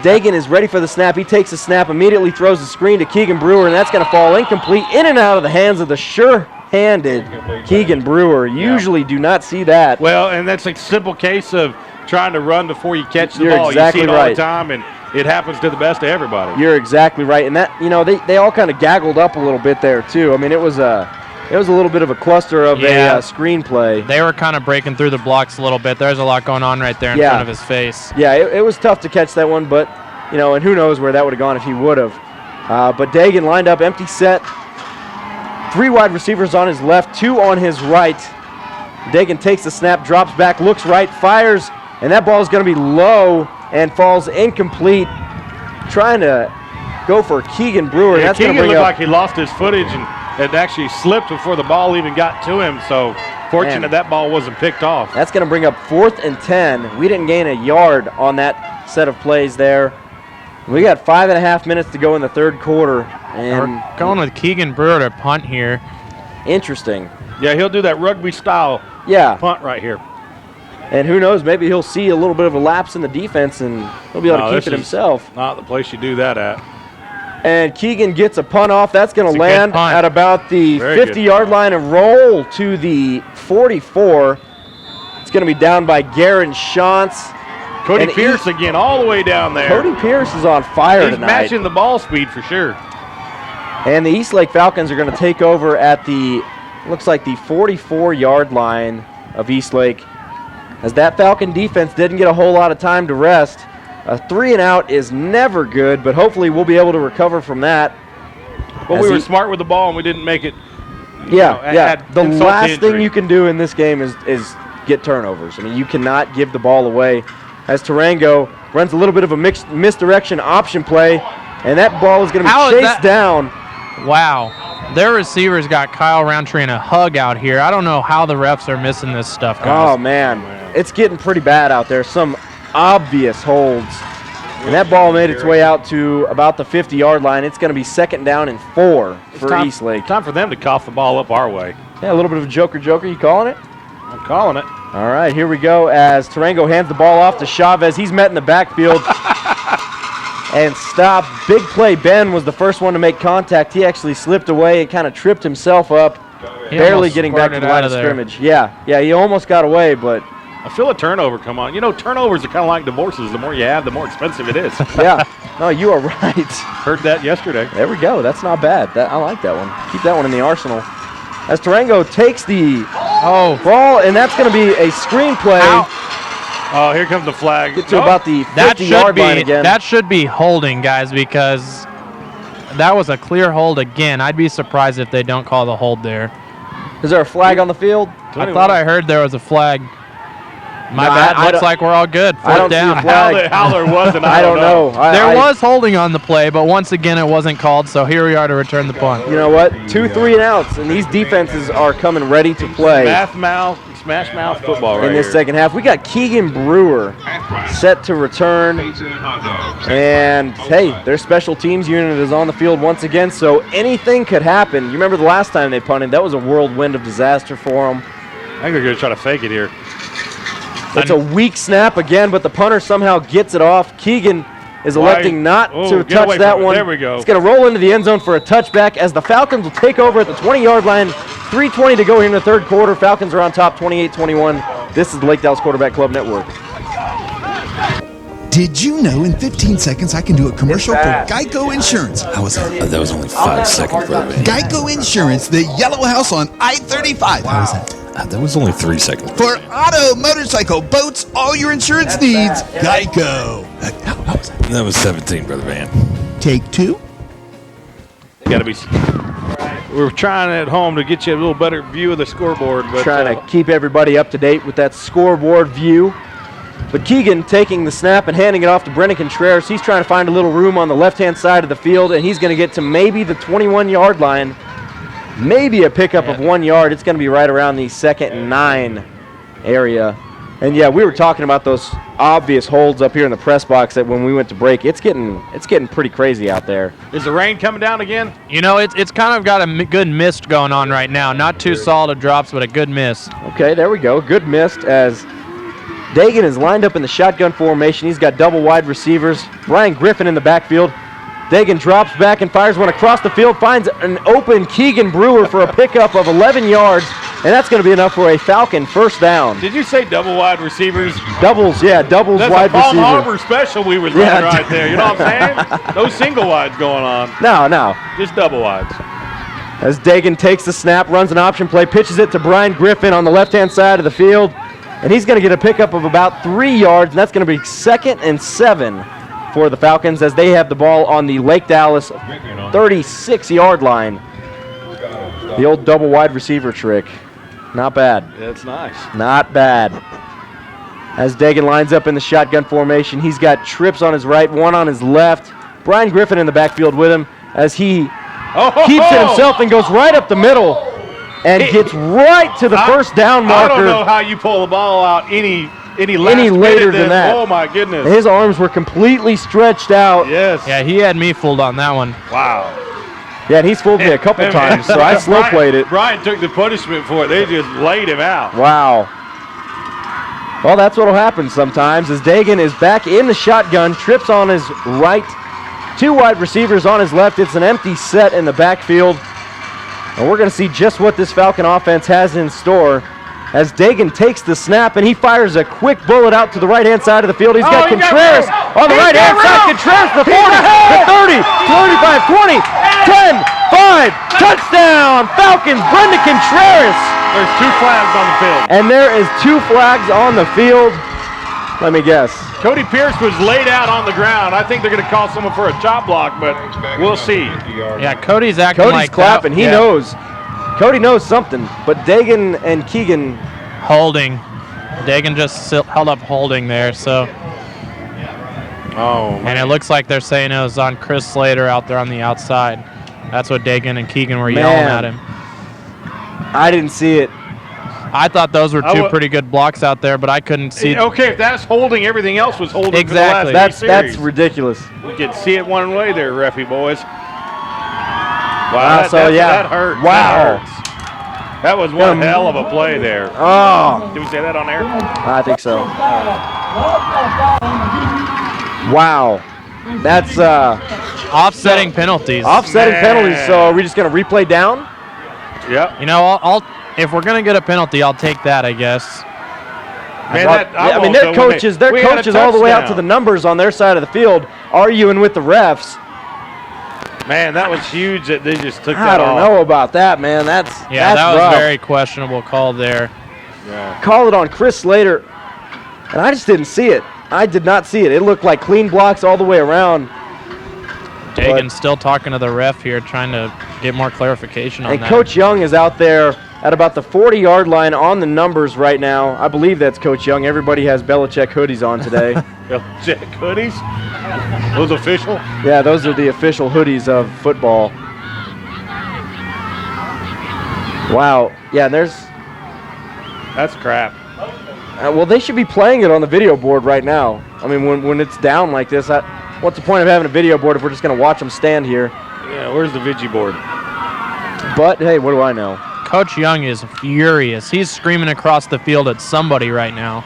Dagan is ready for the snap. He takes the snap, immediately throws the screen to Keegan Brewer, and that's going to fall incomplete, in and out of the hands of the sure-handed Keegan Brewer. Usually do not see that. Well, and that's a simple case of trying to run before you catch the You're ball. exactly you see it right. all the time, and it happens to the best of everybody. You're exactly right. And that, they all kind of gaggled up a little bit there, too. I mean, it was a little bit of a cluster of a screenplay. They were kind of breaking through the blocks a little bit. There's a lot going on right there in front of his face. Yeah, it was tough to catch that one, but, and who knows where that would have gone if he would have. But Dagan lined up, empty set. 3 wide receivers on his left, 2 on his right. Dagan takes the snap, drops back, looks right, fires, and that ball is going to be low and falls incomplete. Trying to go for Keegan Brewer. Yeah, That's Keegan going to bring looked up like he lost his footage and had actually slipped before the ball even got to him. So fortunate that ball wasn't picked off. That's going to bring up 4th and 10. We didn't gain a yard on that set of plays there. We got 5.5 minutes to go in the third quarter. And we're going with Keegan Brewer to punt here. Interesting. Yeah, he'll do that rugby style punt right here. And who knows, maybe he'll see a little bit of a lapse in the defense and he'll be able to keep it himself. Not the place you do that at. And Keegan gets a punt off. That's going to land at about the 50-yard line and roll to the 44. It's going to be down by Garen Shantz. Cody Pierce again, all the way down there. Cody Pierce is on fire tonight. He's matching the ball speed for sure. And the Eastlake Falcons are going to take over at the, looks like the 44-yard line of Eastlake. As that Falcon defense didn't get a whole lot of time to rest. A 3-and-out is never good, but hopefully we'll be able to recover from that. Well, we were smart with the ball and we didn't make it. The last thing you can do in this game is get turnovers. I mean, you cannot give the ball away. As Tarango runs a little bit of a misdirection option play, and that ball is going to be chased down. Wow. Their receivers got Kyle Roundtree in a hug out here. I don't know how the refs are missing this stuff, guys. Oh, man. It's getting pretty bad out there. Some obvious holds. And that ball made its way out to about the 50-yard line. It's going to be 2nd down and 4 for Eastlake. Time for them to cough the ball up our way. Yeah, a little bit of a joker. You calling it? I'm calling it. All right, here we go as Tarango hands the ball off to Chavez. He's met in the backfield and stopped. Big play. Ben was the first one to make contact. He actually slipped away and kind of tripped himself up, barely getting back to the line of scrimmage. Yeah, he almost got away, but I feel a turnover come on. Turnovers are kind of like divorces. The more you have, the more expensive it is. Yeah. No, you are right. Heard that yesterday. There we go. That's not bad. I like that one. Keep that one in the arsenal. As Tarango takes the ball, and that's going to be a screen play. Oh, here comes the flag. Get to about the 50-yard line again. That should be holding, guys, because that was a clear hold again. I'd be surprised if they don't call the hold there. Is there a flag on the field? I thought I heard there was a flag. My bad. Looks like we're all good. Fourth down. How there wasn't, I don't know. There was holding on the play, but once again, it wasn't called, so here we are to return the punt. You know what? 2 3 and outs, and these defenses are coming ready to play. Smash mouth football right in this here. second half. We got Keegan Brewer set to return. And, hey, their special teams unit is on the field once again, so anything could happen. You remember the last time they punted? That was a whirlwind of disaster for them. I think they're going to try to fake it here. It's a weak snap again, but the punter somehow gets it off. Keegan is electing not to touch that one. There we go. It's going to roll into the end zone for a touchback as the Falcons will take over at the 20-yard line. 3:20 to go here in the third quarter. Falcons are on top 28-21. This is the Lake Dallas Quarterback Club Network. Did you know in 15 seconds I can do a commercial for Geico Insurance? How was that? That was only 5 seconds, brother. Geico Insurance, the yellow house on I-35. How was that? That was only 3 seconds. For auto, motorcycle, boats, all your insurance needs, Geico. How was that? That was 17, Brother Van. Take 2. Gotta be. We're trying at home to get you a little better view of the scoreboard. But, trying to keep everybody up to date with that scoreboard view. But Keegan taking the snap and handing it off to Brendan Contreras. He's trying to find a little room on the left-hand side of the field, and he's going to get to maybe the 21-yard line. Maybe a pickup of 1 yard. It's going to be right around the 2nd and 9 area. And yeah, we were talking about those obvious holds up here in the press box that when we went to break, it's getting pretty crazy out there. Is the rain coming down again? You know, it's kind of got a good mist going on right now. Not too solid drops, but a good mist. Okay, there we go. Good mist as Dagan is lined up in the shotgun formation. He's got double wide receivers. Brian Griffin in the backfield. Dagan drops back and fires one across the field, finds an open Keegan Brewer for a pickup of 11 yards, and that's going to be enough for a Falcon first down. Did you say double wide receivers? Doubles, yeah, doubles That's wide a Palm receiver. Harbor special we was running right there. You know what I'm saying? No single wides going on. No. Just double wides. As Dagan takes the snap, runs an option play, pitches it to Brian Griffin on the left-hand side of the field, and he's going to get a pickup of about 3 yards, and that's going to be 2nd and 7 for the Falcons as they have the ball on the Lake Dallas 36-yard line. The old double wide receiver trick. Not bad. That's nice. Not bad. As Dagan lines up in the shotgun formation, he's got trips on his right, one on his left. Brian Griffin in the backfield with him as he keeps it himself and goes right up the middle and gets right to the first down marker. I don't know how you pull the ball out any later than that. Oh, my goodness. His arms were completely stretched out. Yes. Yeah, he had me fooled on that one. Wow. Yeah, and he's fooled me a couple times, so I slow played it. Brian took the punishment for it. They just laid him out. Wow. Well, that's what will happen sometimes as Dagan is back in the shotgun, trips on his right, 2 wide receivers on his left. It's an empty set in the backfield. And we're going to see just what this Falcon offense has in store as Dagan takes the snap and he fires a quick bullet out to the right-hand side of the field. He's got Contreras on the right-hand side. Contreras, the 40, the 30, 35, 20, 10, 5, touchdown, Falcons, Brendan Contreras. There's 2 flags on the field. And there is 2 flags on the field. Let me guess. Cody Pierce was laid out on the ground. I think they're going to call someone for a chop block, but we'll see. Yeah, Cody's acting like clapping. that. He knows. Cody knows something, but Dagan and Keegan holding. Dagan just held up holding there, so. Oh, man. And it looks like they're saying it was on Chris Slater out there on the outside. That's what Dagan and Keegan were yelling at him. I didn't see it. I thought those were 2 pretty good blocks out there, but I couldn't see. Okay, if that's holding, everything else was holding. Exactly. For the last That's ridiculous. We could see it one way there, reffy boys. Wow, that hurt. Wow. That hurts. That was one hell of a play there. Oh. Did we say that on air? I think so. Wow. That's offsetting penalties. Offsetting penalties. So are we just going to replay down? Yep. You know, I'll if we're going to get a penalty, I'll take that, I guess. Man, their coaches all the way out to the numbers on their side of the field arguing with the refs. Man, that was huge that they just took I don't know about that, man. That was rough. Very questionable call there. Yeah. Call it on Chris Slater, and I just didn't see it. I did not see it. It looked like clean blocks all the way around. Dagan's still talking to the ref here, trying to get more clarification on that. And Coach Young is out there at about the 40-yard line on the numbers right now. I believe that's Coach Young. Everybody has Belichick hoodies on today. Belichick hoodies? Those official? Yeah, those are the official hoodies of football. Wow. Yeah, That's crap. Well, they should be playing it on the video board right now. I mean, when it's down like this, what's the point of having a video board if we're just going to watch them stand here? Yeah, where's the Vigi board? But, hey, what do I know? Coach Young is furious. He's screaming across the field at somebody right now.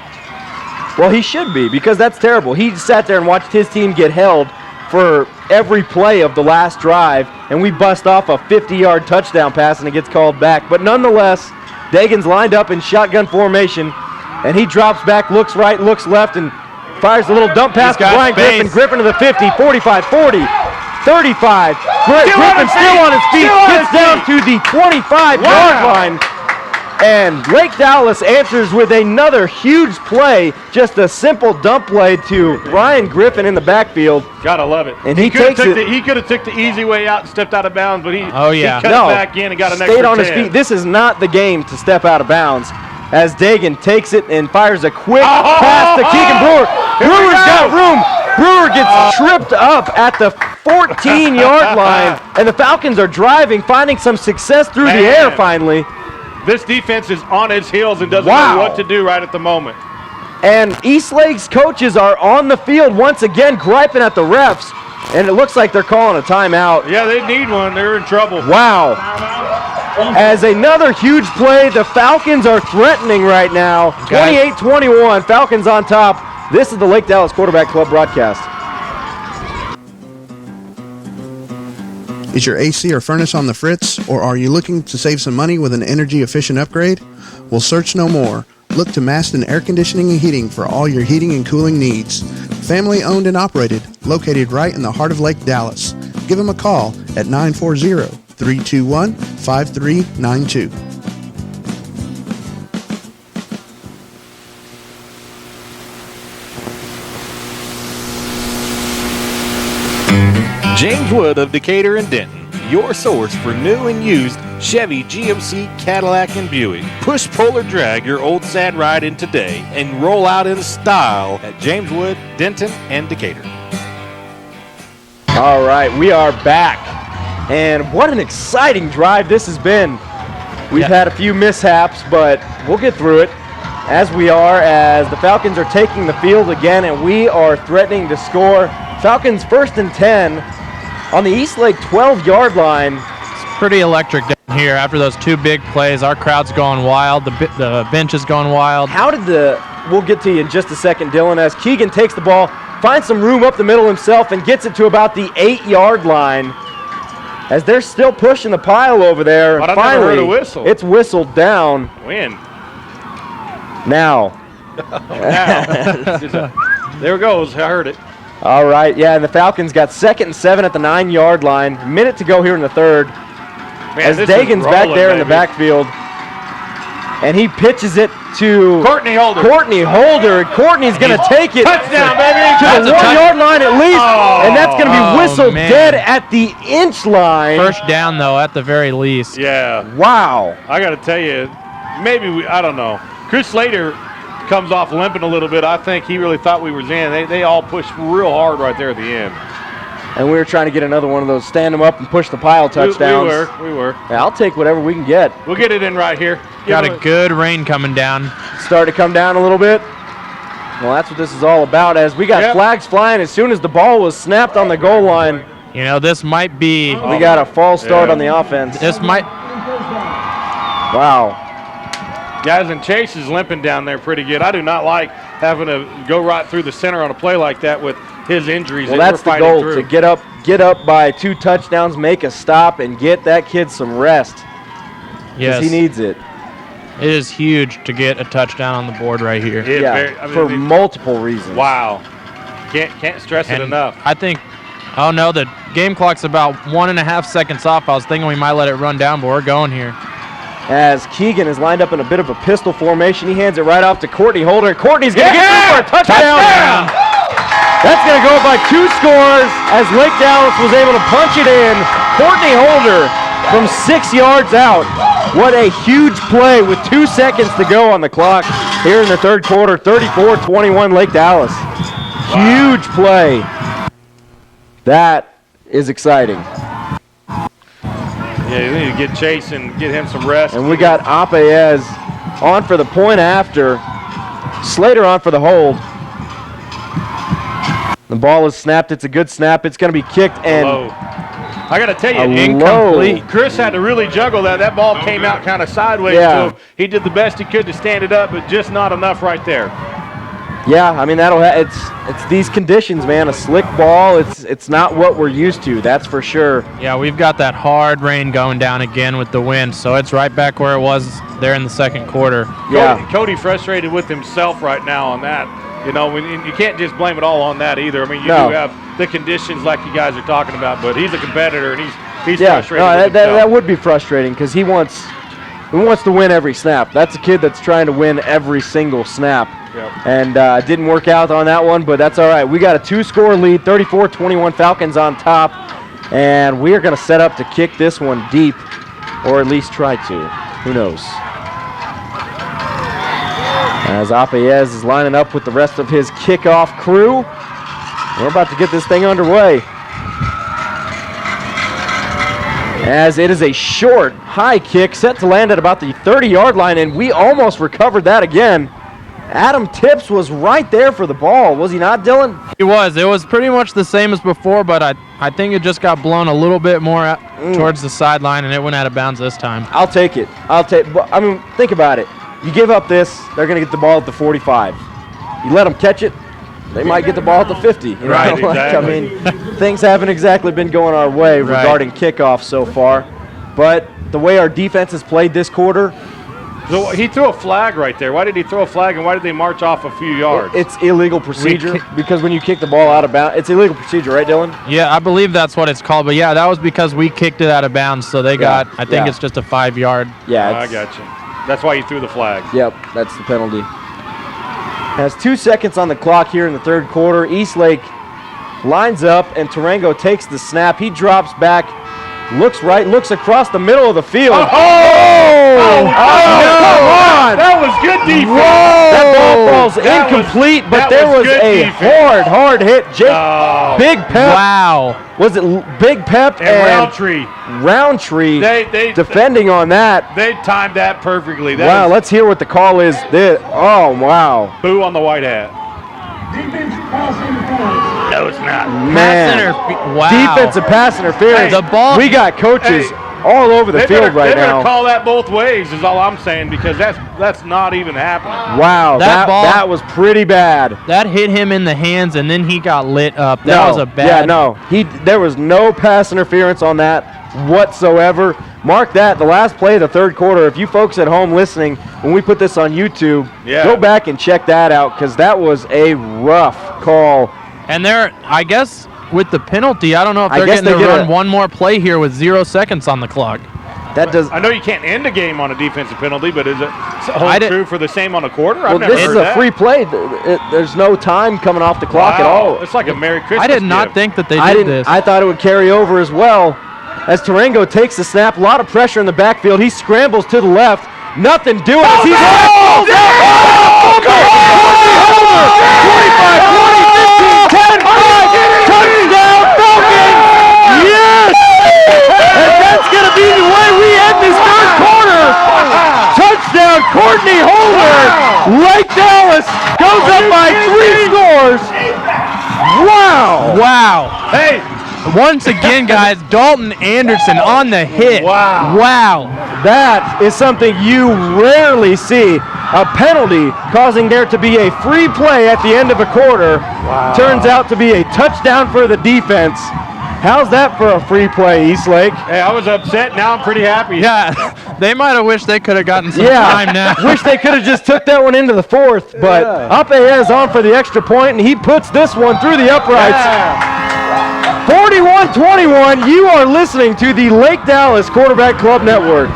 Well, he should be, because that's terrible. He sat there and watched his team get held for every play of the last drive, and we bust off a 50-yard touchdown pass, and it gets called back. But nonetheless, Dagan's lined up in shotgun formation, and he drops back, looks right, looks left, and fires a little dump pass to Brian Griffin. Griffin to the 50, 45, 40, 35. Griffin still on his feet, gets down to the 25-yard line. And Lake Dallas answers with another huge play, just a simple dump play to Brian Griffin in the backfield. Gotta love it. And he takes it. He could have took the easy way out and stepped out of bounds, but he cut it back in and got an extra 10. Stayed on his feet. This is not the game to step out of bounds, as Dagan takes it and fires a quick pass to Keegan Brewer. Brewer's got room. Brewer gets tripped up at the 14-yard line, and the Falcons are driving, finding some success through the air finally. This defense is on its heels and doesn't know what to do right at the moment. And Eastlake's coaches are on the field once again griping at the refs, and it looks like they're calling a timeout. Yeah, they need one. They're in trouble. Wow. As another huge play, the Falcons are threatening right now. 28-21, Falcons on top. This is the Lake Dallas Quarterback Club broadcast. Is your AC or furnace on the fritz, or are you looking to save some money with an energy-efficient upgrade? Well, search no more. Look to Maston Air Conditioning and Heating for all your heating and cooling needs. Family owned and operated, located right in the heart of Lake Dallas. Give them a call at 940-321-5392. James Wood of Decatur and Denton, your source for new and used Chevy, GMC, Cadillac, and Buick. Push, pull, or drag your old sad ride in today and roll out in style at James Wood, Denton, and Decatur. All right, we are back. And what an exciting drive this has been. We've had a few mishaps, but we'll get through it as the Falcons are taking the field again, and we are threatening to score. Falcons 1st and 10 on the Eastlake 12-yard line. It's pretty electric down here after those two big plays. Our crowd's going wild. The bench is going wild. We'll get to you in just a second, Dylan, as Keegan takes the ball, finds some room up the middle himself, and gets it to about the 8-yard line. As they're still pushing the pile over there. But finally, I never heard a whistle. It's whistled down. Win. Now. There it goes. I heard it. All right, and the Falcons got 2nd and 7 at the 9-yard line. Minute to go here in the third. As Dagan's back there in the backfield. And he pitches it to Courtney Holder. Courtney's going to take it touchdown, baby. to the 1-yard line at least. And that's going to be whistled dead at the inch line. First down, though, at the very least. Yeah. Wow. I got to tell you, I don't know. Chris Slater comes off limping a little bit. I think he really thought we was in. They all pushed real hard right there at the end. And we were trying to get another one of those stand them up and push the pile touchdowns. We were. Yeah, I'll take whatever we can get. We'll get it in right here. Got a good rain coming down. Starting to come down a little bit. Well, that's what this is all about, as we got flags flying as soon as the ball was snapped on the goal line. You know, this might be... We got a false start on the offense. This might... Wow. Guys, and Chase is limping down there pretty good. I do not like having to go right through the center on a play like that with his injuries. Well, that's the goal, to get up by 2 touchdowns, make a stop, and get that kid some rest. Yes. He needs it. It is huge to get a touchdown on the board right here. For multiple reasons. Wow. Can't stress it enough. I think, the game clock's about 1.5 seconds off. I was thinking we might let it run down, but we're going here. As Keegan is lined up in a bit of a pistol formation, he hands it right off to Courtney Holder. Courtney's going to get through for a touchdown! That's going to go by 2 scores as Lake Dallas was able to punch it in. Courtney Holder from 6 yards out. What a huge play with 2 seconds to go on the clock here in the third quarter. 34-21 Lake Dallas. Huge play. That is exciting. Yeah, you need to get Chase and get him some rest. And we got Apayez on for the point after. Slater on for the hold. The ball is snapped. It's a good snap. It's going to be kicked and I got to tell you, incomplete. Chris had to really juggle that. That ball came out kind of sideways to him. He did the best he could to stand it up, but just not enough right there. Yeah, I mean it's these conditions, man. A slick ball. It's not what we're used to. That's for sure. Yeah, we've got that hard rain going down again with the wind, so it's right back where it was there in the second quarter. Yeah, Cody frustrated with himself right now on that. You know, you can't just blame it all on that either. I mean, you do have the conditions like you guys are talking about, but he's a competitor and he's frustrated with himself. That would be frustrating because he wants to win every snap. That's a kid that's trying to win every single snap. Yep. And didn't work out on that one, but that's all right. We got a 2-score lead, 34-21 Falcons on top, and we are going to set up to kick this one deep, or at least try to. Who knows? As Apayez is lining up with the rest of his kickoff crew, we're about to get this thing underway. As it is a short, high kick set to land at about the 30-yard line, and we almost recovered that again. Adam Tips was right there for the ball, was he not, Dylan? He was. It was pretty much the same as before, but I think it just got blown a little bit more towards the sideline, and it went out of bounds this time. I'll take it. I mean, think about it. You give up this, they're going to get the ball at the 45. You let them catch it, they might get the ball at the 50. You know? Right, exactly. I mean, things haven't exactly been going our way regarding kickoff so far, but the way our defense has played this quarter. So he threw a flag right there. Why did he throw a flag, and why did they march off a few yards? It's illegal procedure because when you kick the ball out of bounds, it's illegal procedure, right, Dylan? Yeah, I believe that's what it's called. But, yeah, that was because we kicked it out of bounds, so they got, I think it's just a 5-yard. Yeah, I got you. That's why you threw the flag. Yep, that's the penalty. Has 2 seconds on the clock here in the third quarter. Eastlake lines up, and Tarango takes the snap. He drops back, looks right, looks across the middle of the field. Come on! That was good defense. Whoa! That ball falls incomplete, but there was a hard hit. Big Pep. Wow. Was it Big Pep and Roundtree defending on that? They timed that perfectly. Wow, let's hear what the call is. Oh, wow. Boo on the white hat. No, it's not. Man. Wow. Defensive pass interference. The ball. We got coaches all over the field right now. They better call that both ways is all I'm saying, because that's not even happening. Wow, that was pretty bad. That hit him in the hands, and then he got lit up. That was a bad. Yeah, no. There was no pass interference on that whatsoever. Mark that, the last play of the third quarter. If you folks at home listening, when we put this on YouTube, go back and check that out, because that was a rough call. And I guess with the penalty, I don't know if they're getting to run one more play here with 0 seconds on the clock. I know you can't end a game on a defensive penalty, but is it hold true for the same on a quarter? Well, this is a free play. There's no time coming off the clock at all. It's like a Merry Christmas I did not think that they did this. I thought it would carry over as well. As Tarango takes the snap, a lot of pressure in the backfield. He scrambles to the left. Nothing doing. He's 25, 20, 15, 10, 5, touchdown Falcons! Yes! And that's going to be the way we end this third quarter. Touchdown Courtney Holder. Lake Dallas goes up by 3 scores. Wow. Wow. Hey. Once again, guys, Dalton Anderson on the hit. Wow. That is something you rarely see. A penalty causing there to be a free play at the end of a quarter. Turns out to be a touchdown for the defense. How's that for a free play, Eastlake? Hey, I was upset. Now I'm pretty happy. Yeah, they might have wished they could have gotten some time now. Wish they could have just took that one into the fourth, but Apayez on for the extra point, and he puts this one through the uprights. 41-21, you are listening to the Lake Dallas Quarterback Club Network.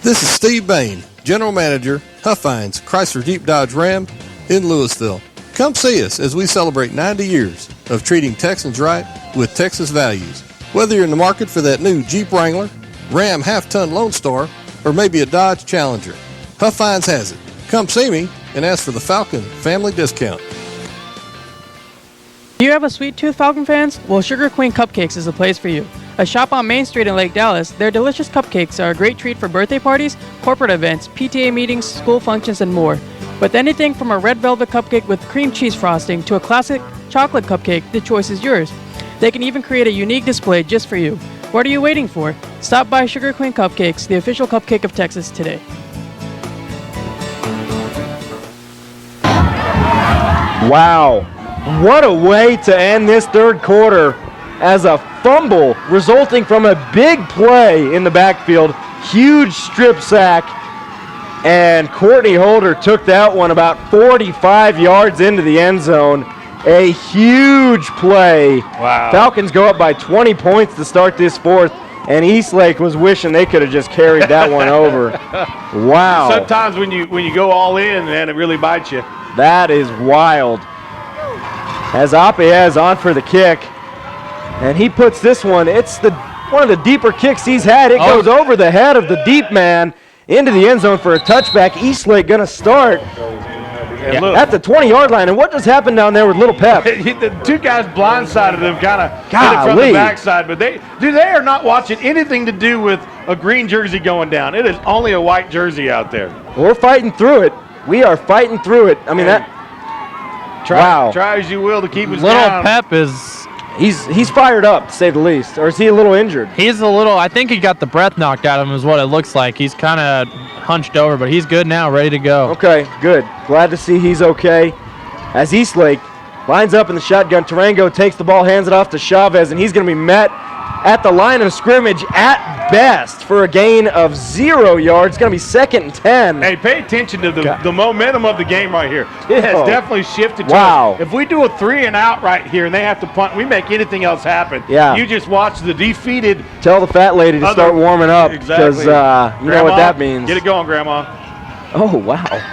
This is Steve Bain, General Manager, Huffines Chrysler Jeep Dodge Ram in Louisville. Come see us as we celebrate 90 years of treating Texans right with Texas values. Whether you're in the market for that new Jeep Wrangler, Ram half-ton Lone Star, or maybe a Dodge Challenger, Huff Finds has it. Come see me and ask for the Falcon family discount. Do you have a sweet tooth, Falcon fans? Well, Sugar Queen Cupcakes is the place for you. A shop on Main Street in Lake Dallas, their delicious cupcakes are a great treat for birthday parties, corporate events, PTA meetings, school functions, and more. With anything from a red velvet cupcake with cream cheese frosting to a classic chocolate cupcake, the choice is yours. They can even create a unique display just for you. What are you waiting for? Stop by Sugar Queen Cupcakes, the official cupcake of Texas, today. Wow. What a way to end this third quarter as a fumble resulting from a big play in the backfield. Huge strip sack. And Courtney Holder took that one about 45 yards into the end zone. A huge play. Wow. Falcons go up by 20 points to start this fourth, and Eastlake was wishing they could have just carried that one over. Wow. Sometimes when you go all in, man, it really bites you. That is wild. As Apiez on for the kick, and he puts this one, it's one of the deeper kicks he's had. It goes over the head of the deep man into the end zone for a touchback. Eastlake going to start at the 20-yard line. And what just happened down there with Little Pep? The two guys blindsided him, kind of hit it from the backside. But they are not watching anything to do with a green jersey going down. It is only a white jersey out there. We're fighting through it. We are fighting through it. I mean, Try as you will to keep us down. Little Pep is... He's fired up, to say the least. Or is he a little injured? He's a little... I think he got the breath knocked out of him is what it looks like. He's kind of hunched over, but he's good now, ready to go. Okay, good. Glad to see he's okay. As Eastlake lines up in the shotgun, Tarango takes the ball, hands it off to Chavez, and he's going to be met at the line of scrimmage at best for a gain of 0 yards. It's going to be 2nd and 10. Hey, pay attention to the momentum of the game right here. It has definitely shifted to us. If we do a 3-and-out right here and they have to punt, we make anything else happen. Yeah. You just watch the defeated. Tell the fat lady to start warming up because you know what that means. Get it going, Grandma. Oh, wow.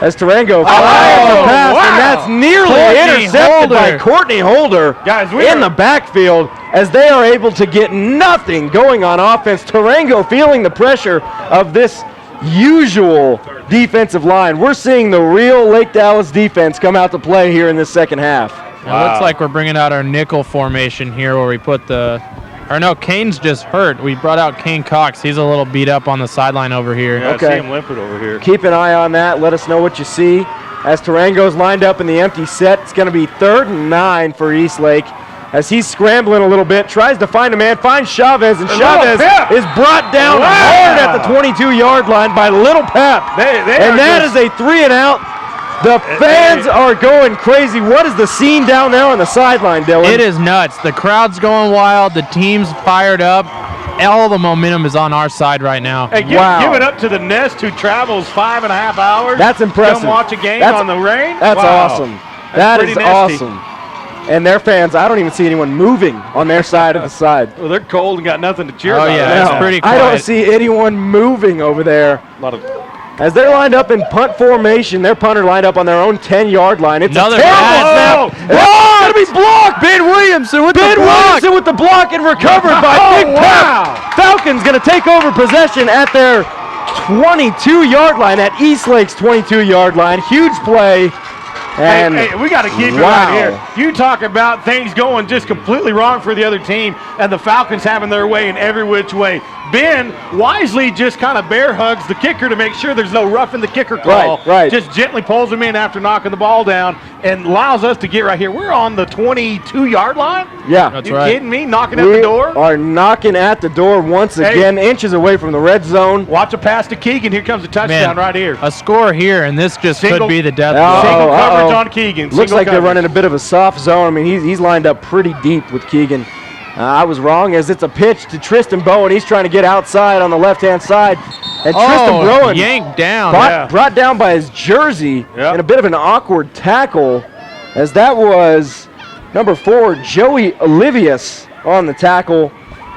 As Tarango fires the pass, and that's nearly intercepted by Courtney Holder in the backfield as they are able to get nothing going on offense. Tarango feeling the pressure of this usual defensive line. We're seeing the real Lake Dallas defense come out to play here in this second half. It looks like we're bringing out our nickel formation here where we put the... Or no, Kane's just hurt. We brought out Kane Cox. He's a little beat up on the sideline over here. Yeah, I see him limping over here. Keep an eye on that. Let us know what you see. As Tarango's lined up in the empty set, it's going to be 3rd and 9 for Eastlake. As he's scrambling a little bit, tries to find a man, finds Chavez, and Chavez is brought down hard at the 22-yard line by Little Pep. And that is a 3-and-out. The fans are going crazy. What is the scene down there on the sideline, Dylan? It is nuts. The crowd's going wild. The team's fired up. All the momentum is on our side right now. Hey, give it up to the Nest who travels 5.5 hours. That's impressive. Come watch a game on the rain. That's awesome. That is awesome. And their fans, I don't even see anyone moving on their side of the side. Well, they're cold and got nothing to cheer about. Oh, yeah, it's pretty quiet. I don't see anyone moving over there. As they're lined up in punt formation, their punter lined up on their own 10-yard line. It's another a terrible snap. It's going to be blocked. Ben Williamson with the block and recovered by Big Pep. Falcons going to take over possession at their 22-yard line, at Eastlake's 22-yard line. Huge play. And hey, we got to keep it right here. You talk about things going just completely wrong for the other team, and the Falcons having their way in every which way. Ben wisely just kind of bear hugs the kicker to make sure there's no roughing the kicker call. Right. Just gently pulls him in after knocking the ball down and allows us to get right here. We're on the 22-yard line? Yeah. That's you right. kidding me? Knocking at the door? We are knocking at the door once again, inches away from the red zone. Watch a pass to Keegan. Here comes a touchdown right here. A score here, and this just could be the death blow. Single coverage on Keegan. Looks like they're running a bit of a soft zone. I mean, he's lined up pretty deep with Keegan. I was wrong, as it's a pitch to Tristan Bowen. He's trying to get outside on the left-hand side. And Tristan Bowen yanked down. Brought down by his jersey in a bit of an awkward tackle, as that was number 4, Joey Olivius on the tackle.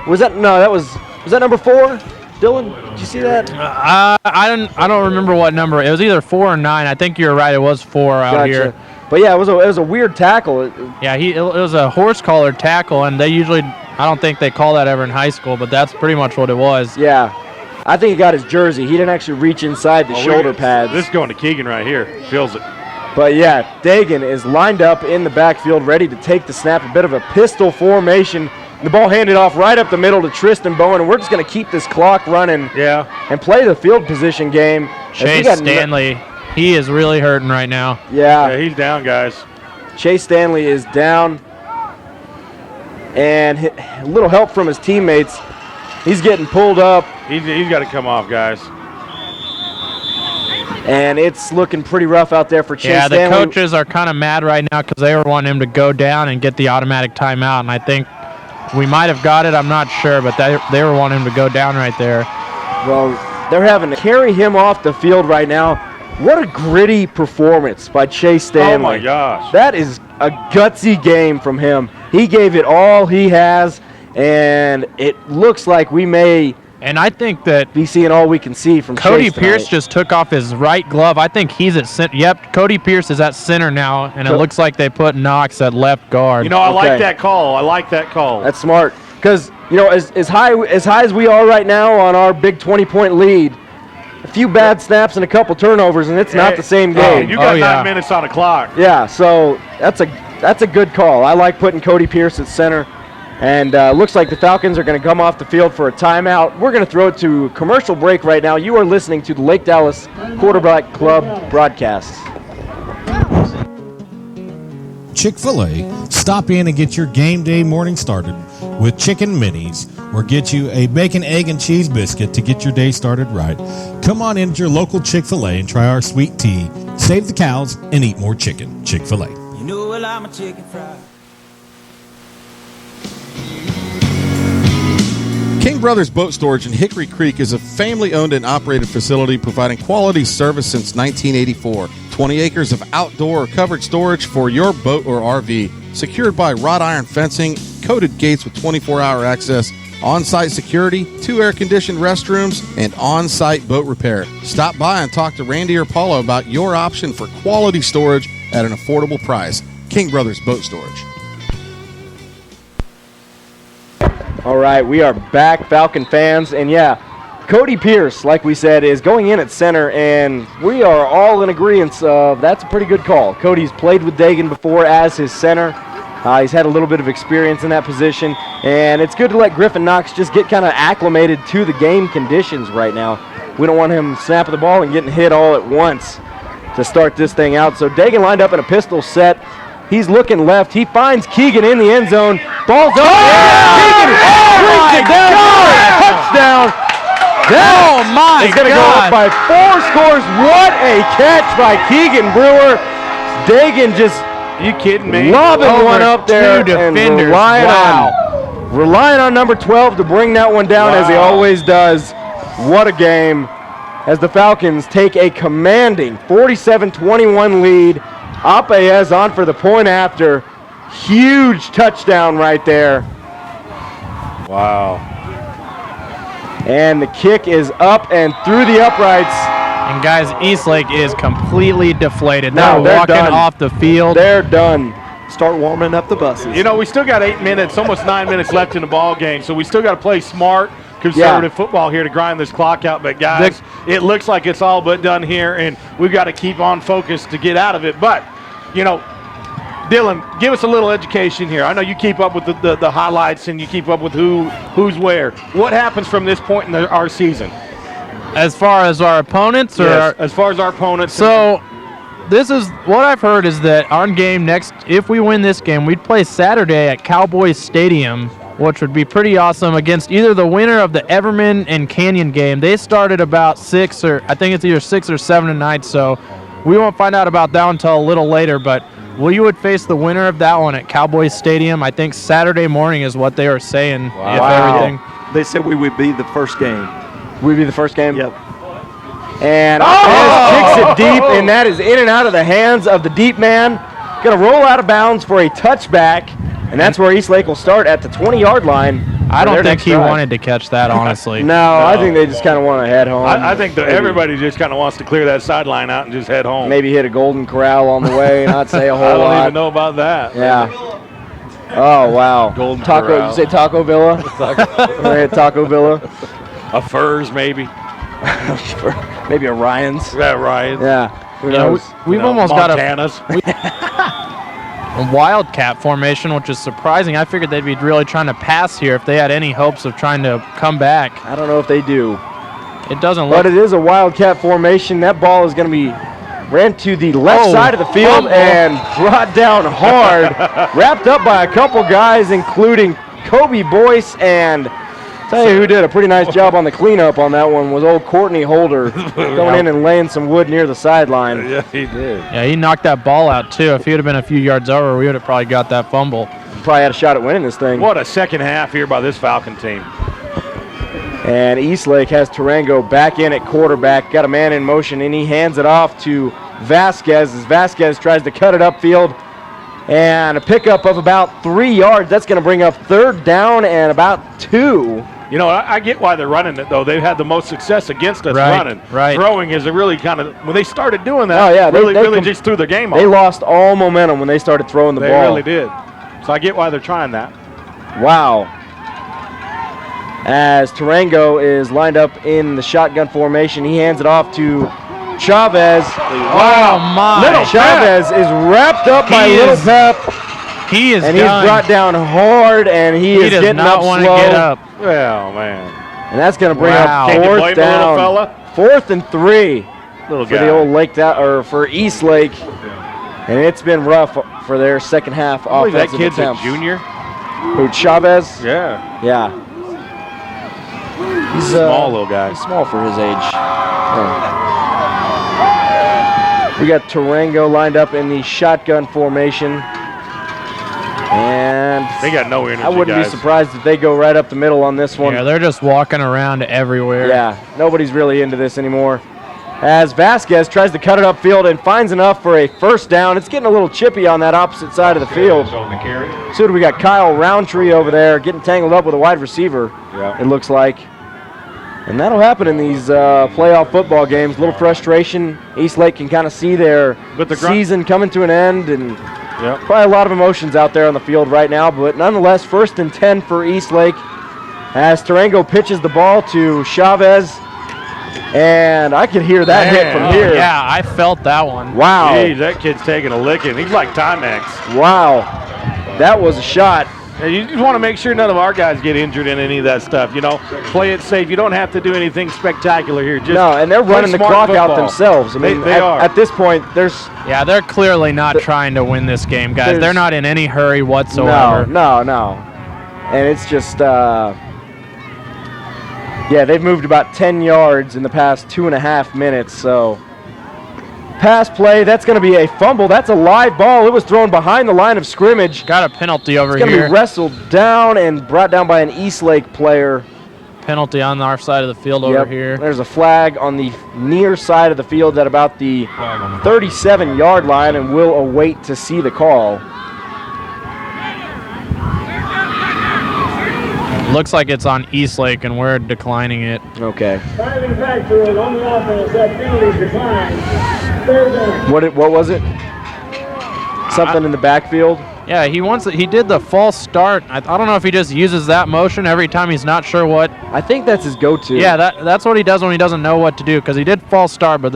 Was that number 4? Dylan, did you see that? I don't remember what number. It was either 4 or 9. I think you're right. It was 4 out here. But yeah, it was a weird tackle. Yeah, it was a horse collar tackle, and they usually I don't think they call that ever in high school, but that's pretty much what it was. Yeah. I think he got his jersey. He didn't actually reach inside the shoulder pads. This is going to Keegan right here. Feels it. But, yeah, Dagan is lined up in the backfield, ready to take the snap. A bit of a pistol formation. The ball handed off right up the middle to Tristan Bowen, and we're just going to keep this clock running and play the field position game. Chase Stanley, he is really hurting right now. Yeah, he's down, guys. Chase Stanley is down, and a little help from his teammates. He's getting pulled up. He's got to come off, guys. And it's looking pretty rough out there for Chase Stanley. Yeah, the coaches are kind of mad right now because they were wanting him to go down and get the automatic timeout, and I think we might have got it. I'm not sure, but they were wanting him to go down right there. Well, they're having to carry him off the field right now. What a gritty performance by Chase Stanley. Oh, my gosh. That is a gutsy game from him. He gave it all he has, and it looks like we may be seeing all we can see from Cody Chase Pierce tonight. just took off his right glove. I think he's at center. Yep, Cody Pierce is at center now, and it looks like they put Knox at left guard. You know, I like that call. I like that call. That's smart because, you know, as high as we are right now on our big 20-point lead, a few bad snaps and a couple turnovers, and it's not the same game. You got 9 minutes on the clock. Yeah, so that's a good call. I like putting Cody Pierce at center. And looks like the Falcons are going to come off the field for a timeout. We're going to throw it to commercial break right now. You are listening to the Lake Dallas Quarterback Club broadcast. Chick-fil-A, stop in and get your game day morning started with chicken minis, or get you a bacon, egg, and cheese biscuit to get your day started right. Come on in to your local Chick-fil-A and try our sweet tea. Save the cows and eat more chicken. Chick-fil-A. You know well, I'm a chicken fried. King Brothers Boat Storage in Hickory Creek is a family-owned and operated facility providing quality service since 1984. 20 acres of outdoor covered storage for your boat or RV, secured by wrought iron fencing, coated gates with 24-hour access, on-site security, 2 air-conditioned restrooms, and on-site boat repair. Stop by and talk to Randy or Paula about your option for quality storage at an affordable price. King Brothers Boat Storage. All right, we are back, Falcon fans, and yeah, Cody Pierce, like we said, is going in at center, and we are all in agreement of that's a pretty good call. Cody's played with Dagan before as his center. He's had a little bit of experience in that position, and it's good to let Griffin Knox just get kind of acclimated to the game conditions right now. We don't want him snapping the ball and getting hit all at once to start this thing out. So Dagan lined up in a pistol set. He's looking left. He finds Keegan in the end zone. Ball's up. Keegan brings it down for a touchdown. He's going to go up by 4 scores. What a catch by Keegan Brewer. Dagan just you kidding me? Lobbing Over one up there 2 defenders. and relying on number 12 to bring that one down as he always does. What a game as the Falcons take a commanding 47-21 lead. Apayez on for the point after. Huge touchdown right there. Wow. And the kick is up and through the uprights. And guys, Eastlake is completely deflated. No, They're walking done. off the field. They're done. Start warming up the buses. You know, we still got 8 minutes, almost 9 minutes left in the ball game, so we still got to play smart, conservative football here to grind this clock out. But, guys, it looks like it's all but done here, and we've got to keep on focus to get out of it. But, you know, Dylan, give us a little education here. I know you keep up with the highlights and you keep up with who's where. What happens from this point in our season? As far as our opponents? As far as our opponents. So, this is what I've heard is that our game next, if we win this game, we'd play Saturday at Cowboys Stadium, which would be pretty awesome, against either the winner of the Everman and Canyon game. They started about 6 or I think it's either 6 or 7 tonight, so we won't find out about that until a little later, but you would face the winner of that one at Cowboys Stadium. I think Saturday morning is what they were saying. If everything. They said we would be the first game. We'd be the first game? Yep. And kicks it deep, and that is in and out of the hands of the deep man. Going to roll out of bounds for a touchback, and that's where Eastlake will start at the 20-yard line. I don't think he wanted to catch that, honestly. No, I think they just kind of want to head home. I think that everybody just kind of wants to clear that sideline out and just head home. Maybe hit a Golden Corral on the way, not say a whole lot. I don't even know about that. Yeah. Oh, wow. Golden Taco, Corral. you say Taco Villa? We're at Taco Villa. A Furs, maybe. Maybe a Ryan's. Yeah, Ryan's. Yeah. Who knows? We've almost Montana's. got a wildcat formation, which is surprising. I figured they'd be really trying to pass here if they had any hopes of trying to come back. I don't know if they do. It doesn't look. But it is a wildcat formation. That ball is going to be ran to the left side of the field and brought down hard. Wrapped up by a couple guys, including Kobe Boyce, and tell you who did a pretty nice job on the cleanup on that one was old Courtney Holder going in and laying some wood near the sideline. Yeah, he did. Yeah, he knocked that ball out too. If he would have been a few yards over, we would have probably got that fumble. Probably had a shot at winning this thing. What a second half here by this Falcon team. And Eastlake has Tarango back in at quarterback. Got a man in motion, and he hands it off to Vasquez as Vasquez tries to cut it upfield. And a pickup of about 3 yards. That's going to bring up third down and about 2. You know, I get why they're running it, though. They've had the most success against us running. Right. Throwing is a really kind of, when they started doing that, Oh, yeah, really just threw their game off. They lost all momentum when they started throwing the ball. They really did. So I get why they're trying that. Wow. As Tarango is lined up in the shotgun formation, he hands it off to Chavez. Oh, my. Little Chavez is wrapped up by Little Pep. He is and done. he's brought down hard, and he is does getting not up want slow. to get up. Oh, man. And that's going to bring up Can't you blame fourth the little down. fella? 4th and 3 Little for guy. the old for Eastlake. And it's been rough for their second half I believe that offensive kid's attempts. a junior. Who, Chavez? Yeah. Yeah. He's Small little guy. He's small for his age. Yeah. We got Tarango lined up in the shotgun formation. And They got no energy, I wouldn't guys. be surprised if they go right up the middle on this one. Yeah, they're just walking around everywhere. Yeah, nobody's really into this anymore. As Vasquez tries to cut it upfield and finds enough for a first down. It's getting a little chippy on that opposite side of the field. So we got Kyle Roundtree over there getting tangled up with a wide receiver, it looks like. And that'll happen in these playoff football games. A little frustration. Eastlake can kind of see their season coming to an end, and probably a lot of emotions out there on the field right now. But nonetheless, 1st and 10 for Eastlake as Tarango pitches the ball to Chavez. And I could hear that hit from here. Yeah, I felt that one. Wow. Jeez, that kid's taking a licking. He's like Timex. Wow. That was a shot. Yeah, you just want to make sure none of our guys get injured in any of that stuff. You know, play it safe. You don't have to do anything spectacular here. Just no, and they're running the smart clock out football. themselves. I mean, they are. At this point, Yeah, they're clearly not trying to win this game, guys. They're not in any hurry whatsoever. No. And it's just, yeah, they've moved about 10 yards in the past 2.5 minutes, so. Pass play, that's going to be a fumble. That's a live ball. It was thrown behind the line of scrimmage. Got a penalty over It's going here. to be wrestled down and brought down by an Eastlake player. Penalty on our side of the field over here. There's a flag on the near side of the field at about the 37-yard line, and we'll await to see the call. Looks like it's on Eastlake, and we're declining it. Okay. Driving factor on the offense. That penalty declined. Third down. What was it? Something in the backfield? Yeah, he did the false start. I don't know if he just uses that motion every time he's not sure what. I think that's his go-to. Yeah, that's what he does when he doesn't know what to do, because he did false start, but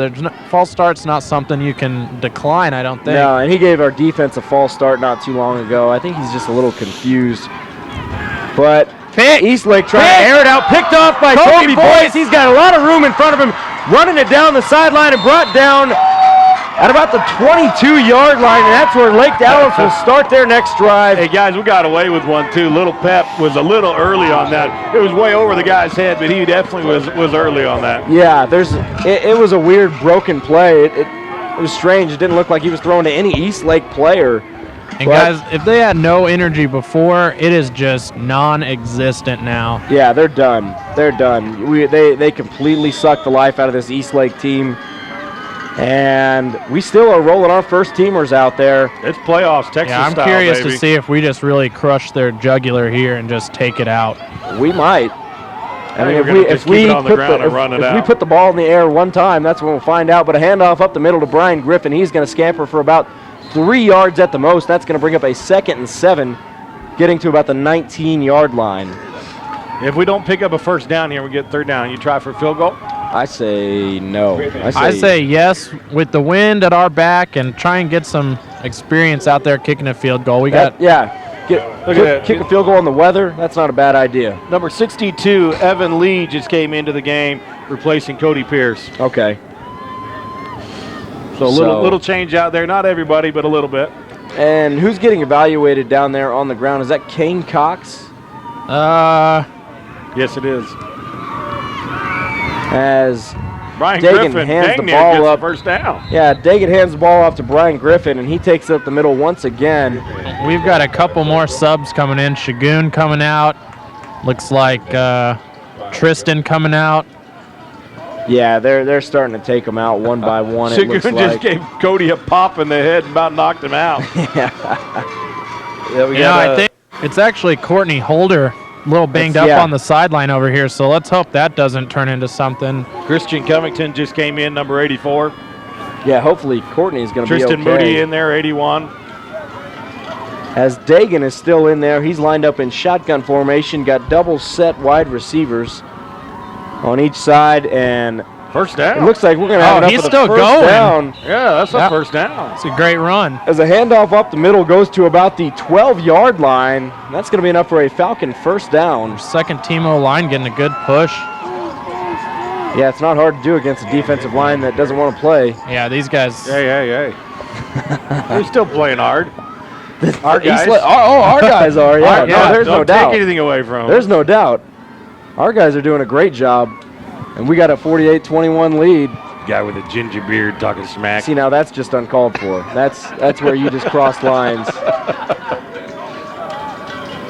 false start's not something you can decline, I don't think. No, and he gave our defense a false start not too long ago. I think he's just a little confused. But Eastlake trying to air it out, picked off by Kobe Boyce. He's got a lot of room in front of him, running it down the sideline and brought down at about the 22-yard line, and that's where Lake Dallas will start their next drive. Hey, guys, we got away with one, too. Little Pep was a little early on that. It was way over the guy's head, but he definitely was early on that. Yeah, it was a weird broken play. It was strange. It didn't look like he was throwing to any Eastlake player. And guys, if they had no energy before, it is just non-existent now. Yeah, they're done. They're done. They completely sucked the life out of this Eastlake team. And we still are rolling our first teamers out there. It's playoffs, Texas Yeah, I'm style, curious baby. to see if we just really crush their jugular here and just take it out. We might. I mean, if we put the ball in the air one time, that's when we'll find out. But a handoff up the middle to Brian Griffin. He's going to scamper for about 3 yards at the most. That's going to bring up a 2nd and 7 getting to about the 19-yard line. If we don't pick up a first down here, we get third down. You try for a field goal? I say no. I say yes with the wind at our back and try and get some experience out there kicking a field goal. We got kick a field goal in the weather. That's not a bad idea. Number 62, Evan Lee, just came into the game, replacing Cody Pierce. Okay. So a little change out there. Not everybody, but a little bit. And who's getting evaluated down there on the ground? Is that Kane Cox? Yes, it is. As Brian Dagan Griffin hands the gets ball up. First down. Yeah, Dagan hands the ball off to Brian Griffin, and he takes it up the middle once again. We've got a couple more subs coming in. Shagun coming out. Looks like Tristan coming out. Yeah, they're starting to take them out one by one. It looks Shagun like. just gave Cody a pop in the head and about knocked him out. I think it's actually Courtney Holder, a little banged up on the sideline over here, so let's hope that doesn't turn into something. Christian Covington just came in, number 84. Yeah, hopefully Courtney's going to be okay. Tristan Moody in there, 81. As Dagan is still in there, he's lined up in shotgun formation, got double set wide receivers on each side, and first down. It looks like we're going to have enough he's of the still first going. down. Yeah, that's a first down. It's a great run. As a handoff up the middle goes to about the 12-yard line. That's going to be enough for a Falcon first down. Second team O-line getting a good push. Yeah, it's not hard to do against a defensive line that doesn't want to play. Yeah, these guys. Hey. They're still playing hard. Our guys. Our guys are, yeah. No, there's no doubt. Don't take anything away from them. There's no doubt. Our guys are doing a great job, and we got a 48-21 lead. Guy with a ginger beard talking smack. See, now that's just uncalled for. That's where you just cross lines.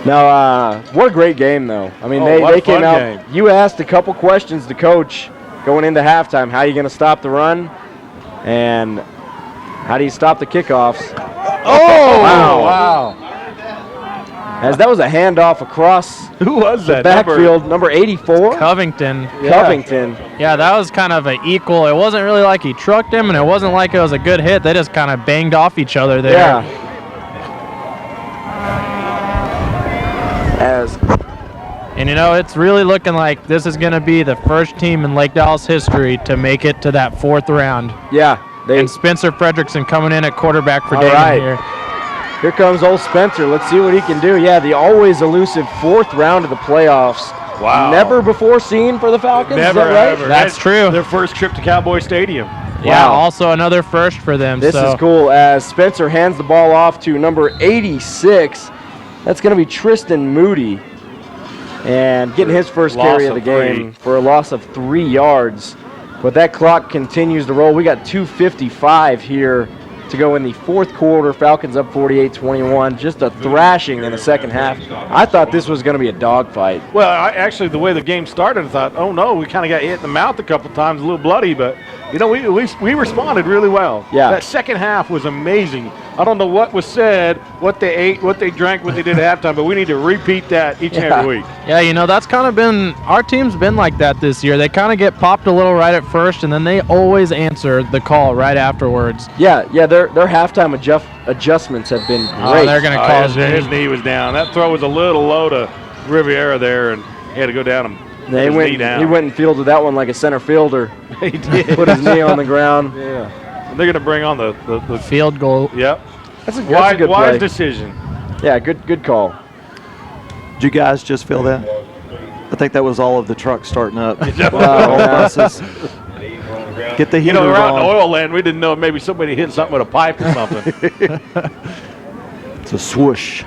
Now, what a great game, though. I mean, they came out. Game. You asked a couple questions to Coach going into halftime. How are you going to stop the run? And how do you stop the kickoffs? Oh! Wow. As that was a handoff across Who was the that? backfield, number 84. Covington. Covington. Yeah, that was kind of an equal. It wasn't really like he trucked him, and it wasn't like it was a good hit. They just kind of banged off each other there. Yeah. And, it's really looking like this is going to be the first team in Lake Dallas history to make it to that fourth round. Yeah. And Spencer Fredrickson coming in at quarterback for All Dagan right. here. Here comes old Spencer. Let's see what he can do. Yeah, the always elusive fourth round of the playoffs. Wow. Never before seen for the Falcons. Never, is that right? ever. That's true. Their first trip to Cowboy Stadium. Yeah, also another first for them. This is cool as Spencer hands the ball off to number 86. That's going to be Tristan Moody. And getting his first carry of the game for a loss of 3 yards. But that clock continues to roll. We got 2:55 here to go in the fourth quarter. Falcons up 48-21. Just a thrashing in the second half. I thought this was going to be a dogfight. Well, actually, the way the game started, I thought, oh no, we kind of got hit in the mouth a couple times, a little bloody, but we responded really well. Yeah. That second half was amazing. I don't know what was said, what they ate, what they drank, what they did at halftime, but we need to repeat that each and every week. Yeah, that's kind of been our team's been like that this year. They kind of get popped a little right at first, and then they always answer the call right afterwards. Yeah, their halftime adjustments have been great. Oh, they're going to cause his knee was down. That throw was a little low to Riviera there, and he had to go down and put his knee down. He went and fielded that one like a center fielder. He did. Put his knee on the ground. Yeah. They're going to bring on the field goal. Yep. That's a wise good play. decision. Yeah, good call. Did you guys just feel that? I think that was all of the trucks starting up. Wow. Buses. Get the heater around on. oil land, we didn't know maybe somebody hit something with a pipe or something. It's a swoosh.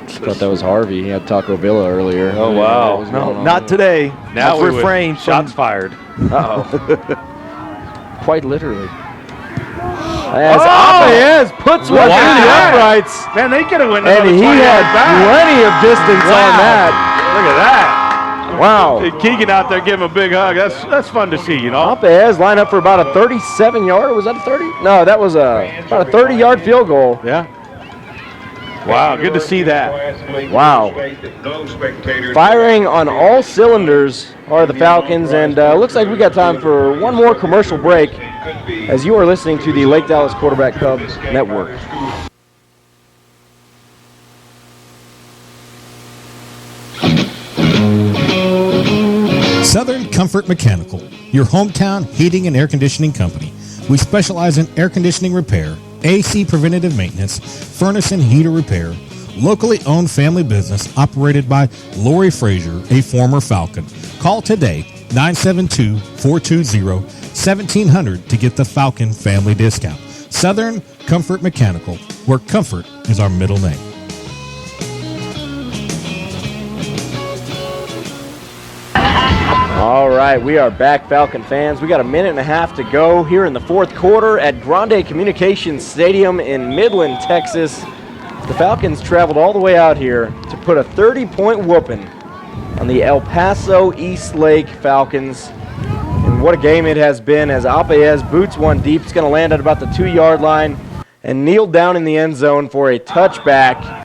Thought that was Harvey. He had Taco Villa earlier. Oh, wow. No, not today. Now we refrain. Shots fired. Uh-oh. Quite literally. As Apayez puts one through the uprights. Man, they could have went And he had plenty of distance on that. Look at that. Wow. Keegan out there giving a big hug. That's fun to see, Apayez lined up for about a 37-yard. Was that a 30? No, that was about a 30-yard field goal. Yeah. Wow, good to see that. Wow. Firing on all cylinders are the Falcons, and looks like we got time for one more commercial break as you are listening to the Lake Dallas Quarterback Cubs Network. Comfort Mechanical, your hometown heating and air conditioning company. We specialize in air conditioning repair, AC preventative maintenance, furnace and heater repair. Locally owned family business operated by Lori Frazier, a former Falcon. Call today, 972-420-1700 to get the Falcon family discount. Southern Comfort Mechanical, where comfort is our middle name. All right, we are back, Falcon fans. We got a minute and a half to go here in the fourth quarter at Grande Communications Stadium in Midland, Texas. The Falcons traveled all the way out here to put a 30-point whooping on the El Paso Eastlake Falcons. And what a game it has been as Alpayez boots one deep. It's going to land at about the 2-yard line and kneel down in the end zone for a touchback.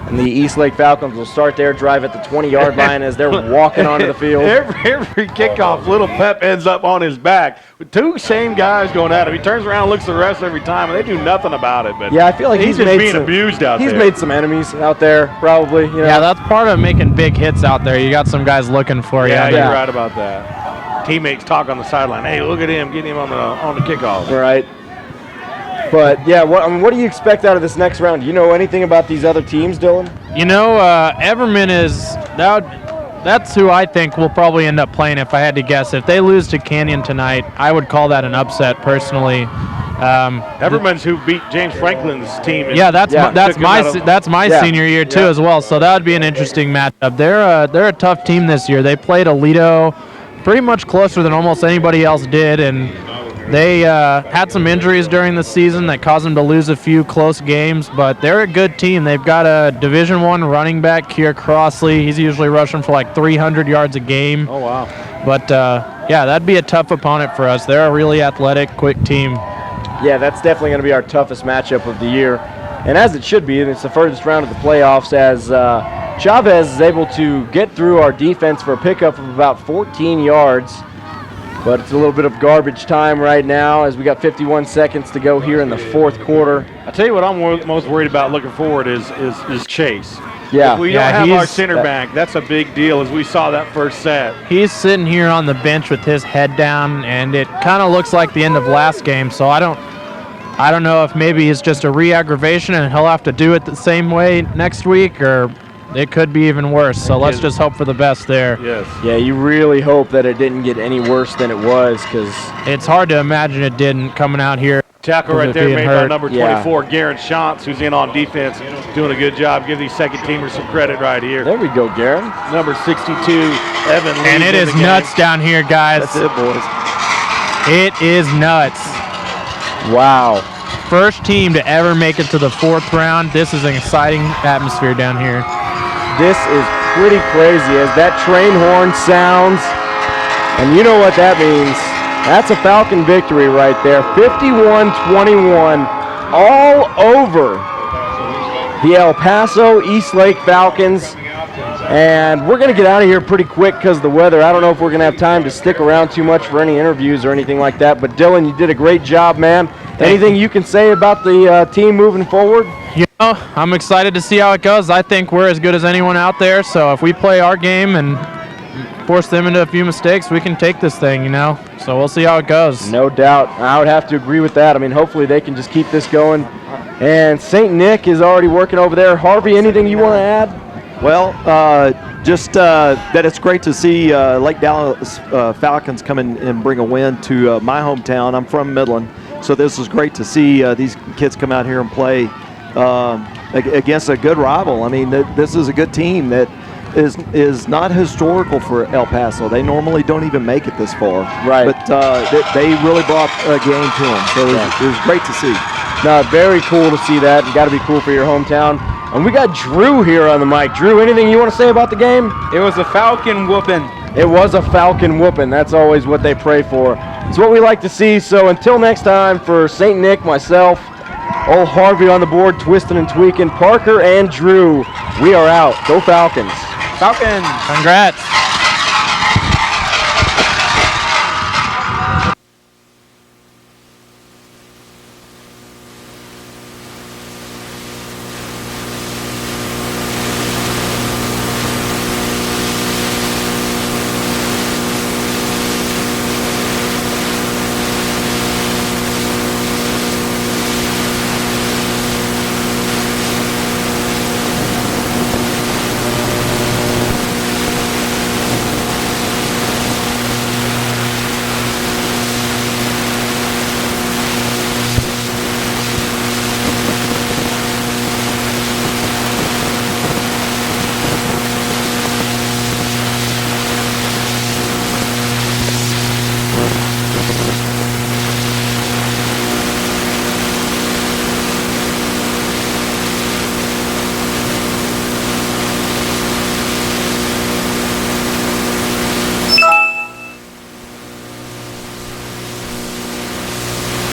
And the Eastlake Falcons will start their drive at the 20-yard line as they're walking onto the field. Every kickoff, Little Pep ends up on his back. With two same guys going at him. He turns around and looks at the rest every time, and they do nothing about it. But yeah, I feel like he's just made being some, abused out there. He's made some enemies out there, probably. You know? Yeah, that's part of making big hits out there. You got some guys looking for you. Yeah, you're right about that. Teammates talk on the sideline. Hey, look at him, get him on the kickoff. Right. But yeah, what do you expect out of this next round? Do you know anything about these other teams, Dylan? You know, Everman is that's who I think will probably end up playing if I had to guess. If they lose to Canyon tonight, I would call that an upset personally. Everman's who beat James Franklin's team. That's my senior year too as well. So that would be an interesting matchup. They're a tough team this year. They played Aledo pretty much closer than almost anybody else did, and they had some injuries during the season that caused them to lose a few close games, but they're a good team. They've got a Division I running back, Keir Crossley. He's usually rushing for like 300 yards a game. Oh, wow. But, yeah, that'd be a tough opponent for us. They're a really athletic, quick team. Yeah, that's definitely going to be our toughest matchup of the year. And as it should be, it's the furthest round of the playoffs as Chavez is able to get through our defense for a pickup of about 14 yards. But it's a little bit of garbage time right now as we got 51 seconds to go here in the fourth quarter. I tell you what I'm most worried about looking forward is Chase. Yeah. If we don't have our center back, that's a big deal as we saw that first set. He's sitting here on the bench with his head down, and it kind of looks like the end of last game, so I don't know if maybe it's just a re-aggravation and he'll have to do it the same way next week, or it could be even worse. So let's just hope for the best there. Yes. Yeah, you really hope that it didn't get any worse than it was, because it's hard to imagine it didn't coming out here. Tackle right there made by number 24, Garen Shantz, who's in on defense, doing a good job. Give these second teamers some credit right here. There we go, Garen. Number 62, Evan Lee. And it is nuts down here, guys. That's it, boys. It is nuts. Wow. First team to ever make it to the fourth round. This is an exciting atmosphere down here. This is pretty crazy as that train horn sounds. And you know what that means. That's a Falcon victory right there. 51-21 all over the El Paso Eastlake Falcons. And we're going to get out of here pretty quick because of the weather. I don't know if we're going to have time to stick around too much for any interviews or anything like that. But Dylan, you did a great job, man. Anything you can say about the team moving forward? You know, I'm excited to see how it goes. I think we're as good as anyone out there. So if we play our game and force them into a few mistakes, we can take this thing, you know. So we'll see how it goes. No doubt. I would have to agree with that. I mean, hopefully they can just keep this going. And St. Nick is already working over there. Harvey, anything you want to add? Well, just that it's great to see Lake Dallas Falcons come in and bring a win to my hometown. I'm from Midland, so this is great to see these kids come out here and play against a good rival. I mean, this is a good team that is not historical for El Paso. They normally don't even make it this far. Right. But they really brought a game to them, so it was great to see. No, very cool to see that. Got to be cool for your hometown. And we got Drew here on the mic. Drew, anything you want to say about the game? It was a Falcon whooping. It was a Falcon whooping. That's always what they pray for. It's what we like to see. So until next time, for St. Nick, myself, old Harvey on the board, twisting and tweaking, Parker and Drew, we are out. Go Falcons. Falcons. Congrats.